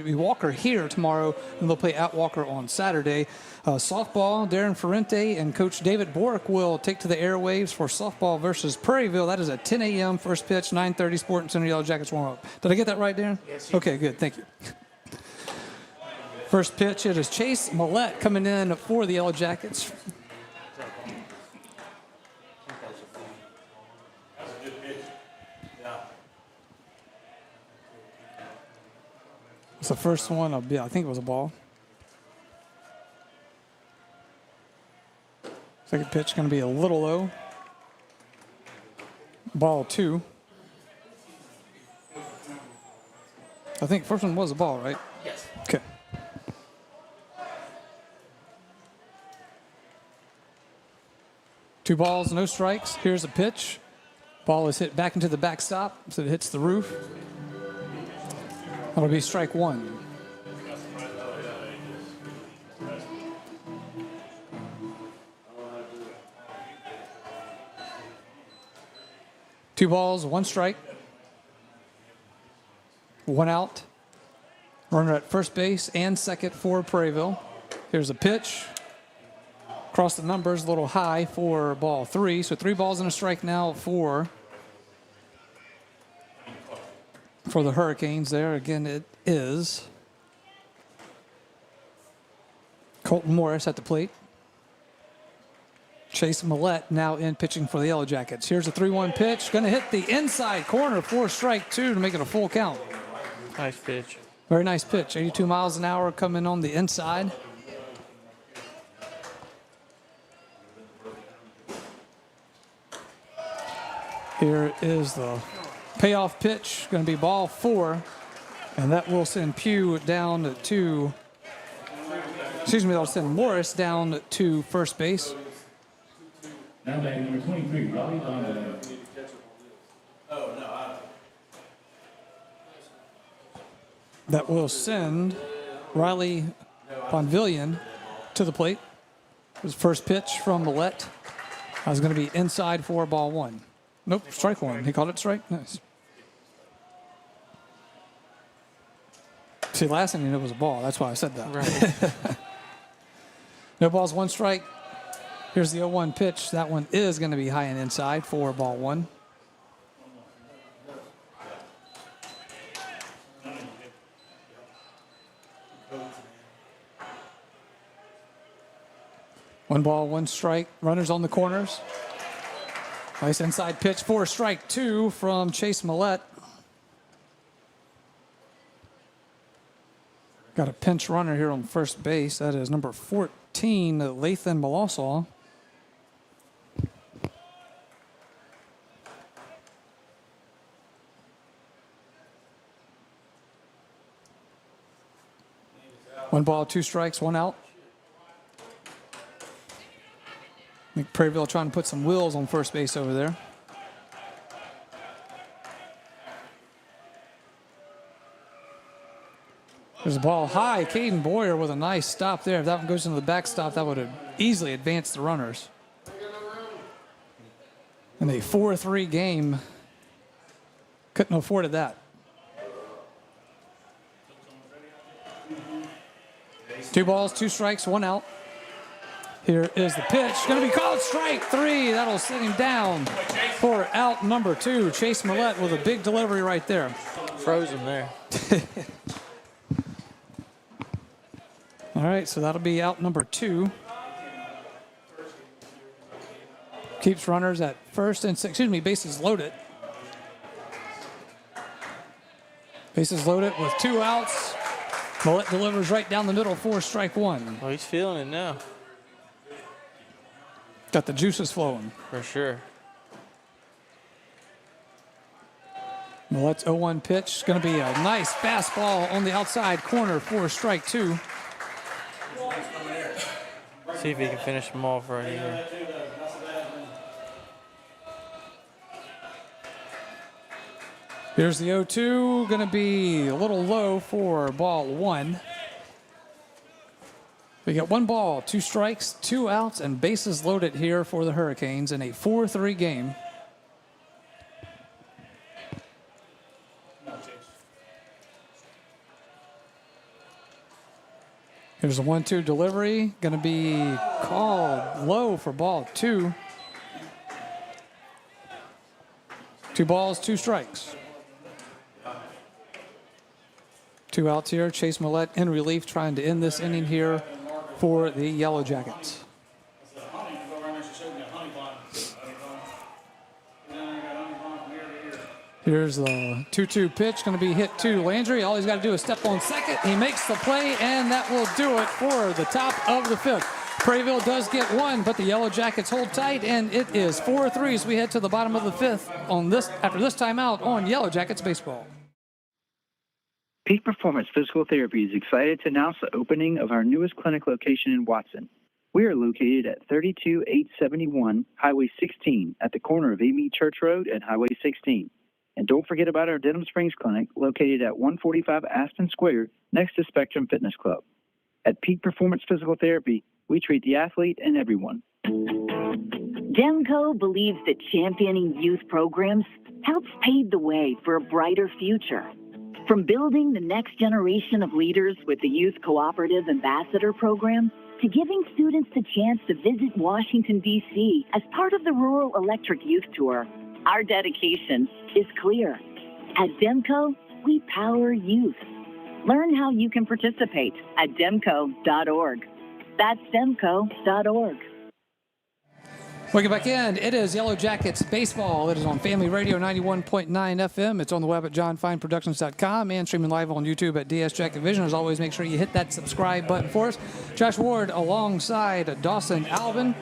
Walker here tomorrow, and they'll play at Walker on Saturday. Softball, Darren Ferrente and Coach David Bork will take to the airwaves for softball versus Prairieville. That is at 10 a.m. first pitch, 9:30 Sporting Center Yellow Jackets warm up. Did I get that right, Darren? Yes. Okay, good. Thank you. First pitch, it is Chase Millette coming in for the Yellow Jackets. It's the first one. I think it was a ball. Second pitch going to be a little low. Ball 2. I think first one was a ball, right? Yes. Okay. Two balls, no strikes. Here's a pitch. Ball is hit back into the backstop, so it hits the roof. That'll be strike one. Two balls, one strike. One out. Runner at first base and second for Prairieville. Here's a pitch. Across the numbers, a little high for ball 3. So 3 balls and a strike now for the Hurricanes there. Again, it is Colton Morris at the plate. Chase Millette now in pitching for the Yellow Jackets. Here's a 3-1 pitch. Going to hit the inside corner for strike 2 to make it a full count. Nice pitch. Very nice pitch. 82 miles an hour coming on the inside. Here is the payoff pitch. Going to be ball 4. And that will send Pugh down to, that'll send Morris down to first base. Now batting number 23, Robbie Bonville. That will send Riley Bonvillian to the plate. His first pitch from Millette is going to be inside for ball 1. Nope, strike 1. He called it strike. Nice. See, last thing you knew was a ball. That's why I said that. Right. No balls, 1 strike. Here's the 0-1 pitch. That one is going to be high and inside for ball 1. One ball, 1 strike. Runners on the corners. Nice inside pitch for strike 2 from Chase Millette. Got a pinch runner here on first base. That is number 14, Lathan Molossaw. One ball, 2 strikes, 1 out. I think Prairieville trying to put some wheels on first base over there. There's a ball high. Caden Boyer with a nice stop there. If that one goes into the backstop, that would have easily advanced the runners. In a 4-3 game, couldn't have afforded that. 2 balls, 2 strikes, 1 out. Here is the pitch. Going to be called strike 3. That'll sit him down for out number 2. Chase Millette with a big delivery right there. Froze him there. All right, so that'll be out number 2. Keeps runners at first and bases loaded. Bases loaded with 2 outs. Millette delivers right down the middle for strike 1. Oh, he's feeling it now. Got the juices flowing. For sure. Millette's 0-1 pitch. Going to be a nice fastball on the outside corner for strike 2. See if he can finish him off right here. Here's the 0-2. Going to be a little low for ball 1. We got 1 ball, 2 strikes, 2 outs, and bases loaded here for the Hurricanes in a 4-3 game. Here's a 1-2 delivery. Going to be called low for ball 2. 2 balls, 2 strikes. 2 outs here. Chase Millette in relief trying to end this inning here for the Yellow Jackets. Here's the 2-2 pitch, going to be hit to Landry. All he's got to do is step on second. He makes the play, and that will do it for the top of the 5th. Prairieville does get 1, but the Yellow Jackets hold tight, and it is 4-3 as we head to the bottom of the 5th on this after this timeout on Yellow Jackets baseball. Peak Performance Physical Therapy is excited to announce the opening of our newest clinic location in Watson. We are located at 32871 Highway 16 at the corner of Amy Church Road and Highway 16. And don't forget about our Denham Springs Clinic located at 145 Aspen Square next to Spectrum Fitness Club. At Peak Performance Physical Therapy, we treat the athlete and everyone. Demco believes that championing youth programs helps pave the way for a brighter future. From building the next generation of leaders with the Youth Cooperative Ambassador Program to giving students the chance to visit Washington, D.C. as part of the Rural Electric Youth Tour, our dedication is clear. At Demco, we power youth. Learn how you can participate at demco.org. That's demco.org. Welcome back in. It is Yellow Jackets baseball. It is on Family Radio 91.9 FM. It's on the web at johnfineproductions.com and streaming live on YouTube at DS Jacket Vision. As always, make sure you hit that subscribe button for us. Josh Ward alongside Dawson Alvin,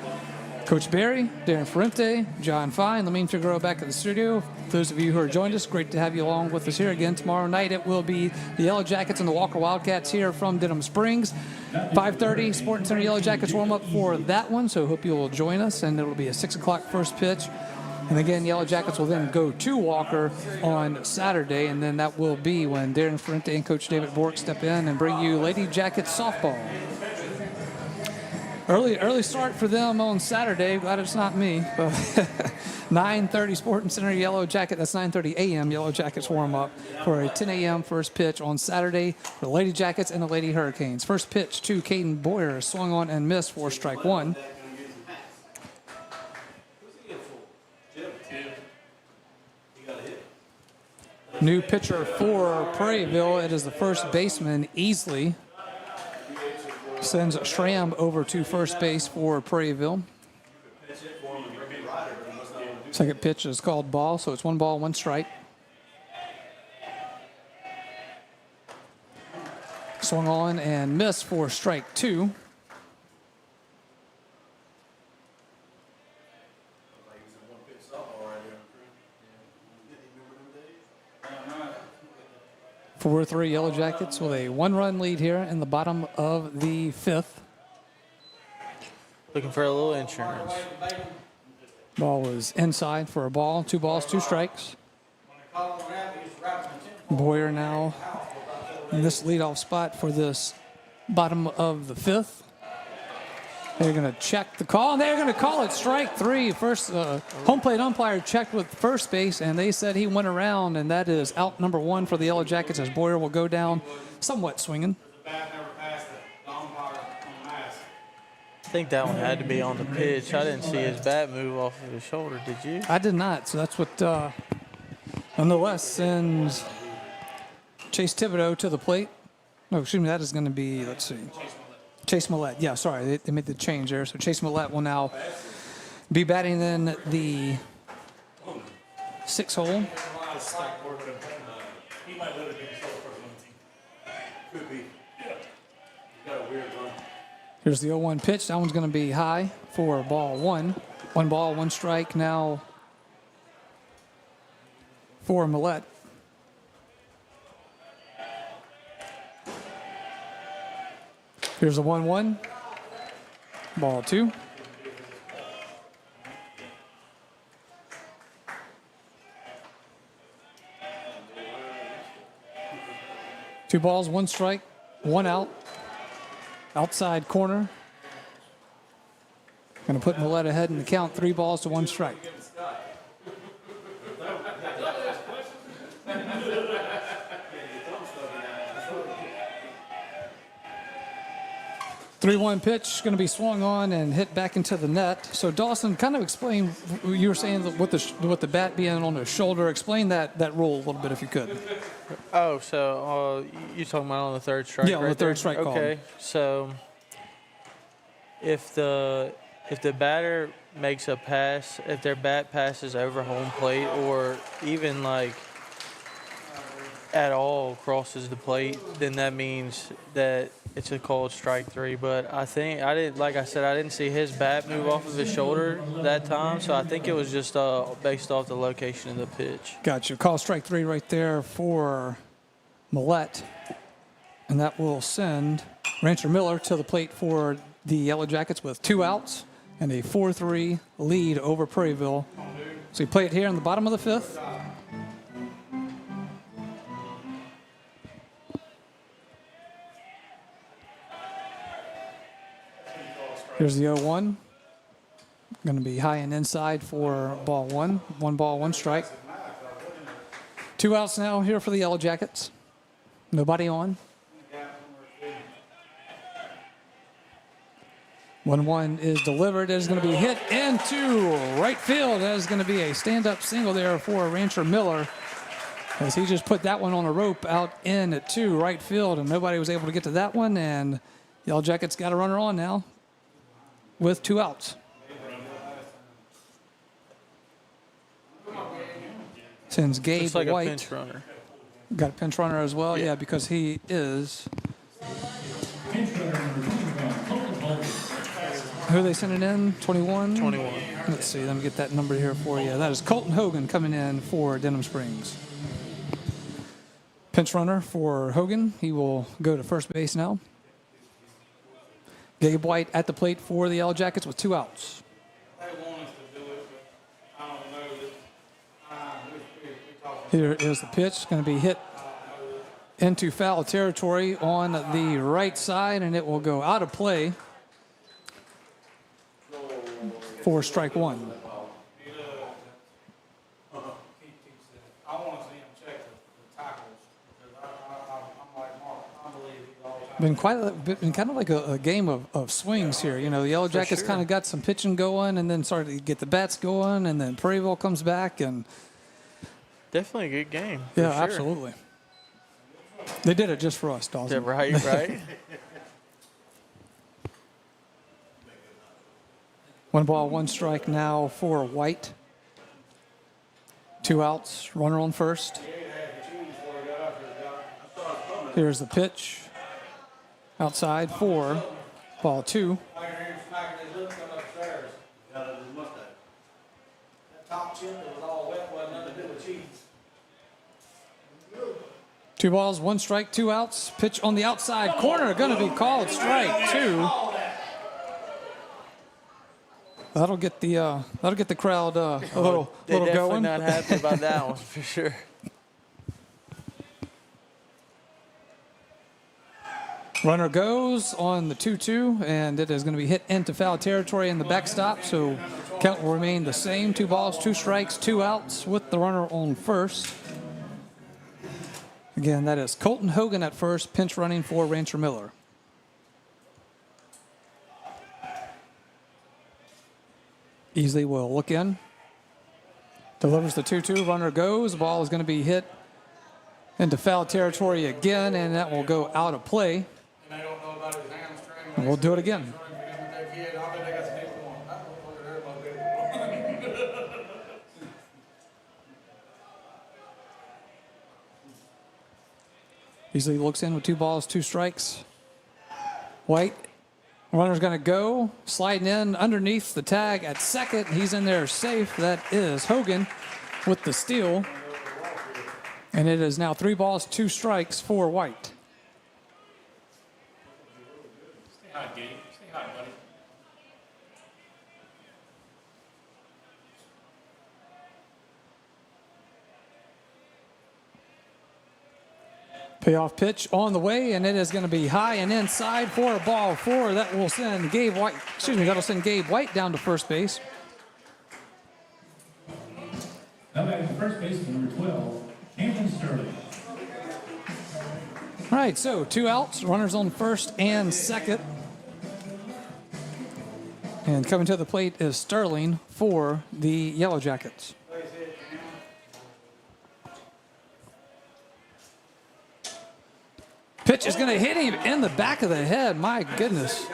Coach Barry, Darren Ferrente, John Fine, Lamine Figueroa back at the studio. For those of you who are joined us, great to have you along with us here again. Tomorrow night it will be the Yellow Jackets and the Walker Wildcats here from Denham Springs. 5:30, Sporting Center Yellow Jackets warm up for that one, so hope you will join us. And it will be a 6 o'clock first pitch. And again, Yellow Jackets will then go to Walker on Saturday, and then that will be when Darren Ferrente and Coach David Bork step in and bring you Lady Jackets softball. Early start for them on Saturday. Glad it's not me. 9:30 Sporting Center Yellow Jacket. That's 9:30 a.m. Yellow Jackets warm up for a 10 a.m. first pitch on Saturday for the Lady Jackets and the Lady Hurricanes. First pitch to Caden Boyer, swung on and missed for strike 1. New pitcher for Prairieville. It is the first baseman, Easley. Sends Schramm over to first base for Prairieville. Second pitch is called ball, so it's 1 ball, 1 strike. Swung on and missed for strike 2. 4-3 Yellow Jackets with a 1-run lead here in the bottom of the 5th. Looking for a little insurance. Ball was inside for a ball. 2 balls, 2 strikes. Boyer now in this leadoff spot for this bottom of the 5th. They're going to check the call, and they're going to call it strike 3. First, home plate umpire checked with first base, and they said he went around, and that is out number 1 for the Yellow Jackets as Boyer will go down somewhat swinging. I think that one had to be on the pitch. I didn't see his bat move off of his shoulder. Did you? I did not. So that's what, nonetheless, sends Chase Thibodeau to the plate. No, excuse me. That is going to be, let's see, Chase Millette. Yeah, sorry. They made the change there. So Chase Millette will now be batting in the 6th hole. Here's the 0-1 pitch. That one's going to be high for ball 1. 1 ball, 1 strike now for Millette. Here's the 1-1. Ball 2. Two balls, 1 strike, 1 out. Outside corner. Going to put Millette ahead in the count. 3 balls to 1 strike. Three-one pitch going to be swung on and hit back into the net. So Dawson, kind of explain. You were saying that with the bat being on the shoulder. Explain that rule a little bit if you could. Oh, so you're talking about on the 3rd strike? Yeah, on the 3rd strike call. Okay, so if the batter makes a pass, if their bat passes over home plate, or even like at all crosses the plate, then that means that it's a called strike 3. But I think I didn't see his bat move off of his shoulder that time, so I think it was just based off the location of the pitch. Gotcha. Call strike 3 right there for Millette, and that will send Rancher Miller to the plate for the Yellow Jackets with 2 outs and a 4-3 lead over Prairieville. So you play it here in the bottom of the 5th. Here's the 0-1. Going to be high and inside for ball 1. 1 ball, 1 strike. 2 outs now here for the Yellow Jackets. Nobody on. 1-1 is delivered. It is going to be hit into right field. That is going to be a stand-up single there for Rancher Miller, as he just put that one on a rope out into right field, and nobody was able to get to that one, and Yellow Jackets got a runner on now with 2 outs. Sends Gabe Looks like White. a pinch runner. Got a pinch runner as well, yeah, because he is. Who are they sending in? 21? 21. Let's see, let me get that number here for you. That is Colton Hogan coming in for Denham Springs. Pinch runner for Hogan. He will go to first base now. Gabe White at the plate for the Yellow Jackets with 2 outs. Here is the pitch. Going to be hit into foul territory on the right side, and it will go out of play for strike 1. Been kind of like a game of swings here. You know, the Yellow Jackets kind of got some pitching going, and then started to get the bats going, and then Prairieville comes back, and definitely a good game. Yeah, sure. Absolutely. They did it just for us, Dawson. Yeah, right. 1 ball, 1 strike now for White. 2 outs, runner on first. Here's the pitch. Outside for ball 2. 2 balls, 1 strike, 2 outs. Pitch on the outside corner, going to be called strike 2. That'll get the crowd a little They're going. definitely not happy about that one for sure. Runner goes on the 2-2, and it is going to be hit into foul territory in the backstop, so count will remain the same. 2 balls, 2 strikes, 2 outs with the runner on first. Again, that is Colton Hogan at first, pinch running for Rancher Miller. Easley will look in. Delivers the 2-2, runner goes. The ball is going to be hit into foul territory again, and that will go out of play. And we'll do it again. Easley looks in with 2 balls, 2 strikes. White, runner's going to go, sliding in underneath the tag at second. He's in there safe. That is Hogan with the steal. And it is now 3 balls, 2 strikes for White. Stay hot, Gabe. Stay hot, buddy. Payoff pitch on the way, and it is going to be high and inside for a ball 4. That will send Gabe White. That'll send Gabe White down to first base. Now back to first base, number 12, Camden Sterling. All right, so 2 outs, runners on first and second. And coming to the plate is Sterling for the Yellow Jackets. Pitch is going to hit him in the back of the head. My goodness.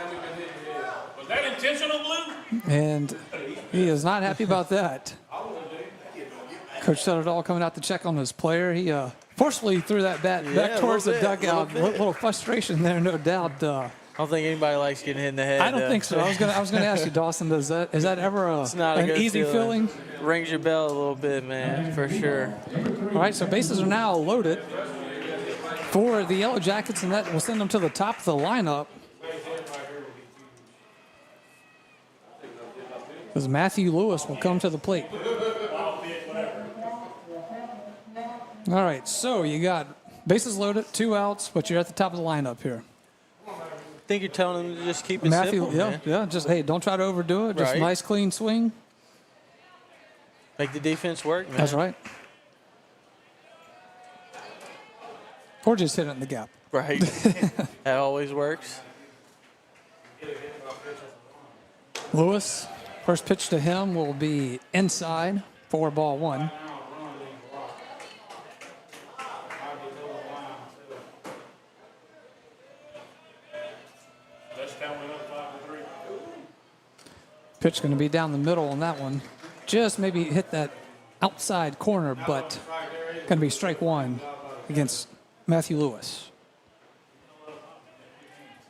Was that intentional, Blue? And he is not happy about that. Coach Sutterdall coming out to check on his player. He forcefully threw that bat back towards the dugout. A little frustration there, no doubt. I don't think anybody likes getting hit in the head. I don't think so. I was gonna ask you, Dawson. Is that ever an easy feeling? Rings your bell a little bit, man, for sure. All right, so bases are now loaded for the Yellow Jackets, and that will send them to the top of the lineup. As Matthew Lewis will come to the plate. All right, so you got bases loaded, 2 outs, but you're at the top of the lineup here. I think you're telling them to just keep it simple, man. Yeah, just, hey, don't try to overdo it. Just Right. nice, clean swing. Make the defense work, man. That's right. Or just hit it in the gap. Right. That always works. Lewis, first pitch to him will be inside for ball 1. Pitch going to be down the middle on that one. Just maybe hit that outside corner, but going to be strike 1 against Matthew Lewis.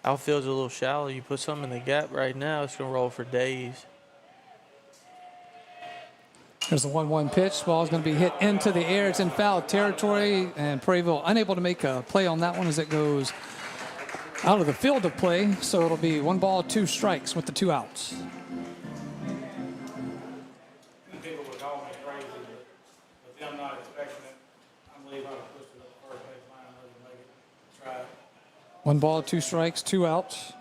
Outfield's a little shallow. You put something in the gap right now, it's going to roll for days. There's the 1-1 pitch. Ball's going to be hit into the air. It's in foul territory, and Prairieville unable to make a play on that one as it goes out of the field of play. So it'll be 1 ball, 2 strikes with the 2 outs. People would call me crazy, but them not expecting it. I'm leaving to push it up the first base line and let them make it. Try it. 1 ball, 2 strikes, 2 outs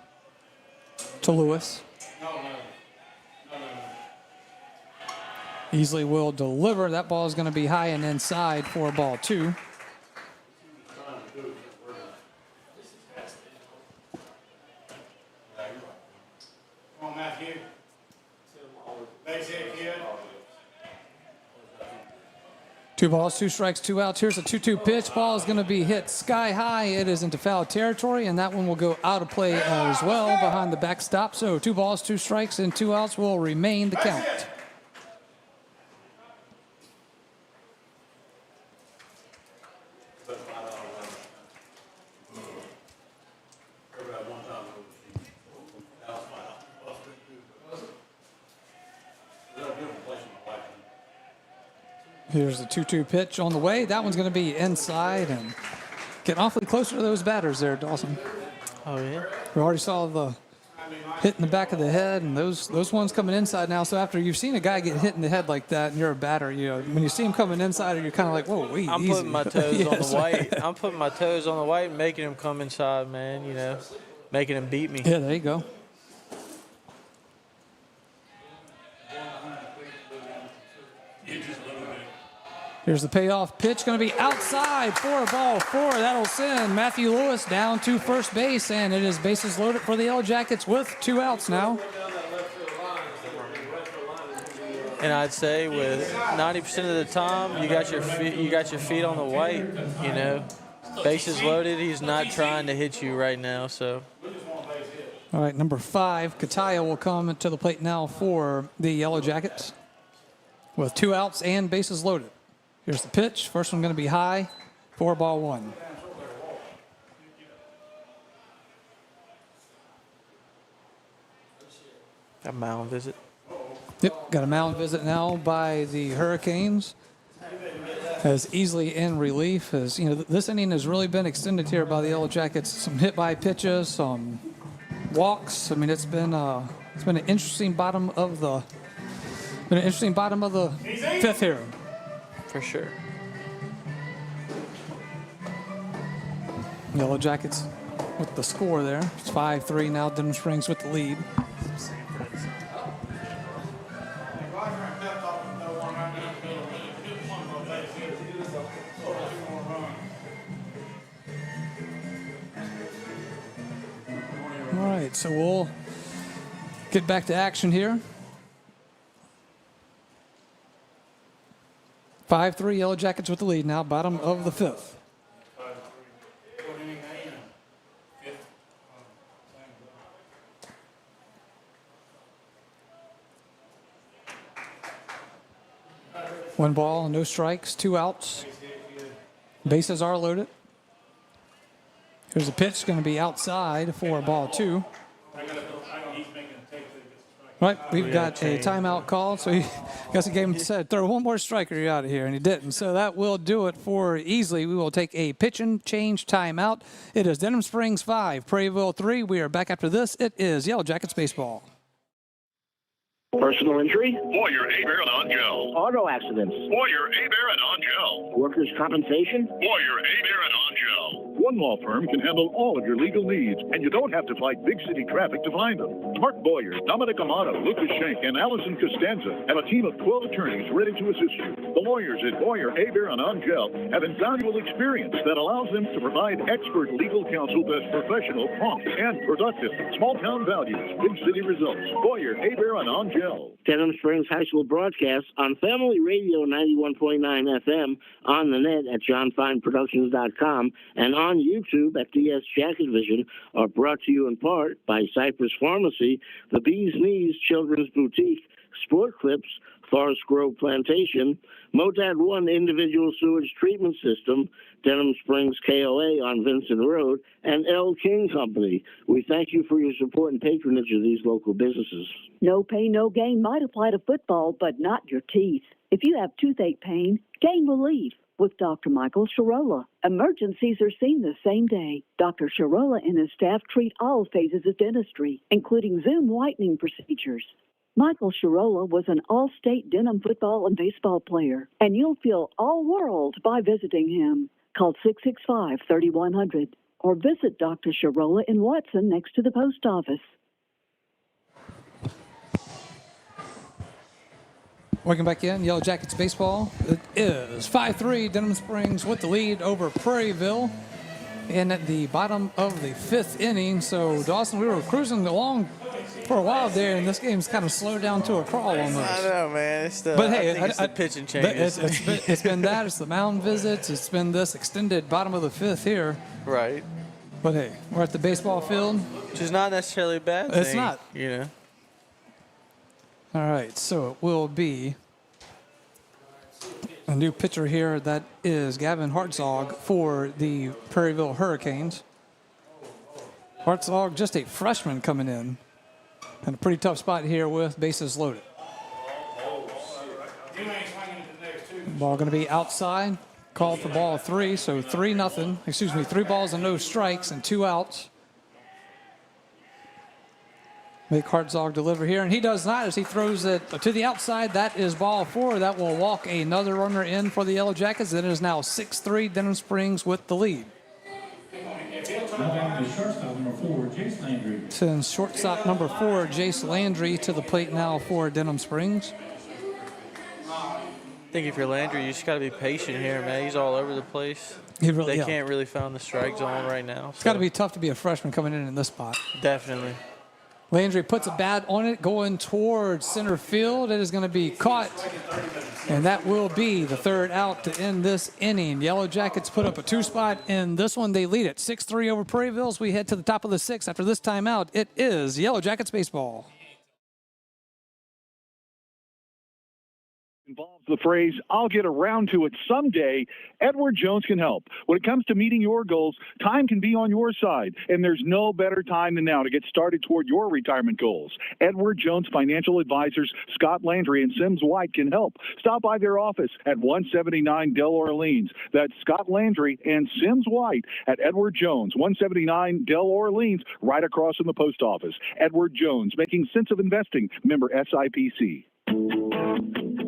to Lewis. No. Easley will deliver. That ball is going to be high and inside for ball 2. Come on, Matthew. Base hit, kid. 2 balls, 2 strikes, 2 outs. Here's a 2-2 pitch. Ball is going to be hit sky high. It is into foul territory, and that one will go out of play as well behind the backstop. So 2 balls, 2 strikes, and 2 outs will remain the count. Here's the 2-2 pitch on the way. That one's going to be inside, and Getting awfully closer to those batters there, Dawson. Oh, yeah. We already saw the hit in the back of the head, and those ones coming inside now. So after you've seen a guy get hit in the head like that, and you're a batter, when you see him coming inside, you're kind of like, whoa, easy. I'm putting my toes on the Yes. white. I'm putting my toes on the white and making him come inside, man, making him beat me. Yeah, there you go. Here's the payoff pitch, going to be outside for ball 4. That'll send Matthew Lewis down to first base, and it is bases loaded for the Yellow Jackets with 2 outs now. And I'd say with 90% of the time, you got your feet on the white. Bases loaded. He's not trying to hit you right now. So. All right, number 5, Kataya will come to the plate now for the Yellow Jackets with 2 outs and bases loaded. Here's the pitch. First one going to be high for ball 1. A mound visit. Yep, got a mound visit now by the Hurricanes. As Easley in relief. As this inning has really been extended here by the Yellow Jackets. Some hit by pitches, some walks. I mean, it's been an interesting bottom of the fifth here. For sure. Yellow Jackets with the score there. It's 5-3 now. Denham Springs with the lead. All right, so we'll get back to action here. 5-3 Yellow Jackets with the lead now, bottom of the 5th. One ball, no strikes, 2 outs. Bases are loaded. Here's a pitch going to be outside for ball 2. Right, we've got a timeout call, so he guess the game said throw one more striker, you're out of here, and he didn't. So that will do it for Easley. We will take a pitch and change timeout. It is Denham Springs 5, Prairieville 3. We are back after this. It is Yellow Jackets baseball. Personal injury? Boyer, Abear, and On-Gel. Auto accidents? Boyer, Abear, and On-Gel. Workers' compensation? Boyer, Abear, and On-Gel. One law firm can handle all of your legal needs, and you don't have to fight big city traffic to find them. Mark Boyer, Dominic Amato, Lucas Schenk, and Allison Costanza have a team of 12 attorneys ready to assist you. The lawyers at Boyer, Abear, and On-Gel have invaluable experience that allows them to provide expert legal counsel that's professional, prompt, and productive. Small-town values, big city results. Boyer, Abear, and On-Gel. Denham Springs High School broadcast on Family Radio 91.9 FM, on the net at johnfineproductions.com, and on YouTube at DS Jacket Vision are brought to you in part by Cypress Pharmacy, the Bee's Knees Children's Boutique, Sport Clips, Forest Grove Plantation, Motad 1 Individual Sewage Treatment System, Denham Springs KOA on Vincent Road, and L. King Company. We thank you for your support and patronage of these local businesses. No pain, no gain might apply to football, but not your teeth. If you have toothache pain, gain relief with Dr. Michael Sharola. Emergencies are seen the same day. Dr. Sharola and his staff treat all phases of dentistry, including Zoom whitening procedures. Michael Sharola was an all-state Denham football and baseball player, and you'll feel all-world by visiting him. Call 665-3100 or visit Dr. Sharola in Watson next to the post office. Welcome back in, Yellow Jackets baseball. It is 5-3, Denham Springs with the lead over Prairieville. And at the bottom of the 5th inning, so Dawson, we were cruising along for a while there, and this game's kind of slowed down to a crawl almost. I know, man. It's the, but hey, I think it's the pitching changes. It's been that. It's the mound visits. It's been this extended bottom of the 5th here. Right. But hey, we're at the baseball field. Which is not necessarily a bad thing. It's not. You know. All right, so it will be a new pitcher here. That is Gavin Hartzog for the Prairieville Hurricanes. Hartzog, just a freshman coming in. And a pretty tough spot here with bases loaded. Ball going to be outside called for ball 3, so 3-0. Excuse me, 3 balls and no strikes and 2 outs. Make Hartzog deliver here, and he does not as he throws it to the outside. That is ball 4. That will walk another runner in for the Yellow Jackets. It is now 6-3, Denham Springs with the lead. Sends shortstop number 4, Jace Landry, to the plate now for Denham Springs. I think if you're Landry, you just got to be patient here, man. He's all over the place. They can't really find the strike zone right now. It's got to be tough to be a freshman coming in this spot. Definitely. Landry puts a bat on it, going towards center field. It is going to be caught, and that will be the 3rd out to end this inning. Yellow Jackets put up a 2-spot in this one. They lead it 6-3 over Prairieville as we head to the top of the 6th. After this timeout, it is Yellow Jackets baseball. Involves the phrase, I'll get around to it someday. Edward Jones can help. When it comes to meeting your goals, time can be on your side, and there's no better time than now to get started toward your retirement goals. Edward Jones Financial Advisors Scott Landry and Sims White can help. Stop by their office at 179 Del Orleans. That's Scott Landry and Sims White at Edward Jones, 179 Del Orleans, right across from the post office. Edward Jones, making sense of investing. Member SIPC.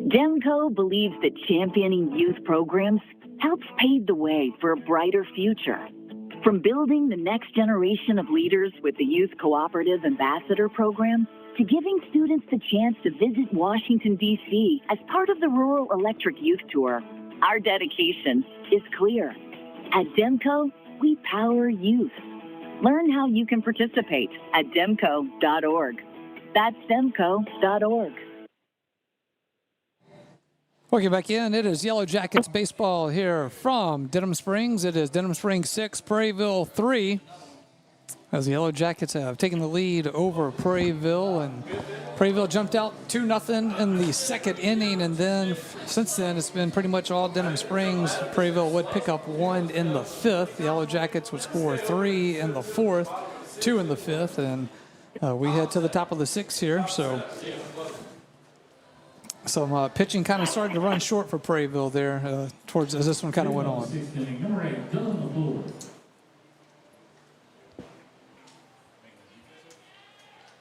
Demco believes that championing youth programs helps pave the way for a brighter future. From building the next generation of leaders with the Youth Cooperative Ambassador Program to giving students the chance to visit Washington, D.C. as part of the Rural Electric Youth Tour, our dedication is clear. At Demco, we power youth. Learn how you can participate at demco.org. That's demco.org. Welcome back in. It is Yellow Jackets baseball here from Denham Springs. It is Denham Springs 6, Prairieville 3. As the Yellow Jackets have taken the lead over Prairieville, and Prairieville jumped out 2-0 in the 2nd inning, and then since then it's been pretty much all Denham Springs. Prairieville would pick up 1 in the 5th. The Yellow Jackets would score 3 in the 4th, 2 in the 5th, and we head to the top of the 6th here. So some pitching kind of started to run short for Prairieville there towards as this one kind of went on.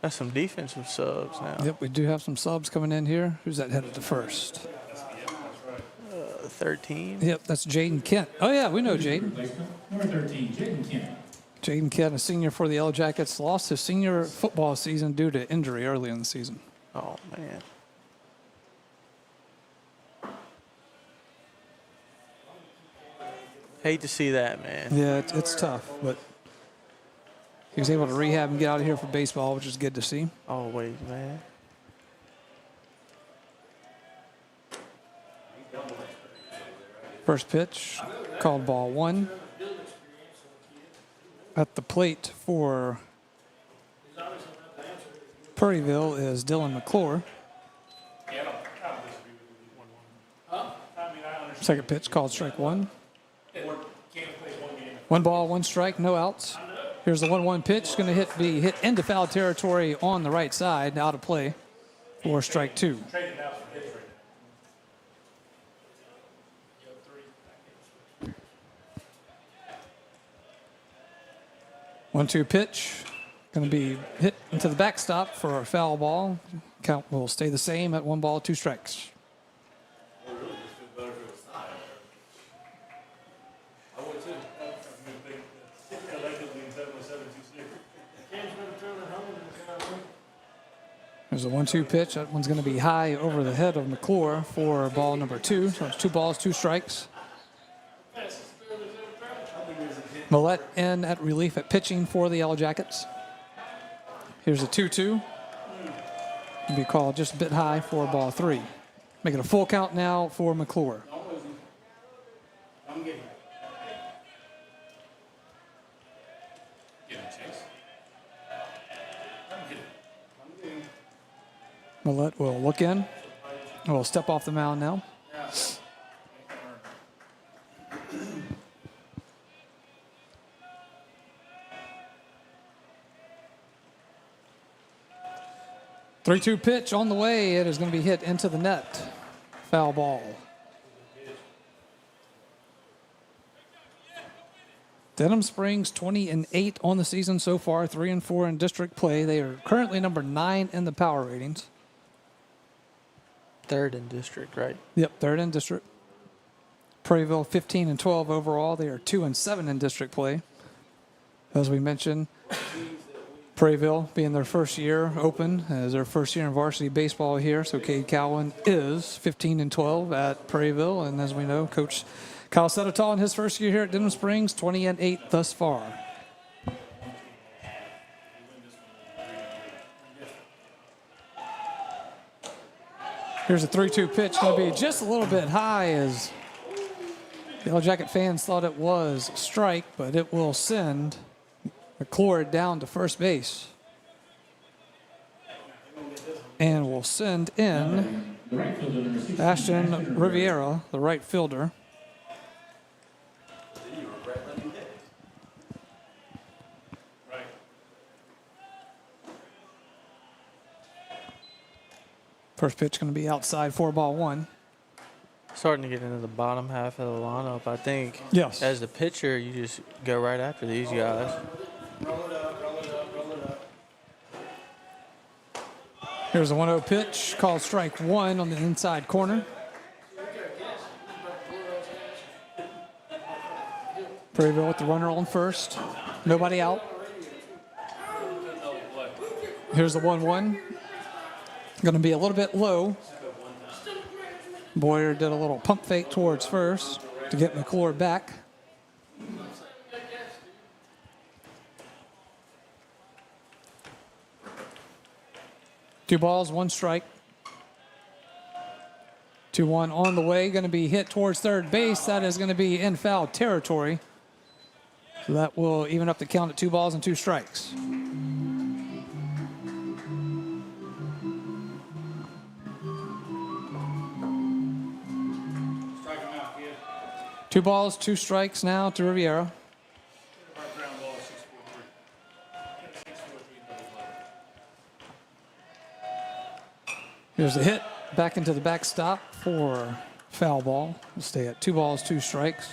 That's some defensive subs now. Yep, we do have some subs coming in here. Who's that headed to first? 13. Yep, that's Jaden Kent. Oh, yeah, we know Jaden. Number 13, Jaden Kent. Jaden Kent, a senior for the Yellow Jackets, lost his senior football season due to injury early in the season. Oh, man. Hate to see that, man. Yeah, it's tough, but he was able to rehab and get out of here for baseball, which is good to see. Always, man. First pitch, called ball 1. At the plate for Prairieville is Dylan McClure. Second pitch, called strike 1. 1 ball, 1 strike, no outs. Here's the 1-1 pitch. Going to be hit into foul territory on the right side, out of play for strike 2. 1-2 pitch. Going to be hit into the backstop for a foul ball. Count will stay the same at 1 ball, 2 strikes. There's a 1-2 pitch. That one's going to be high over the head of McClure for ball number 2. So it's 2 balls, 2 strikes. Millette in at relief at pitching for the Yellow Jackets. Here's a 2-2. It'll be called just a bit high for ball 3. Making a full count now for McClure. Millette will look in. Will step off the mound now. Three-two pitch on the way. It is going to be hit into the net. Foul ball. Denham Springs 20-8 on the season so far, 3-4 in district play. They are currently number 9 in the power ratings. Third in district, right? Yep, third in district. Prairieville 15-12 overall. They are 2-7 in district play. As we mentioned, Prairieville being their first year open as their first year in varsity baseball here. So Cade Cowan is 15-12 at Prairieville, and as we know, Coach Kyle Settertall in his first year here at Denham Springs, 20-8 thus far. Here's a 3-2 pitch, going to be just a little bit high as Yellow Jacket fans thought it was strike, but it will send McClure down to first base. And will send in Ashton Riviera, the right fielder. First pitch going to be outside, 4-1. Starting to get into the bottom half of the lineup, I think. Yes. As the pitcher, you just go right after these guys. Here's a 1-0 pitch called strike one on the inside corner. Prairieville with the runner on first. Nobody out. Here's the 1-1. Going to be a little bit low. Boyer did a little pump fake towards first to get McClure back. Two balls, one strike. 2-1 on the way, going to be hit towards third base. That is going to be in foul territory. So that will even up the count at 2 balls and 2 strikes. Strike him out, kid. 2 balls, 2 strikes now to Riviera. Ground ball, 6-4-3. Here's the hit back into the backstop for foul ball. We'll stay at 2 balls, 2 strikes.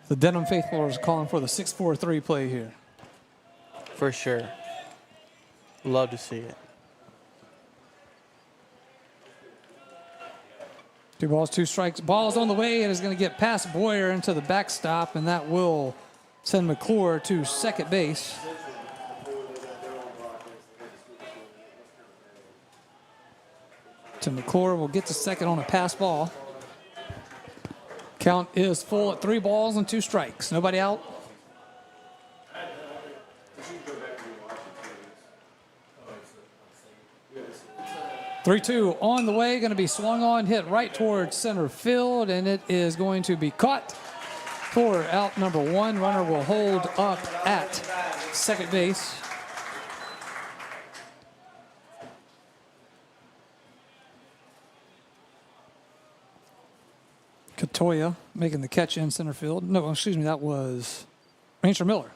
The Denham faithful is calling for the 6-4-3 play here. For sure. Love to see it. 2 balls, 2 strikes. Ball's on the way. It is going to get past Boyer into the backstop, and that will send McClure to second base. To McClure will get to second on a pass ball. Count is full at 3 balls and 2 strikes. Nobody out. "3-2 on the way, going to be swung on, hit right towards center field, and it is going to be caught for out number 1. Runner will hold up at second base. Katoya making the catch in center field. No, excuse me, that was Ranger Miller.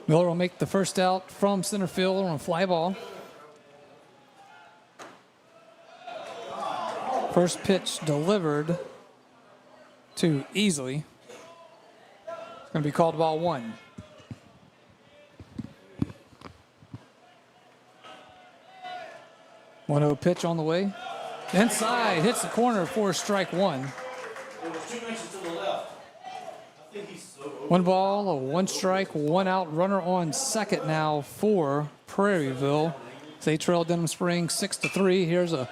Miller will make the first out from center field on a fly ball. First pitch delivered to Easley. It's going to be called ball 1. One-0 pitch on the way. Inside, hits the corner for strike 1. There was 2 inches to the left. I think he's so 1 ball, 1 strike, 1 out. Runner on second now for Prairieville. They trail Denham Springs 6-3. Here's a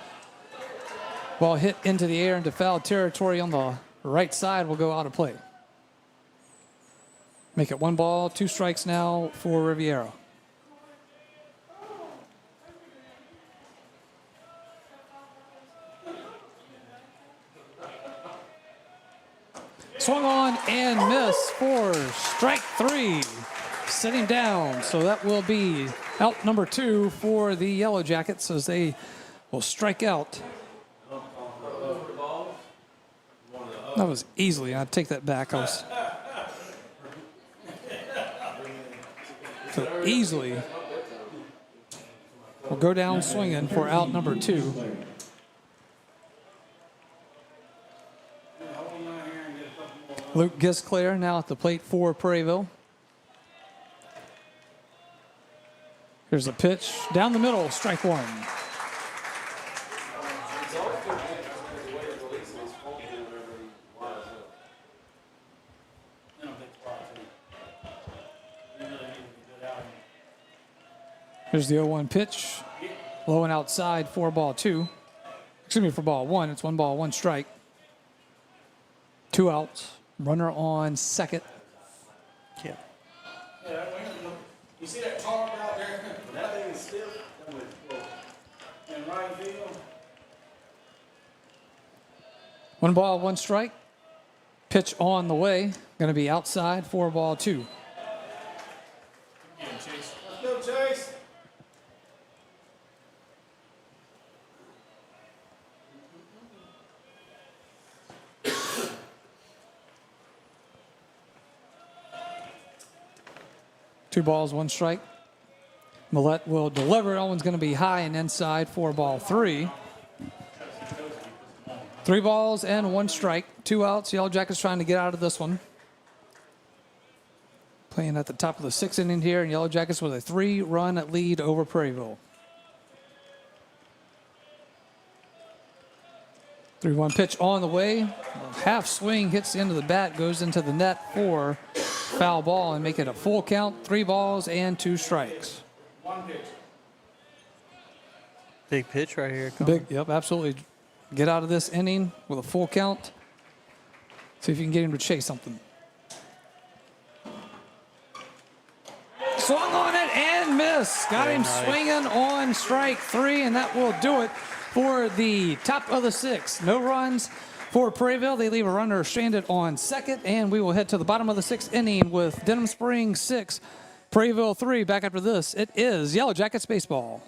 ball hit into the air into foul territory on the right side. Will go out of play. Make it 1 ball, 2 strikes now for Riviera. Swung on and missed for strike 3. Sitting down. So that will be out number 2 for the Yellow Jackets as they will strike out. That was easily. I'd take that back. So easily will go down swinging for out number 2. Luke Gisclair now at the plate for Prairieville. Here's a pitch down the middle, strike 1. Here's the 0-1 pitch, low and outside for ball 2. Excuse me, for ball 1. It's 1 ball, 1 strike. 2 outs. Runner on second. Yeah, you see that tarp out there? That thing is still in right field. 1 ball, 1 strike. Pitch on the way. Going to be outside for ball 2. Let's go, Chase. Two balls, 1 strike. Millette will deliver. That one's going to be high and inside for ball 3. 3 balls and 1 strike. 2 outs. Yellow Jackets trying to get out of this one. Playing at the top of the 6th inning here, and Yellow Jackets with a 3-run lead over Prairieville. 3-1 pitch on the way. Half swing, hits the end of the bat, goes into the net for foul ball and make it a full count. 3 balls and 2 strikes. Big pitch right here. Yep, absolutely. Get out of this inning with a full count. See if you can get him to chase something. Swung on it and missed. Got him swinging on strike 3, and that will do it for the top of the 6th. No runs for Prairieville. They leave a runner stranded on second, and we will head to the bottom of the 6th inning with Denham Springs 6, Prairieville 3. Back after this, it is Yellow Jackets baseball.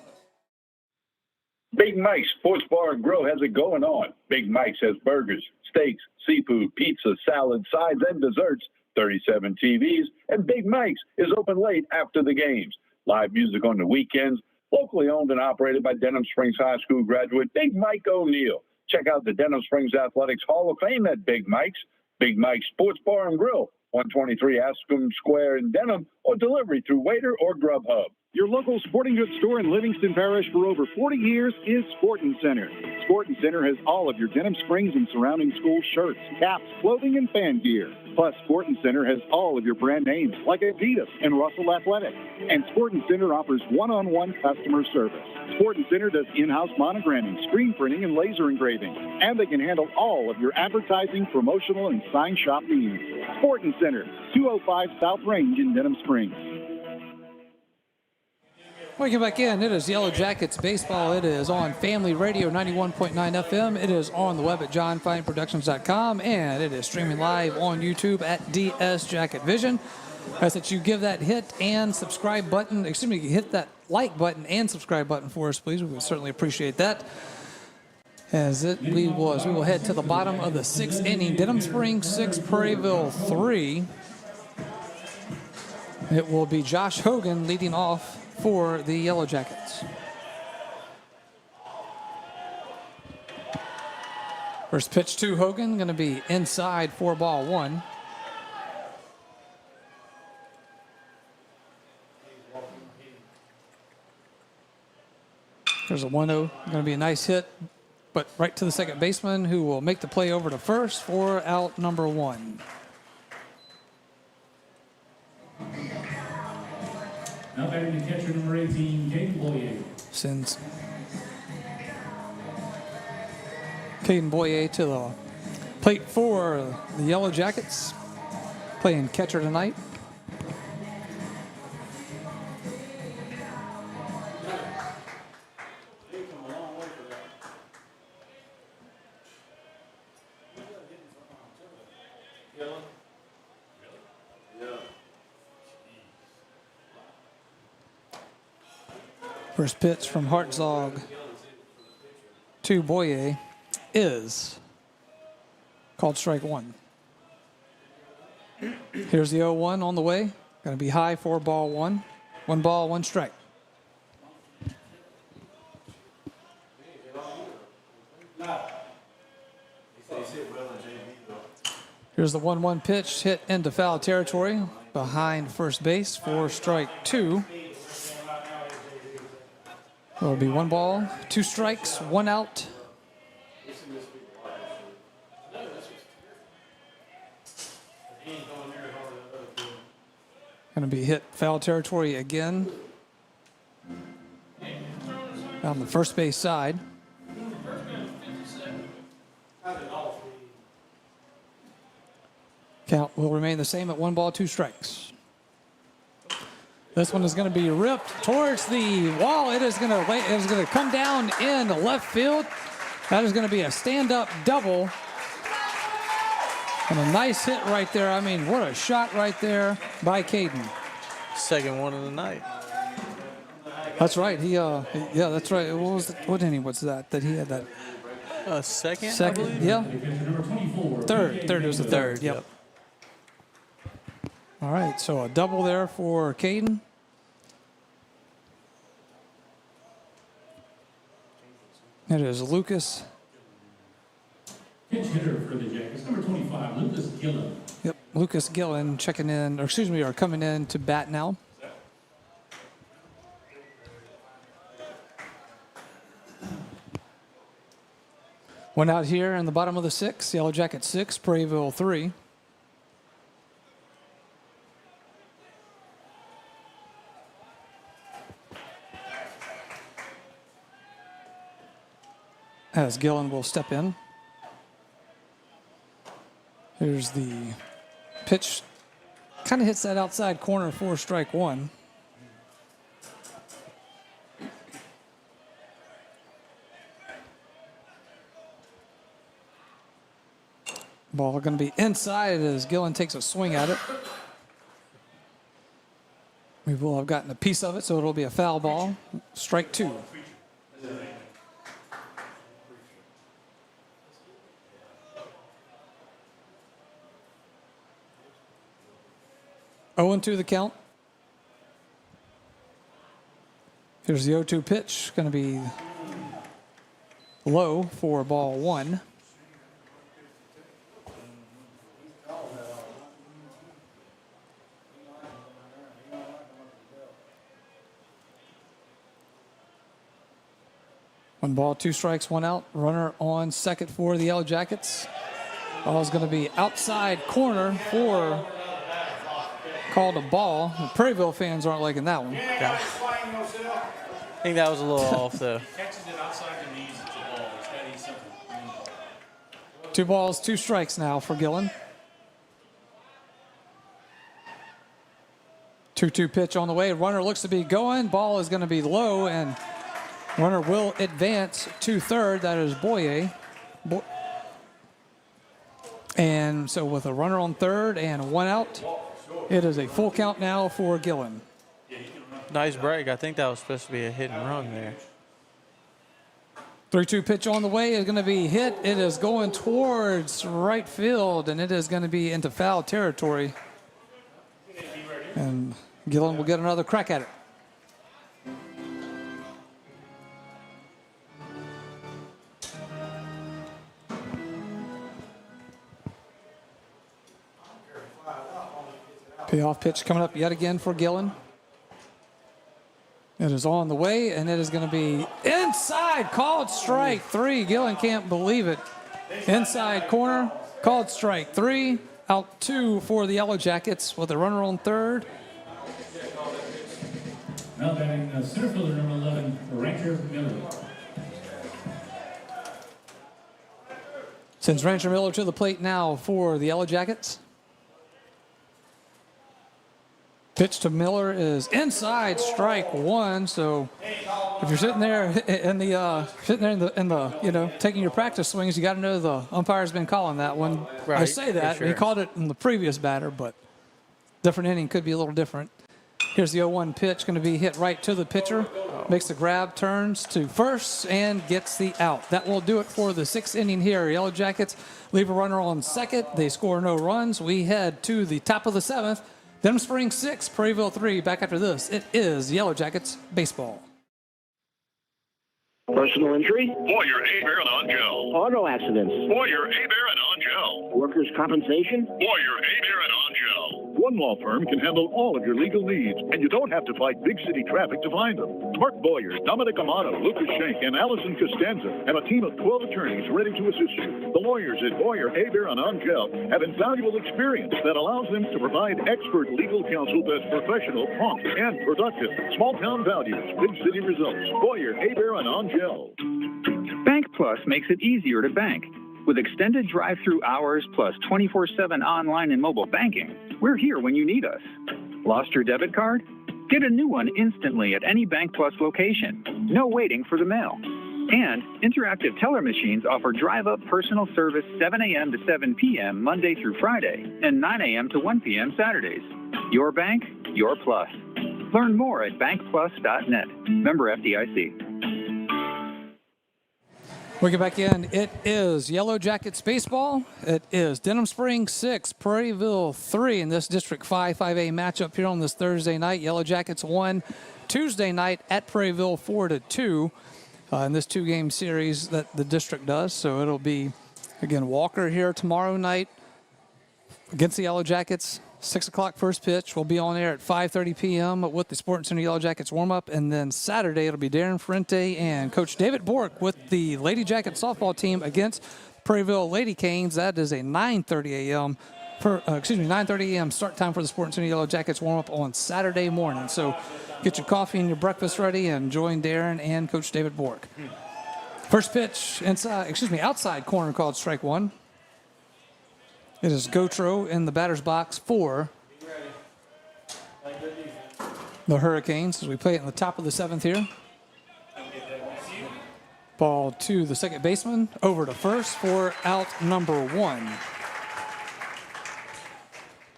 Big Mike's Sports Bar and Grill has it going on. Big Mike's has burgers, steaks, seafood, pizza, salad, sides, and desserts. 37 TVs, and Big Mike's is open late after the games. Live music on the weekends. Locally owned and operated by Denham Springs High School graduate Big Mike O'Neill. Check out the Denham Springs Athletics Hall of Fame at Big Mike's. Big Mike's Sports Bar and Grill, 123 Ascom Square in Denham, or delivery through Waiter or Grubhub. Your local sporting goods store in Livingston Parish for over 40 years is Sportin' Center. Sportin' Center has all of your Denham Springs and surrounding school shirts, caps, clothing, and fan gear. Plus, Sportin' Center has all of your brand names like Adidas and Russell Athletic. And Sportin' Center offers one-on-one customer service. Sportin' Center does in-house monogramming, screen printing, and laser engraving. And they can handle all of your advertising, promotional, and sign shop needs. Sportin' Center, 205 South Range in Denham Springs. Welcome back in. It is Yellow Jackets baseball. It is on Family Radio 91.9 FM. It is on the web at johnfineproductions.com, and it is streaming live on YouTube at DS Jacket Vision. I ask that you give that hit and subscribe button. Hit that like button and subscribe button for us, please. We would certainly appreciate that. We will head to the bottom of the 6th inning. Denham Springs 6, Prairieville 3. It will be Josh Hogan leading off for the Yellow Jackets. First pitch to Hogan, going to be inside for ball 1. There's a 1-0, going to be a nice hit, but right to the second baseman, who will make the play over to first for out number 1. Now batting to catcher number 18, Caden Boyer. Sends Caden Boyer to the plate for the Yellow Jackets, playing catcher tonight. First pitch from Hartzog to Boyer is called strike 1. Here's the 0-1 on the way. Going to be high for ball 1. 1 ball, 1 strike. Here's the 1-1 pitch, hit into foul territory behind first base for strike 2. It'll be 1 ball, 2 strikes, 1 out. Going to be hit foul territory again on the first base side. Count will remain the same at 1 ball, 2 strikes. This one is going to be ripped towards the wall. It is going to come down in left field. That is going to be a stand-up double. And a nice hit right there. I mean, what a shot right there by Caden. Second one of the night. That's right. Yeah, that's right. What inning was that? That he had that. Second. Second. Yeah. Third. It was the third. Yep. All right. So a double there for Caden. It is Lucas. Pitch hitter for the Jackets, number 25, Lucas Gillen. Yep, Lucas Gillen checking in, or coming in to bat now. One out here in the bottom of the 6th, Yellow Jackets 6, Prairieville 3. As Gillen will step in. Here's the pitch. Kind of hits that outside corner for strike 1. Ball going to be inside as Gillen takes a swing at it. We will have gotten a piece of it, so it'll be a foul ball. Strike 2. Oh, 0-2 the count. Here's the 0-2 pitch. Going to be low for ball 1. One ball, 2 strikes, 1 out. Runner on second for the Yellow Jackets. Ball is going to be outside corner for called a ball. The Prairieville fans aren't liking that one. I think that was a little off, though. Catches it outside the knees, it's a ball. It's that easy. 2 balls, 2 strikes now for Gillen. 2-2 pitch on the way. Runner looks to be going. Ball is going to be low, and runner will advance to third. That is Boye. And so with a runner on third and 1 out, it is a full count now for Gillen. Nice break. I think that was supposed to be a hit and run there. 3-2 pitch on the way is going to be hit. It is going towards right field, and it is going to be into foul territory. And Gillen will get another crack at it. Payoff pitch coming up yet again for Gillen. It is on the way, and it is going to be inside, called strike 3. Gillen can't believe it. Inside corner, called strike 3. Out 2 for the Yellow Jackets with a runner on third. Now batting center fielder number 11, Rancher Miller. Sends Rancher Miller to the plate now for the Yellow Jackets. Pitch to Miller is inside, strike 1. So if you're sitting there in the taking your practice swings, you got to know the umpire's been calling that one. Right, I say that sure. He called it in the previous batter, but different inning could be a little different. Here's the 0-1 pitch, going to be hit right to the pitcher. Makes the grab, turns to first, and gets the out. That will do it for the 6th inning here. Yellow Jackets leave a runner on second. They score no runs. We head to the top of the 7th. Denham Springs 6, Prairieville 3. Back after this, it is Yellow Jackets baseball. Personal injury? Warrior A-Bear and On Gel. Auto accidents? Warrior A-Bear and On Gel. Workers' compensation? Warrior A-Bear and On Gel. One law firm can handle all of your legal needs, and you don't have to fight big city traffic to find them. Mark Boyer, Dominic Amato, Lucas Schenk, and Allison Costanza have a team of 12 attorneys ready to assist you. The lawyers at Boyer, A-Bear, and On Gel have invaluable experience that allows them to provide expert legal counsel that's professional, prompt, and productive. Small town values, big city results. Boyer, A-Bear, and On Gel. Bank Plus makes it easier to bank. With extended drive-through hours plus 24/7 online and mobile banking, we're here when you need us. Lost your debit card? Get a new one instantly at any Bank Plus location. No waiting for the mail. And interactive teller machines offer drive-up personal service 7 a.m. to 7 p.m. Monday through Friday and 9 a.m. to 1 p.m. Saturdays. Your bank, your plus. Learn more at bankplus.net. Member FDIC. We get back in. It is Yellow Jackets baseball. It is Denham Springs 6, Prairieville 3 in this District 5-5A matchup here on this Thursday night. Yellow Jackets won Tuesday night at Prairieville 4-2 in this two-game series that the district does. So it'll be, again, Walker here tomorrow night against the Yellow Jackets. 6 o'clock first pitch. We'll be on air at 5:30 p.m. with the Sporting Center Yellow Jackets warm-up. And then Saturday, it'll be Darren Ferrente and Coach David Bork with the Lady Jackets softball team against Prairieville Lady Canes. That is a 9:30 a.m. 9:30 a.m. start time for the Sporting Center Yellow Jackets warm-up on Saturday morning. So get your coffee and your breakfast ready and join Darren and Coach David Bork. First pitch outside corner called strike one. It is Gotro in the batter's box for the Hurricanes as we play it in the top of the seventh here. Ball to the second baseman, over to first for out number one.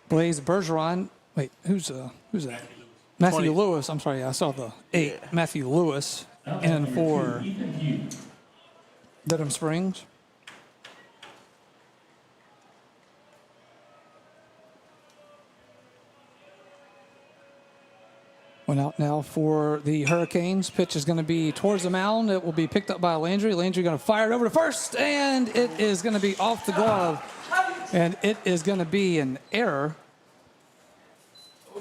Blaze Bergeron. Wait, who's that? Matthew Lewis. I'm sorry, I saw the 8. Yeah. Matthew Lewis in for Denham Springs. One out now for the Hurricanes. Pitch is going to be towards the mound. It will be picked up by Landry. Landry going to fire it over to first, and it is going to be off the glove. And it is going to be an error.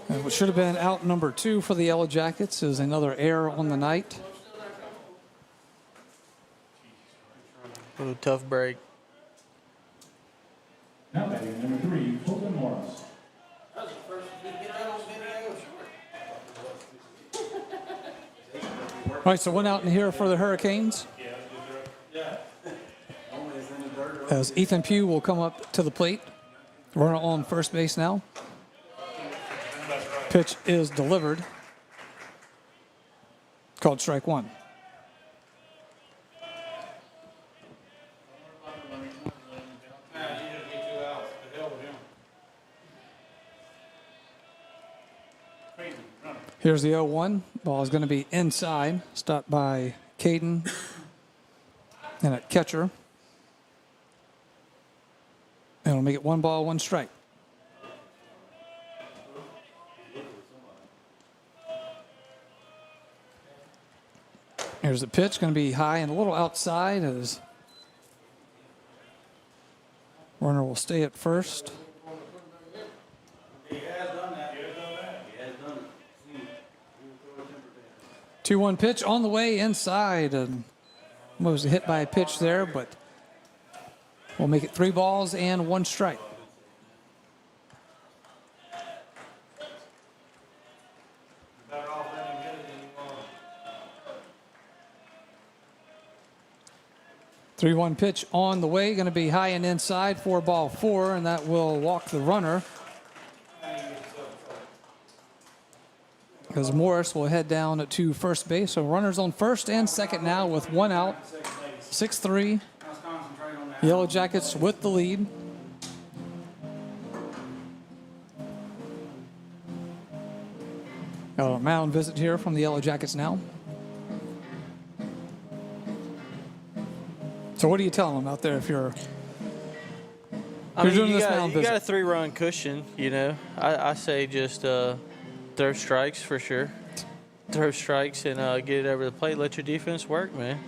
And what should have been out number 2 for the Yellow Jackets is another error on the night. Ooh, tough break. Now batting number 3, Colton Morris. All right, so one out in here for the Hurricanes. As Ethan Pugh will come up to the plate. Runner on first base now. Pitch is delivered. Called strike one. Here's the 0-1. Ball is going to be inside. Stopped by Caden and at catcher. And it'll make it 1 ball, 1 strike. Here's the pitch. Going to be high and a little outside as runner will stay at first. 2-1 pitch on the way inside, and was hit by a pitch there, but we'll make it 3 balls and 1 strike. Three 3-1 pitch on the way, going to be high and inside, 4 ball 4, and that will walk the runner. Because Morris will head down to first base. So runners on first and second now with 1 out. 6-3. Yellow Jackets with the lead. Got a mound visit here from the Yellow Jackets now. So what do you tell them out there if you're I You're mean, doing you this got, mound you got a visit. 3-run cushion, you know. I say just throw strikes for sure. Throw strikes and get it over the plate. Let your defense work, man.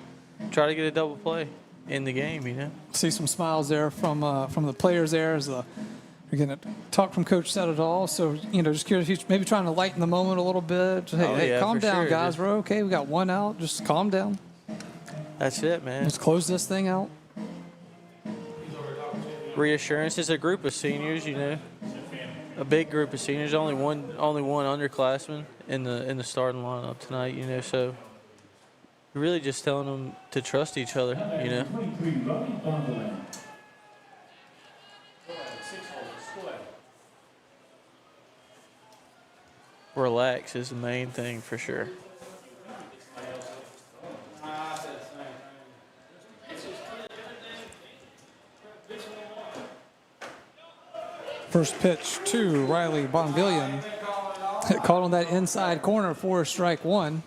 Try to get a double play in the game, you know. See some smiles there from the players there as we're going to talk from Coach Set it all. So, just curious if he's maybe trying to lighten the moment a little bit. Hey, calm down, sure. guys. We're okay. We got one out. Just calm down. That's it, man. Let's close this thing out. Reassurance. It's a group of seniors, you know. A big group of seniors. Only one underclassman in the starting lineup tonight, you know. So really just telling them to trust each other, you know. Relax is the main thing for sure. First pitch to Riley Bonvillian. Caught on that inside corner for strike one.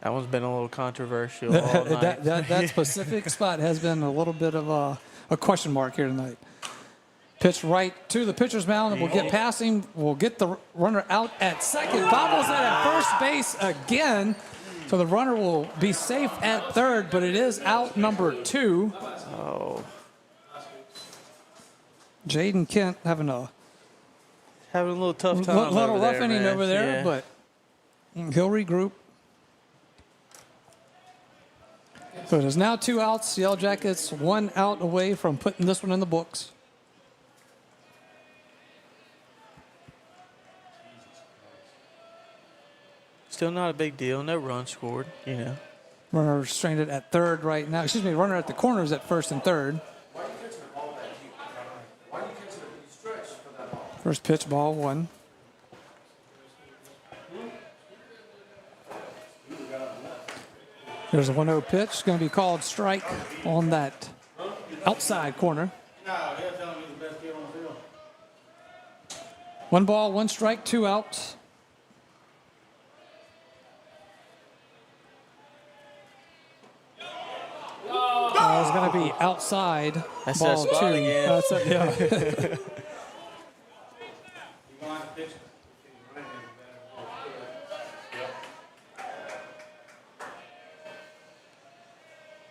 That one's been a little controversial all night. that specific spot has been a little bit of a question mark here tonight. Pitch right to the pitcher's mound. We'll get past him. We'll get the runner out at second. Bobbles it at first base again. So the runner will be safe at third, but it is out number 2. Oh. Jaden Kent having a little tough time. Little over rough there, inning man. over there, Yeah. but he'll regroup. So it is now 2 outs. Yellow Jackets 1 out away from putting this one in the books. Still not a big deal. No run scored, you know. Runner stranded at third right now. Excuse me, runner at the corners at first and third. First pitch, ball 1. There's a 1-0 pitch. Going to be called strike on that outside corner. 1 ball, 1 strike, 2 outs. It's going to be outside. That's ball that spot 2. again. That's it, yeah.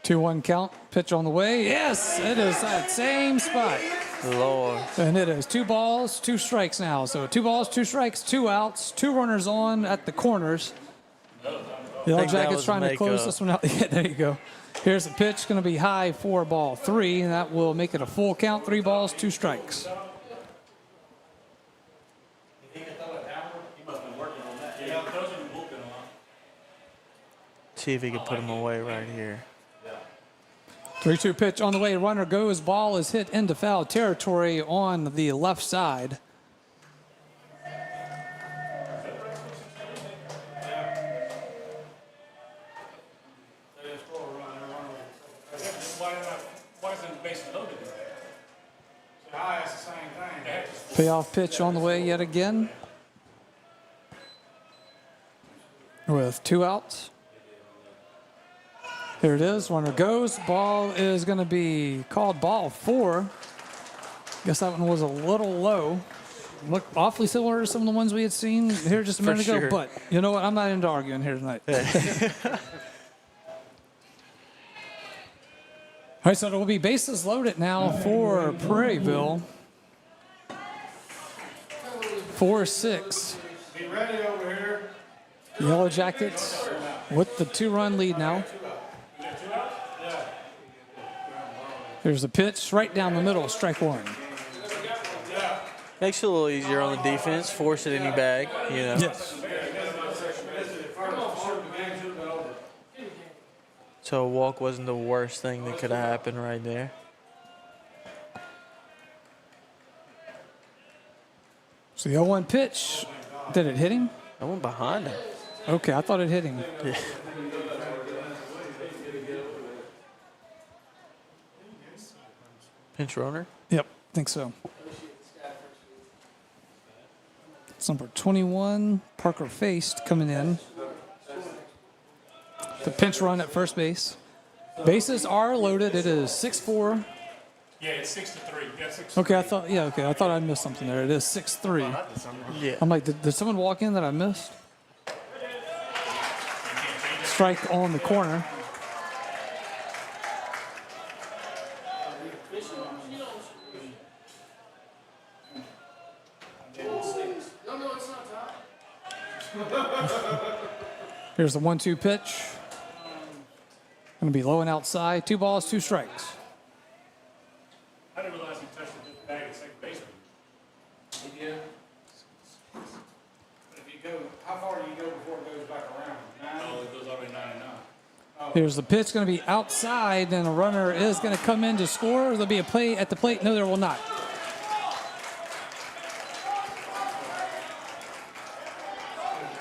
2-1 count. Pitch on the way. Yes, it is that same spot. Lord. And it is 2 balls, 2 strikes now. So 2 balls, 2 strikes, 2 outs, 2 runners on at the corners. The Yellow Jackets trying to close this one out. Yeah, there you go. Here's the pitch, going to be high for ball 3, and that will make it a full count. 3 balls, 2 strikes. See if he can put him away right here. 3-2 pitch on the way. Runner goes. Ball is hit into foul territory on the left side. Payoff pitch on the way yet again. With 2 outs. Here it is. Runner goes. Ball is going to be called ball 4. Guess that one was a little low. Looked awfully similar to some of the ones we had seen here just a minute ago. But you know what? I'm not into arguing here tonight. All right, so it will be bases loaded now for Prairieville. 4-6. Be ready over here. Yellow Jackets with the 2-run lead now. There's a pitch right down the middle, strike 1. Makes it a little easier on the defense. Force it in your bag, you know. Yes. So a walk wasn't the worst thing that could have happened right there. So the 0-1 pitch, did it hit him? I went behind him. Okay, I thought it hit him. Yeah. Pinch runner? Yep, think so. It's number 21, Parker Faced, coming in. The pinch run at first base. Bases are loaded. It is 6-4. Yeah, it's 6-3. Yeah, 6-3. Okay, I thought I missed something there. It is 6-3. Yeah. I'm like, did someone walk in that I missed? Strike on the corner. Here's the 1-2 pitch. Going to be low and outside. 2 balls, 2 strikes. I didn't realize he touched the bag at second base. Yeah. But if you go, how far do you go before it goes back around? 9? Oh, it goes all the way 99. Oh. Here's the pitch, going to be outside, and a runner is going to come in to score. There'll be a play at the plate. No, there will not.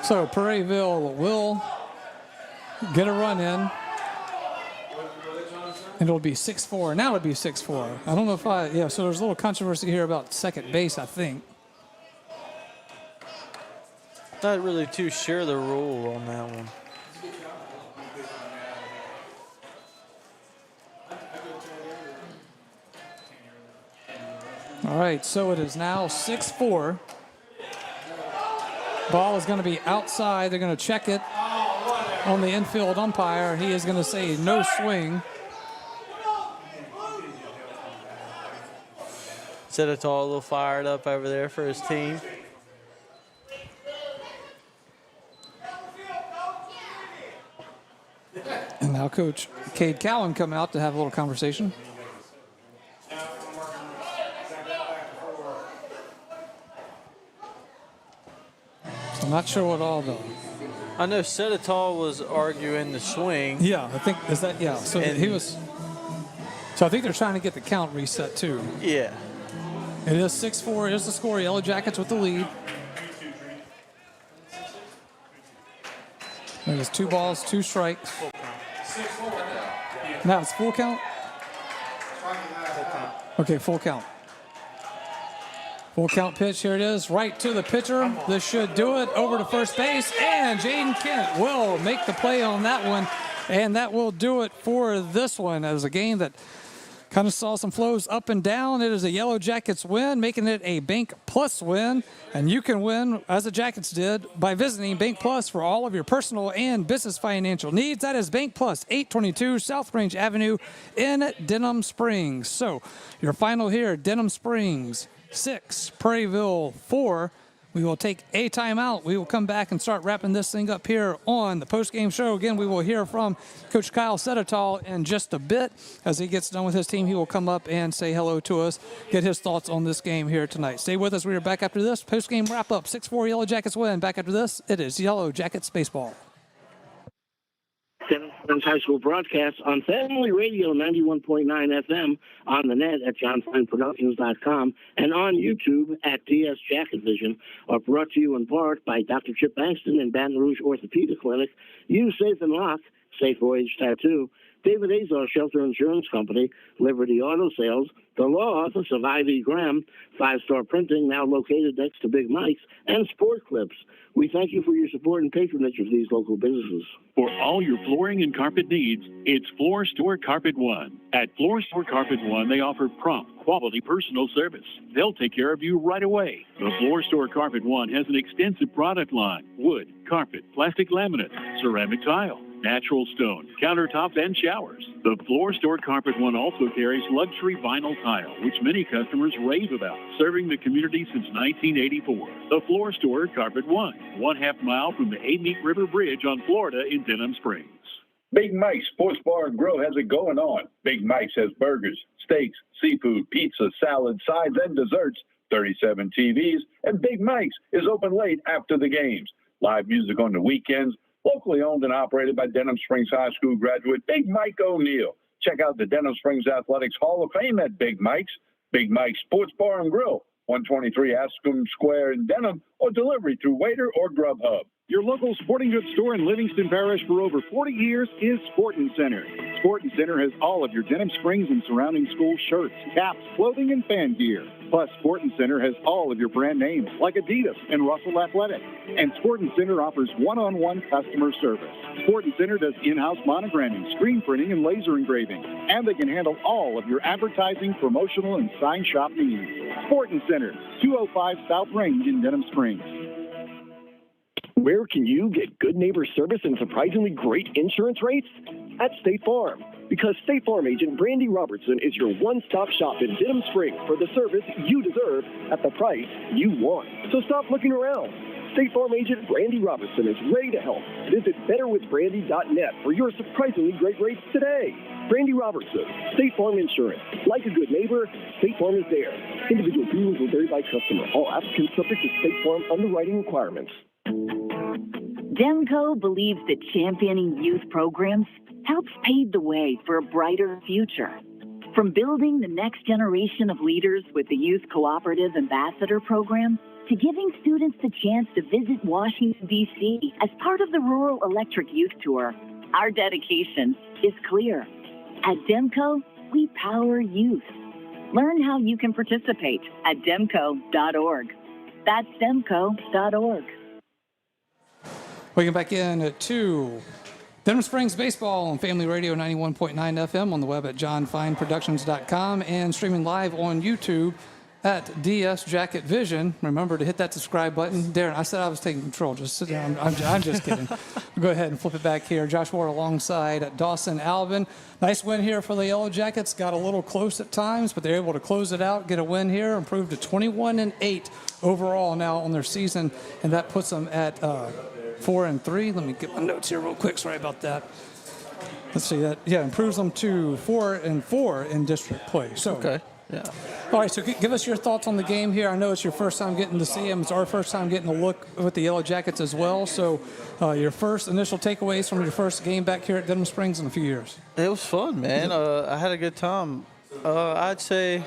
So Prairieville will get a run in. And it'll be 6-4. Now it'll be 6-4. I don't know if so there's a little controversy here about second base, I think. Not really too sure of the rule on that one. All right, so it is now 6-4. Ball is going to be outside. They're going to check it on the infield umpire. He is going to say no swing. Sedetall a little fired up over there for his team. And now Coach Cade Cowan come out to have a little conversation. I'm not sure what all though. I know Sedetall was arguing the swing. Yeah, I think So he was. So I think they're trying to get the count reset too. Yeah. It is 6-4. Here's the score. Yellow Jackets with the lead. It is 2 balls, 2 strikes. Now it's full count? Okay, full count. Full count pitch. Here it is. Right to the pitcher. This should do it. Over to first base. And Jaden Kent will make the play on that one. And that will do it for this one. As a game that kind of saw some flows up and down. It is a Yellow Jackets win, making it a Bank Plus win. And you can win, as the Jackets did, by visiting Bank Plus for all of your personal and business financial needs. That is Bank Plus, 822 South Range Avenue in Denham Springs. So your final here, Denham Springs 6, Prairieville 4. We will take a timeout. We will come back and start wrapping this thing up here on the post-game show. Again, we will hear from Coach Kyle Sedetall in just a bit. As he gets done with his team, he will come up and say hello to us, get his thoughts on this game here tonight. Stay with us. We are back after this post-game wrap-up. 6-4 Yellow Jackets win. Back after this, it is Yellow Jackets baseball. High School broadcasts on Family Radio 91.9 FM, on the net at johnfineproductions.com, and on YouTube at DS Jacket Vision, are brought to you in part by Dr. Chip Bankston and Baton Rouge Orthopedic Clinic, Use Safe and Lock, Safe Voyage Tattoo, David Azar Shelter Insurance Company, Liberty Auto Sales, the law office of Ivy Graham, 5-Star Printing, now located next to Big Mike's, and Sport Clips. We thank you for your support and patronage of these local businesses. For all your flooring and carpet needs, it's Floor Store Carpet One. At Floor Store Carpet One, they offer prompt, quality personal service. They'll take care of you right away. The Floor Store Carpet One has an extensive product line: wood, carpet, plastic laminate, ceramic tile, natural stone, countertops, and showers. The Floor Store Carpet One also carries luxury vinyl tile, which many customers rave about, serving the community since 1984. The Floor Store Carpet One, 1/2 mile from the Amite River Bridge on Florida in Denham Springs. Big Mike's Sports Bar and Grill has it going on. Big Mike's has burgers, steaks, seafood, pizza, salad, sides, and desserts, 37 TVs, and Big Mike's is open late after the games. Live music on the weekends. Locally owned and operated by Denham Springs High School graduate Big Mike O'Neill. Check out the Denham Springs Athletics Hall of Fame at Big Mike's. Big Mike's Sports Bar and Grill, 123 Ascom Square in Denham, or delivery through Waiter or Grubhub. Your local sporting goods store in Livingston Parish for over 40 years is Sportin' Center. Sportin' Center has all of your Denham Springs and surrounding school shirts, caps, clothing, and fan gear. Plus, Sportin' Center has all of your brand names like Adidas and Russell Athletic. And Sportin' Center offers one-on-one customer service. Sportin' Center does in-house monogramming, screen printing, and laser engraving. And they can handle all of your advertising, promotional, and sign shop needs. Sportin' Center, 205 South Range in Denham Springs. Where can you get good neighbor service and surprisingly great insurance rates? At State Farm. Because State Farm agent Brandy Robertson is your one-stop shop in Denham Springs for the service you deserve at the price you want. So stop looking around. State Farm agent Brandy Robertson is ready to help. Visit betterwithbrandy.net for your surprisingly great rates today. Brandy Robertson, State Farm Insurance. Like a good neighbor, State Farm is there. Individual premiums will vary by customer. All applicants subject to State Farm underwriting requirements. Demco believes that championing youth programs helps pave the way for a brighter future. From building the next generation of leaders with the Youth Cooperative Ambassador Program to giving students the chance to visit Washington, D.C. as part of the Rural Electric Youth Tour, our dedication is clear. At Demco, we power youth. Learn how you can participate at demco.org. That's demco.org. Welcome back in to Denham Springs Baseball on Family Radio 91.9 FM, on the web at johnfineproductions.com, and streaming live on YouTube at DS Jacket Vision. Remember to hit that subscribe button. Darren, I said I was taking control. Just sit down. I'm just kidding. Go ahead and flip it back here. Josh Ward alongside Dawson Alvin. Nice win here for the Yellow Jackets. Got a little close at times, but they're able to close it out, get a win here, improve to 21-8 overall now on their season, and that puts them at 4-3. Let me get my notes here real quick. Sorry about that. Let's see that. Yeah, improves them to 4-4 in district play. So okay. Yeah. All right, so give us your thoughts on the game here. I know it's your first time getting to see them. It's our first time getting a look with the Yellow Jackets as well. So your first initial takeaways from your first game back here at Denham Springs in a few years. It was fun, man. I had a good time. I'd say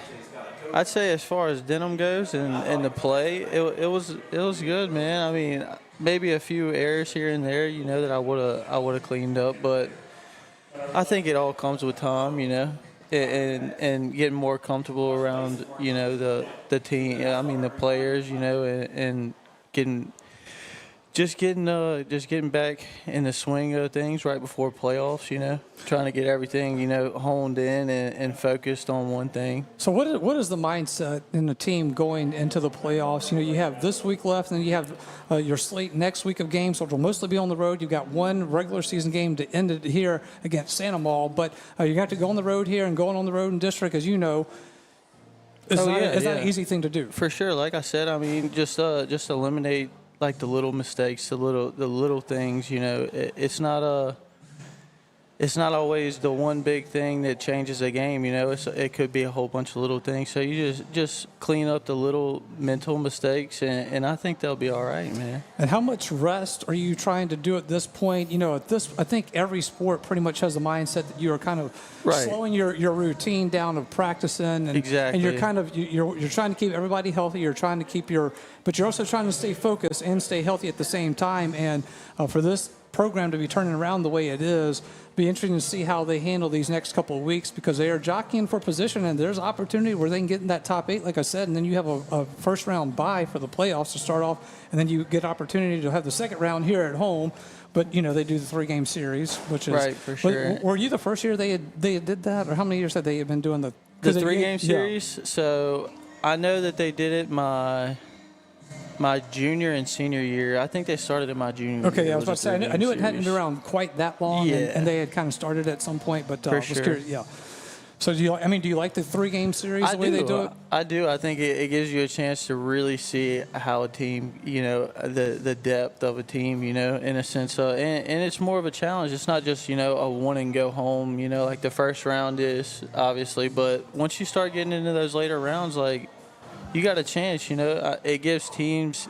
as far as Denham goes and the play, it was good, man. I mean, maybe a few errors here and there, that I would have cleaned up, but I think it all comes with time, and getting more comfortable around, the team. I mean, the players, and getting back in the swing of things right before playoffs. Trying to get everything, honed in and focused on one thing. So what is the mindset in the team going into the playoffs? You have this week left, and then you have your slate next week of games, which will mostly be on the road. You've got one regular season game to end it here against Santa Mall, but you have to go on the road here, and going on the road in district, as you know, is not an easy thing to do. For sure. Like I said, I mean, just eliminate like the little mistakes, the little things. It's not always the one big thing that changes a game. It could be a whole bunch of little things. So you just clean up the little mental mistakes, and I think they'll be all right, man. And how much rest are you trying to do at this point? I think every sport pretty much has the mindset that you are kind of slowing your routine down of practicing, and exactly. And you're kind of you're trying to keep everybody healthy. You're trying to keep but you're also trying to stay focused and stay healthy at the same time. And for this program to be turning around the way it is, be interesting to see how they handle these next couple of weeks, because they are jockeying for position, and there's opportunity where they can get in that top 8, like I said, and then you have a first round bye for the playoffs to start off, and then you get opportunity to have the second round here at home. But they do the 3-game series, which is right for sure. Were you the first year they did that, or how many years had they been doing the 3-game series? Yeah. So I know that they did it my junior and senior year. I think they started in my junior year. Okay, I was about to say, I knew it hadn't been around quite that long, yeah. and they had kind of started at some point, but For I was sure. curious. Yeah. So do you like the 3-game series, the way they do it? I do. I think it gives you a chance to really see how a team, the depth of a team, in a sense. And it's more of a challenge. It's not just, a one and go home, like the first round is, obviously. But once you start getting into those later rounds, like, you got a chance, it gives teams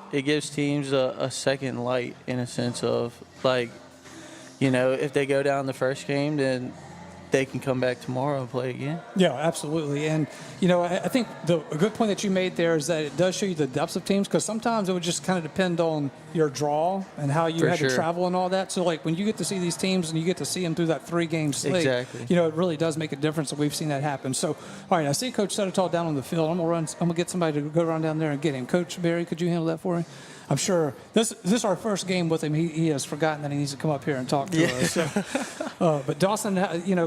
a second light, in a sense of, like, if they go down the first game, then they can come back tomorrow and play again. Yeah, absolutely. And, I think a good point that you made there is that it does show you the depths of teams, because sometimes it would just kind of depend on your draw and how you had to travel and all that. So, like, when you get to see these teams and you get to see them through that 3-game slate, it really does make a difference, and we've seen that happen. So, all right, I see Coach Settertall down on the field. I'm going to get somebody to go around down there and get him. Coach Barry, could you handle that for me? I'm sure this is our first game with him. He has forgotten that he needs to come up here and talk to us. So, but Dawson,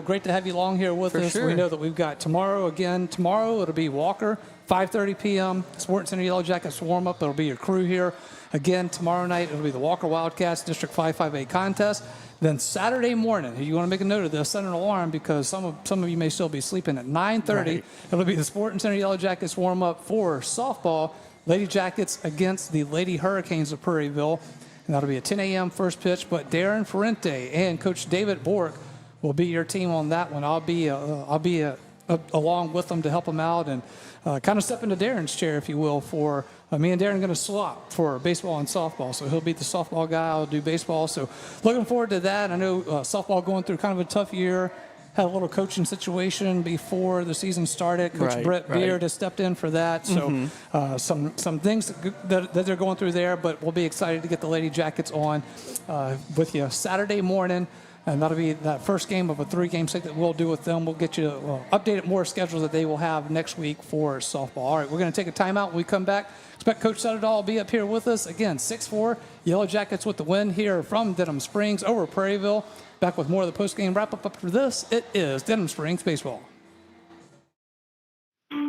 great to have you along here with us. Sure. We know that we've got tomorrow it'll be Walker, 5:30 p.m. Sporting Center Yellow Jackets warm up. It'll be your crew here again tomorrow night. It'll be the Walker Wildcats District 5-5A contest. Then Saturday morning, you want to make a note of this, set an alarm, because some of you may still be sleeping. At 9:30, right. It'll be the Sporting Center Yellow Jackets warm up for softball. Lady Jackets against the Lady Hurricanes of Prairieville, and that'll be a 10 a.m. first pitch. But Darren Ferrente and Coach David Bork will be your team on that one. I'll be along with them to help them out and kind of step into Darren's chair, if you will. For me and Darren are going to swap for baseball and softball, so he'll be the softball guy. I'll do baseball. So looking forward to that. I know softball going through kind of a tough year. Had a little coaching situation before the season started. Coach Brett Beard has stepped in for that. So some things that they're going through there, but we'll be excited to get the Lady Jackets on with you Saturday morning. And that'll be that first game of a 3-game slate that we'll do with them. We'll get you updated more schedules that they will have next week for softball. All right, we're going to take a timeout. When we come back, expect Coach Setterdahl will be up here with us. Again, 6-4, Yellow Jackets with the win here from Denham Springs over Prairieville. Back with more of the post-game wrap-up after this. It is Denham Springs Baseball.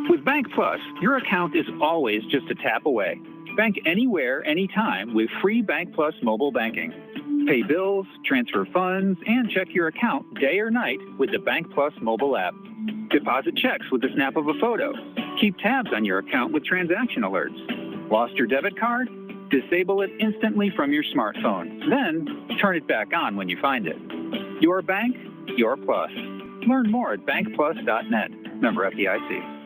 With Bank Plus, your account is always just a tap away. Bank anywhere, anytime with free Bank Plus mobile banking. Pay bills, transfer funds, and check your account day or night with the Bank Plus mobile app. Deposit checks with the snap of a photo. Keep tabs on your account with transaction alerts. Lost your debit card? Disable it instantly from your smartphone. Then turn it back on when you find it. Your bank, your plus. Learn more at bankplus.net. Member FDIC.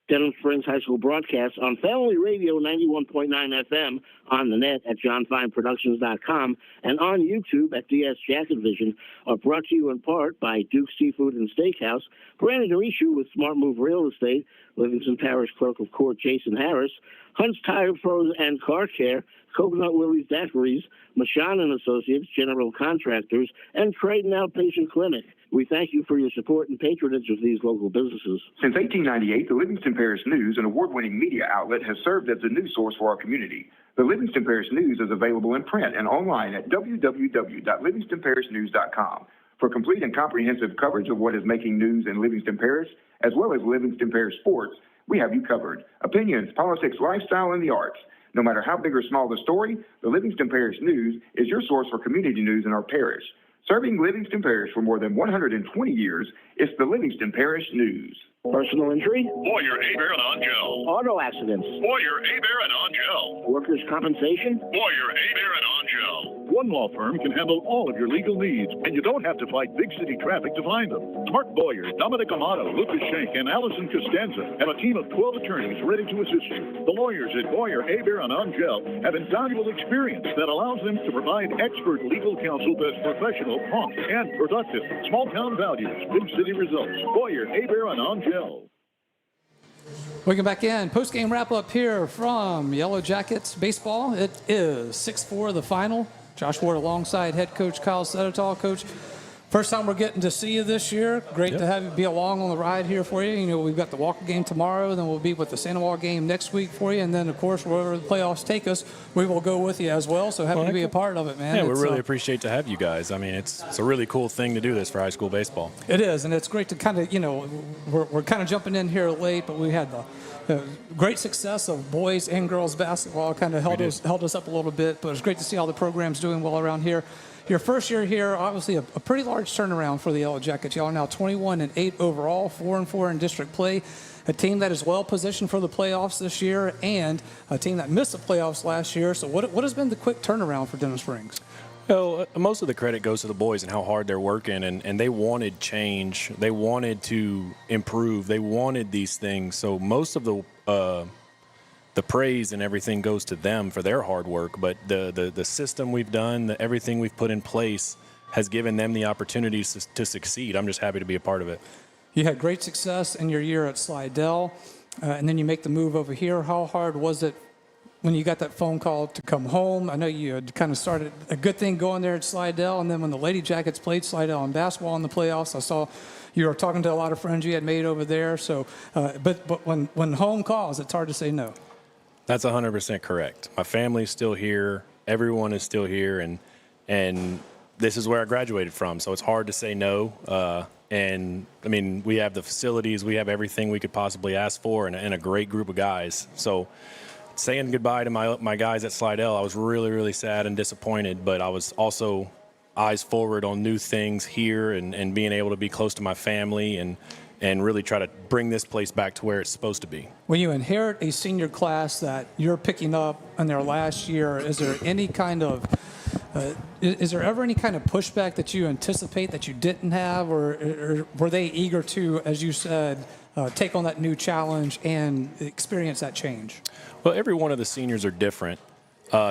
Denham Springs High School broadcasts on Family Radio 91.9 FM, on the net at johnfineproductions.com, and on YouTube at DS Jacket Vision, are brought to you in part by Duke's Seafood and Steakhouse, Brandon Rishu with Smart Move Real Estate, Livingston Parish Clerk of Court Jason Harris, Hunt's Tire Pros and Car Care, Coconut Willie's Daiquiris, Machan and Associates, General Contractors, and Creighton Outpatient Clinic. We thank you for your support and patronage of these local businesses. Since 1898, the Livingston Parish News, an award-winning media outlet, has served as the news source for our community. The Livingston Parish News is available in print and online at www.livingstonparishnews.com. For complete and comprehensive coverage of what is making news in Livingston Parish, as well as Livingston Parish sports, we have you covered. Opinions, politics, lifestyle, and the arts. No matter how big or small the story, the Livingston Parish News is your source for community news in our parish. Serving Livingston Parish for more than 120 years, it's the Livingston Parish News. Personal injury? Boyer, Abear, and Angel. Auto accidents? Boyer, Abear, and Angel. Workers' compensation? Boyer, Abear, and Angel. One law firm can handle all of your legal needs, and you don't have to fight big city traffic to find them. Mark Boyer, Dominic Amato, Lucas Schenk, and Allison Costanza have a team of 12 attorneys ready to assist you. The lawyers at Boyer, Abear, and Angel have invaluable experience that allows them to provide expert legal counsel that's professional, prompt, and productive. Small-town values, big city results. Boyer, Abear, and Angel. Welcome back in. Post-game wrap-up here from Yellow Jackets Baseball. It is 6-4 the final. Josh Ward alongside head coach Kyle Setterdahl. Coach, first time we're getting to see you this year. Great to have you be along on the ride here for you. You know, we've got the Walker game tomorrow, then we'll be with the Sandoval game next week for you, and then, of course, wherever the playoffs take us, we will go with you as well. So happy to be a part of it, man. Yeah, we really appreciate to have you guys. I mean, it's a really cool thing to do this for high school baseball. It is, and it's great to kind of, you know, we're kind of jumping in here late, but we had the great success of boys and girls basketball kind of held us up a little bit, but it's great to see all the programs doing well around here. Your first year here, obviously a pretty large turnaround for the Yellow Jackets. Y'all are now 21-8 overall, 4-4 in district play. A team that is well positioned for the playoffs this year, and a team that missed the playoffs last year. So what has been the quick turnaround for Denham Springs? Well, most of the credit goes to the boys and how hard they're working, and they wanted change. They wanted to improve. They wanted these things. So most of the praise and everything goes to them for their hard work. But the system we've done, everything we've put in place, has given them the opportunities to succeed. I'm just happy to be a part of it. You had great success in your year at Slidell, and then you make the move over here. How hard was it when you got that phone call to come home? I know you had kind of started a good thing going there at Slidell, and then when the Lady Jackets played Slidell in basketball in the playoffs, I saw you were talking to a lot of friends you had made over there. So, but when home calls, it's hard to say no. That's 100% correct. My family's still here. Everyone is still here, and this is where I graduated from. So it's hard to say no. And I mean, we have the facilities, we have everything we could possibly ask for, and a great group of guys. So saying goodbye to my guys at Slidell, I was really, really sad and disappointed, but I was also eyes forward on new things here and being able to be close to my family and really try to bring this place back to where it's supposed to be. When you inherit a senior class that you're picking up in their last year, is there any kind of is there ever any kind of pushback that you anticipate that you didn't have, or were they eager to, as you said, take on that new challenge and experience that change? Well, every one of the seniors are different.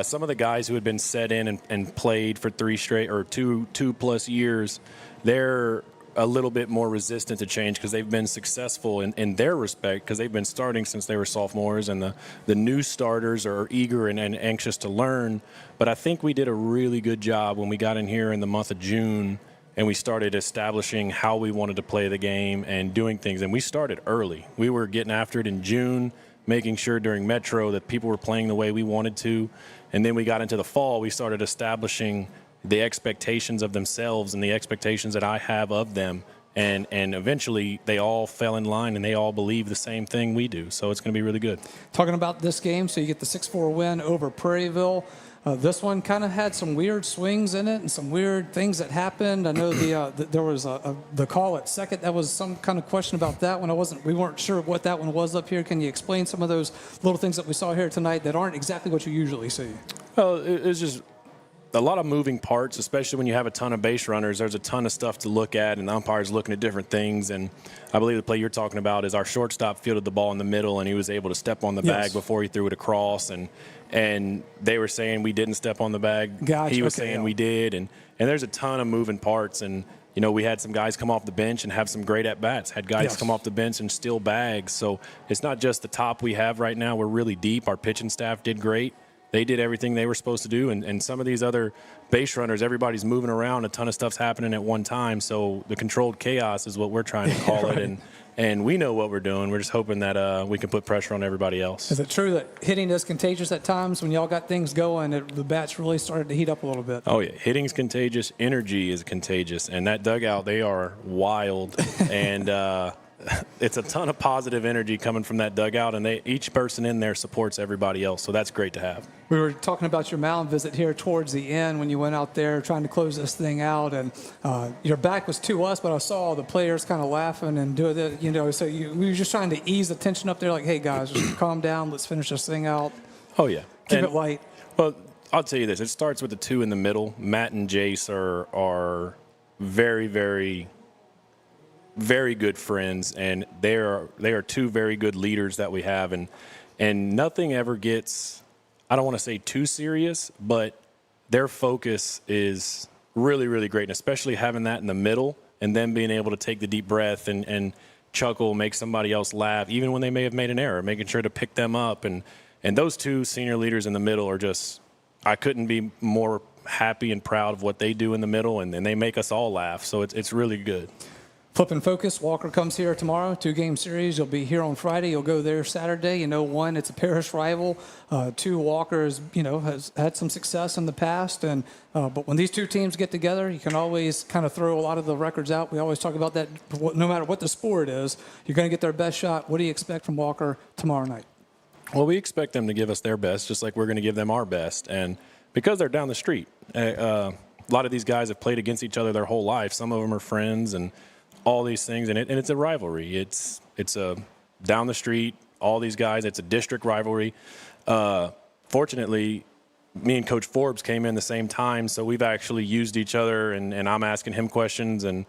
Some of the guys who had been set in and played for 3 straight or two plus years, they're a little bit more resistant to change because they've been successful in their respect because they've been starting since they were sophomores, and the new starters are eager and anxious to learn. But I think we did a really good job when we got in here in the month of June and we started establishing how we wanted to play the game and doing things. And we started early. We were getting after it in June, making sure during Metro that people were playing the way we wanted to. And then we got into the fall, we started establishing the expectations of themselves and the expectations that I have of them. And eventually they all fell in line and they all believe the same thing we do. So it's going to be really good. Talking about this game, so you get the 6-4 win over Prairieville. This one kind of had some weird swings in it and some weird things that happened. I know there was the call at second. That was some kind of question about that one. We weren't sure what that one was up here. Can you explain some of those little things that we saw here tonight that aren't exactly what you usually see? Well, it's just a lot of moving parts, especially when you have a ton of base runners. There's a ton of stuff to look at, and the umpire's looking at different things. And I believe the play you're talking about is our shortstop fielded the ball in the middle, and he was able to step on the bag before he threw it across. And they were saying we didn't step on the bag. Gotcha. He was saying we did. And there's a ton of moving parts. And, you know, we had some guys come off the bench and have some great at-bats. Had guys come off the bench and steal bags. So it's not just the top we have right now. We're really deep. Our pitching staff did great. They did everything they were supposed to do, and some of these other base runners, everybody's moving around, a ton of stuff's happening at one time, so the controlled chaos is what we're trying to call it, and we know what we're doing. We're just hoping that we can put pressure on everybody else. Is it true that hitting is contagious at times? When y'all got things going, the bats really started to heat up a little bit? Oh, yeah. Hitting's contagious. Energy is contagious, and that dugout, they are wild, and it's a ton of positive energy coming from that dugout, and each person in there supports everybody else, so that's great to have. We were talking about your mound visit here towards the end when you went out there trying to close this thing out, and your back was to us, but I saw all the players kind of laughing and doing it, you know, so we were just trying to ease the tension up there, like, hey, guys, just calm down, let's finish this thing out. Oh, yeah. Keep it light. Well, I'll tell you this. It starts with the two in the middle. Matt and Jace are very, very very good friends, and they are two very good leaders that we have, and nothing ever gets, I don't want to say too serious, but their focus is really, really great, and especially having that in the middle and then being able to take the deep breath and chuckle, make somebody else laugh, even when they may have made an error, making sure to pick them up, and those two senior leaders in the middle are just, I couldn't be more happy and proud of what they do in the middle, and they make us all laugh, so it's really good. Flipping focus, Walker comes here tomorrow, 2-game series. You'll be here on Friday. You'll go there Saturday. You know, 1, it's a parish rival. 2, Walker has had some success in the past. But when these two teams get together, you can always kind of throw a lot of the records out. We always talk about that. No matter what the sport is, you're going to get their best shot. What do you expect from Walker tomorrow night? Well, we expect them to give us their best, just like we're going to give them our best. And because they're down the street, a lot of these guys have played against each other their whole life. Some of them are friends and all these things, and it's a rivalry. It's a down the street, all these guys. It's a district rivalry. Fortunately, me and Coach Forbes came in the same time, so we've actually used each other, and I'm asking him questions, and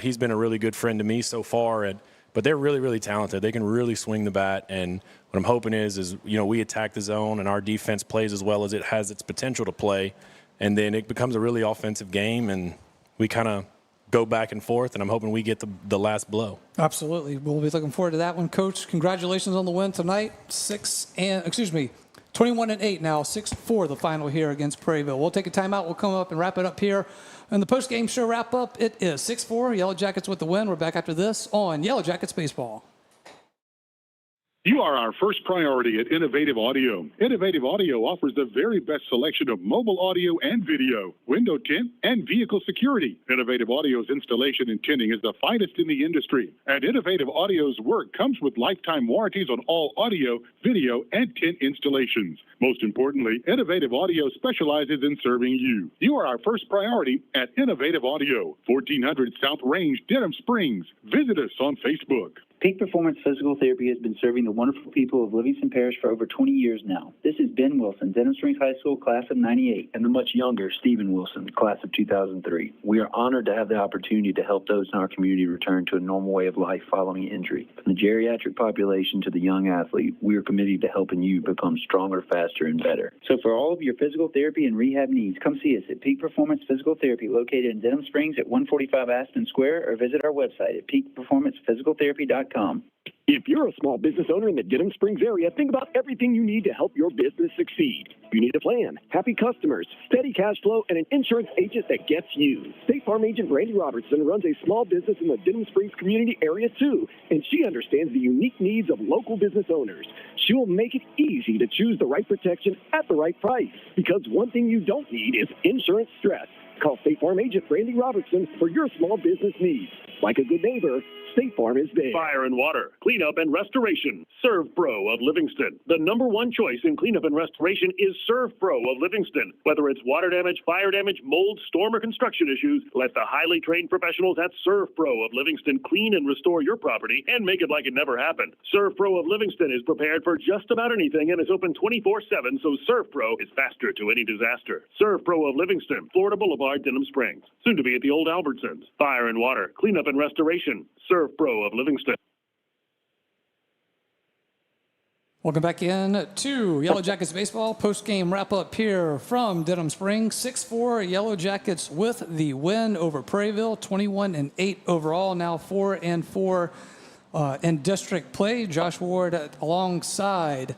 he's been a really good friend to me so far. But they're really, really talented. They can really swing the bat, and what I'm hoping is we attack the zone, and our defense plays as well as it has its potential to play. and then it becomes a really offensive game, and we kind of go back and forth, and I'm hoping we get the last blow. Absolutely. We'll be looking forward to that one. Coach, congratulations on the win tonight. 21-8 now, 6-4 the final here against Prairieville. We'll take a timeout. We'll come up and wrap it up here. And the post-game show wrap-up, it is 6-4. Yellow Jackets with the win. We're back after this on Yellow Jackets Baseball. You are our first priority at Innovative Audio. Innovative Audio offers the very best selection of mobile audio and video, window tint, and vehicle security. Innovative Audio's installation and tinting is the finest in the industry. And Innovative Audio's work comes with lifetime warranties on all audio, video, and tint installations. Most importantly, Innovative Audio specializes in serving you. You are our first priority at Innovative Audio, 1400 South Range, Denham Springs. Visit us on Facebook. Peak Performance Physical Therapy has been serving the wonderful people of Livingston Parish for over 20 years now. This is Ben Wilson, Denham Springs High School, class of 98, and the much younger Stephen Wilson, class of 2003. We are honored to have the opportunity to help those in our community return to a normal way of life following injury. From the geriatric population to the young athlete, we are committed to helping you become stronger, faster, and better. So for all of your physical therapy and rehab needs, come see us at Peak Performance Physical Therapy, located in Denham Springs at 145 Aspen Square, or visit our website at peakperformancephysicaltherapy.com. If you're a small business owner in the Denham Springs area, think about everything you need to help your business succeed. You need a plan, happy customers, steady cash flow, and an insurance agent that gets you. State Farm agent Brandy Robertson runs a small business in the Denham Springs community area too, and she understands the unique needs of local business owners. She will make it easy to choose the right protection at the right price, because one thing you don't need is insurance stress. Call State Farm agent Brandy Robertson for your small business needs. Like a good neighbor, State Farm is there. Fire and water, cleanup and restoration. Serve Pro of Livingston. The #1 choice in cleanup and restoration is Serve Pro of Livingston. Whether it's water damage, fire damage, mold, storm, or construction issues, let the highly trained professionals at Serve Pro of Livingston clean and restore your property and make it like it never happened. Serve Pro of Livingston is prepared for just about anything and is open 24/7, so Serve Pro is faster to any disaster. Serve Pro of Livingston, Florida Boulevard, Denham Springs. Soon to be at the old Albertsons. Fire and water, cleanup and restoration. Serve Pro of Livingston. Welcome back in to Yellow Jackets Baseball. Post-game wrap-up here from Denham Springs. 6-4 Yellow Jackets with the win over Prairieville. 21-8 overall, now 4-4 in district play. Josh Ward alongside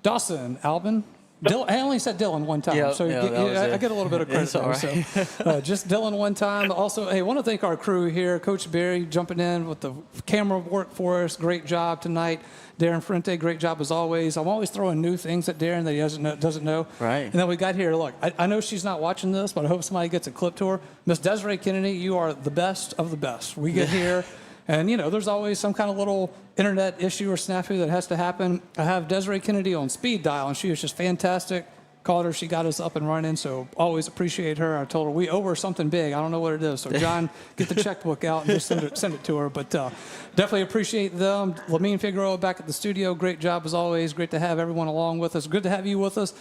Dawson Albin. I only said Dylan one time, I get a little bit of credit there. Right. So, just Dylan one time. Also, I want to thank our crew here. Coach Barry jumping in with the camera work for us. Great job tonight. Darren Frente, great job as always. I'm always throwing new things at Darren that he doesn't know. Right. And then we got here. Look, I know she's not watching this, but I hope somebody gets a clip to her. Miss Desiree Kennedy, you are the best of the best. We get here. And, there's always some kind of little internet issue or snafu that has to happen. I have Desiree Kennedy on speed dial, and she was just fantastic. Called her. She got us up and running, so always appreciate her. I told her we owe her something big. I don't know what it is. So, John, get the checkbook out and just send it to her. But definitely appreciate them. Lamine Figueroa back at the studio. Great job as always. Great to have everyone along with us. Good to have you with us.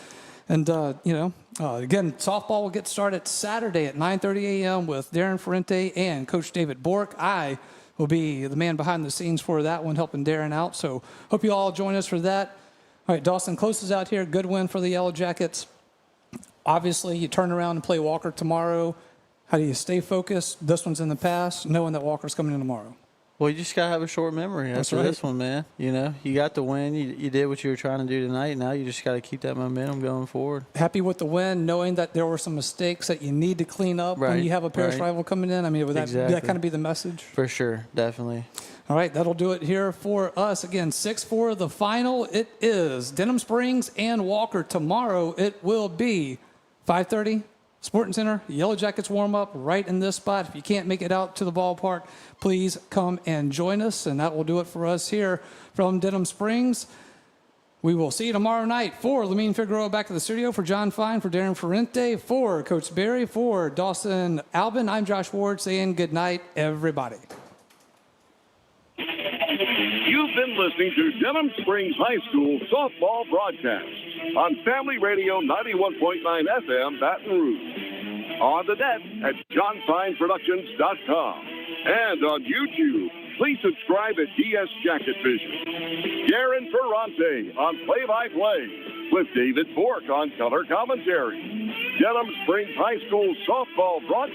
And, again, softball will get started Saturday at 9:30 a.m. with Darren Ferrente and Coach David Bork. I will be the man behind the scenes for that one, helping Darren out. So hope you all join us for that. All right, Dawson closes out here. Good win for the Yellow Jackets. Obviously, you turn around and play Walker tomorrow. How do you stay focused? This one's in the past, knowing that Walker's coming in tomorrow. Well, you just got to have a short memory after this one, man. You got the win. You did what you were trying to do tonight. Now you just got to keep that momentum going forward. Happy with the win, knowing that there were some mistakes that you need to clean up when you have a parish rival coming in. I mean, would that kind of be the message? For sure, definitely. All right, that'll do it here for us. Again, 6-4 the final. It is Denham Springs and Walker. Tomorrow it will be 5:30. Sporting Center, Yellow Jackets warm-up right in this spot. If you can't make it out to the ballpark, please come and join us. And that will do it for us here from Denham Springs. We will see you tomorrow night. For Lamine Figueroa back to the studio, for John Fine, for Darren Ferrente, for Coach Barry, for Dawson Albin, I'm Josh Ward saying good night, everybody. You've been listening to Denham Springs High School softball broadcast on Family Radio 91.9 FM, Baton Rouge. On the net at johnfineproductions.com. And on YouTube, please subscribe at DS Jacket Vision. Darren Ferrante on play-by-play with David Bork on color commentary. Denham Springs High School softball broadcast.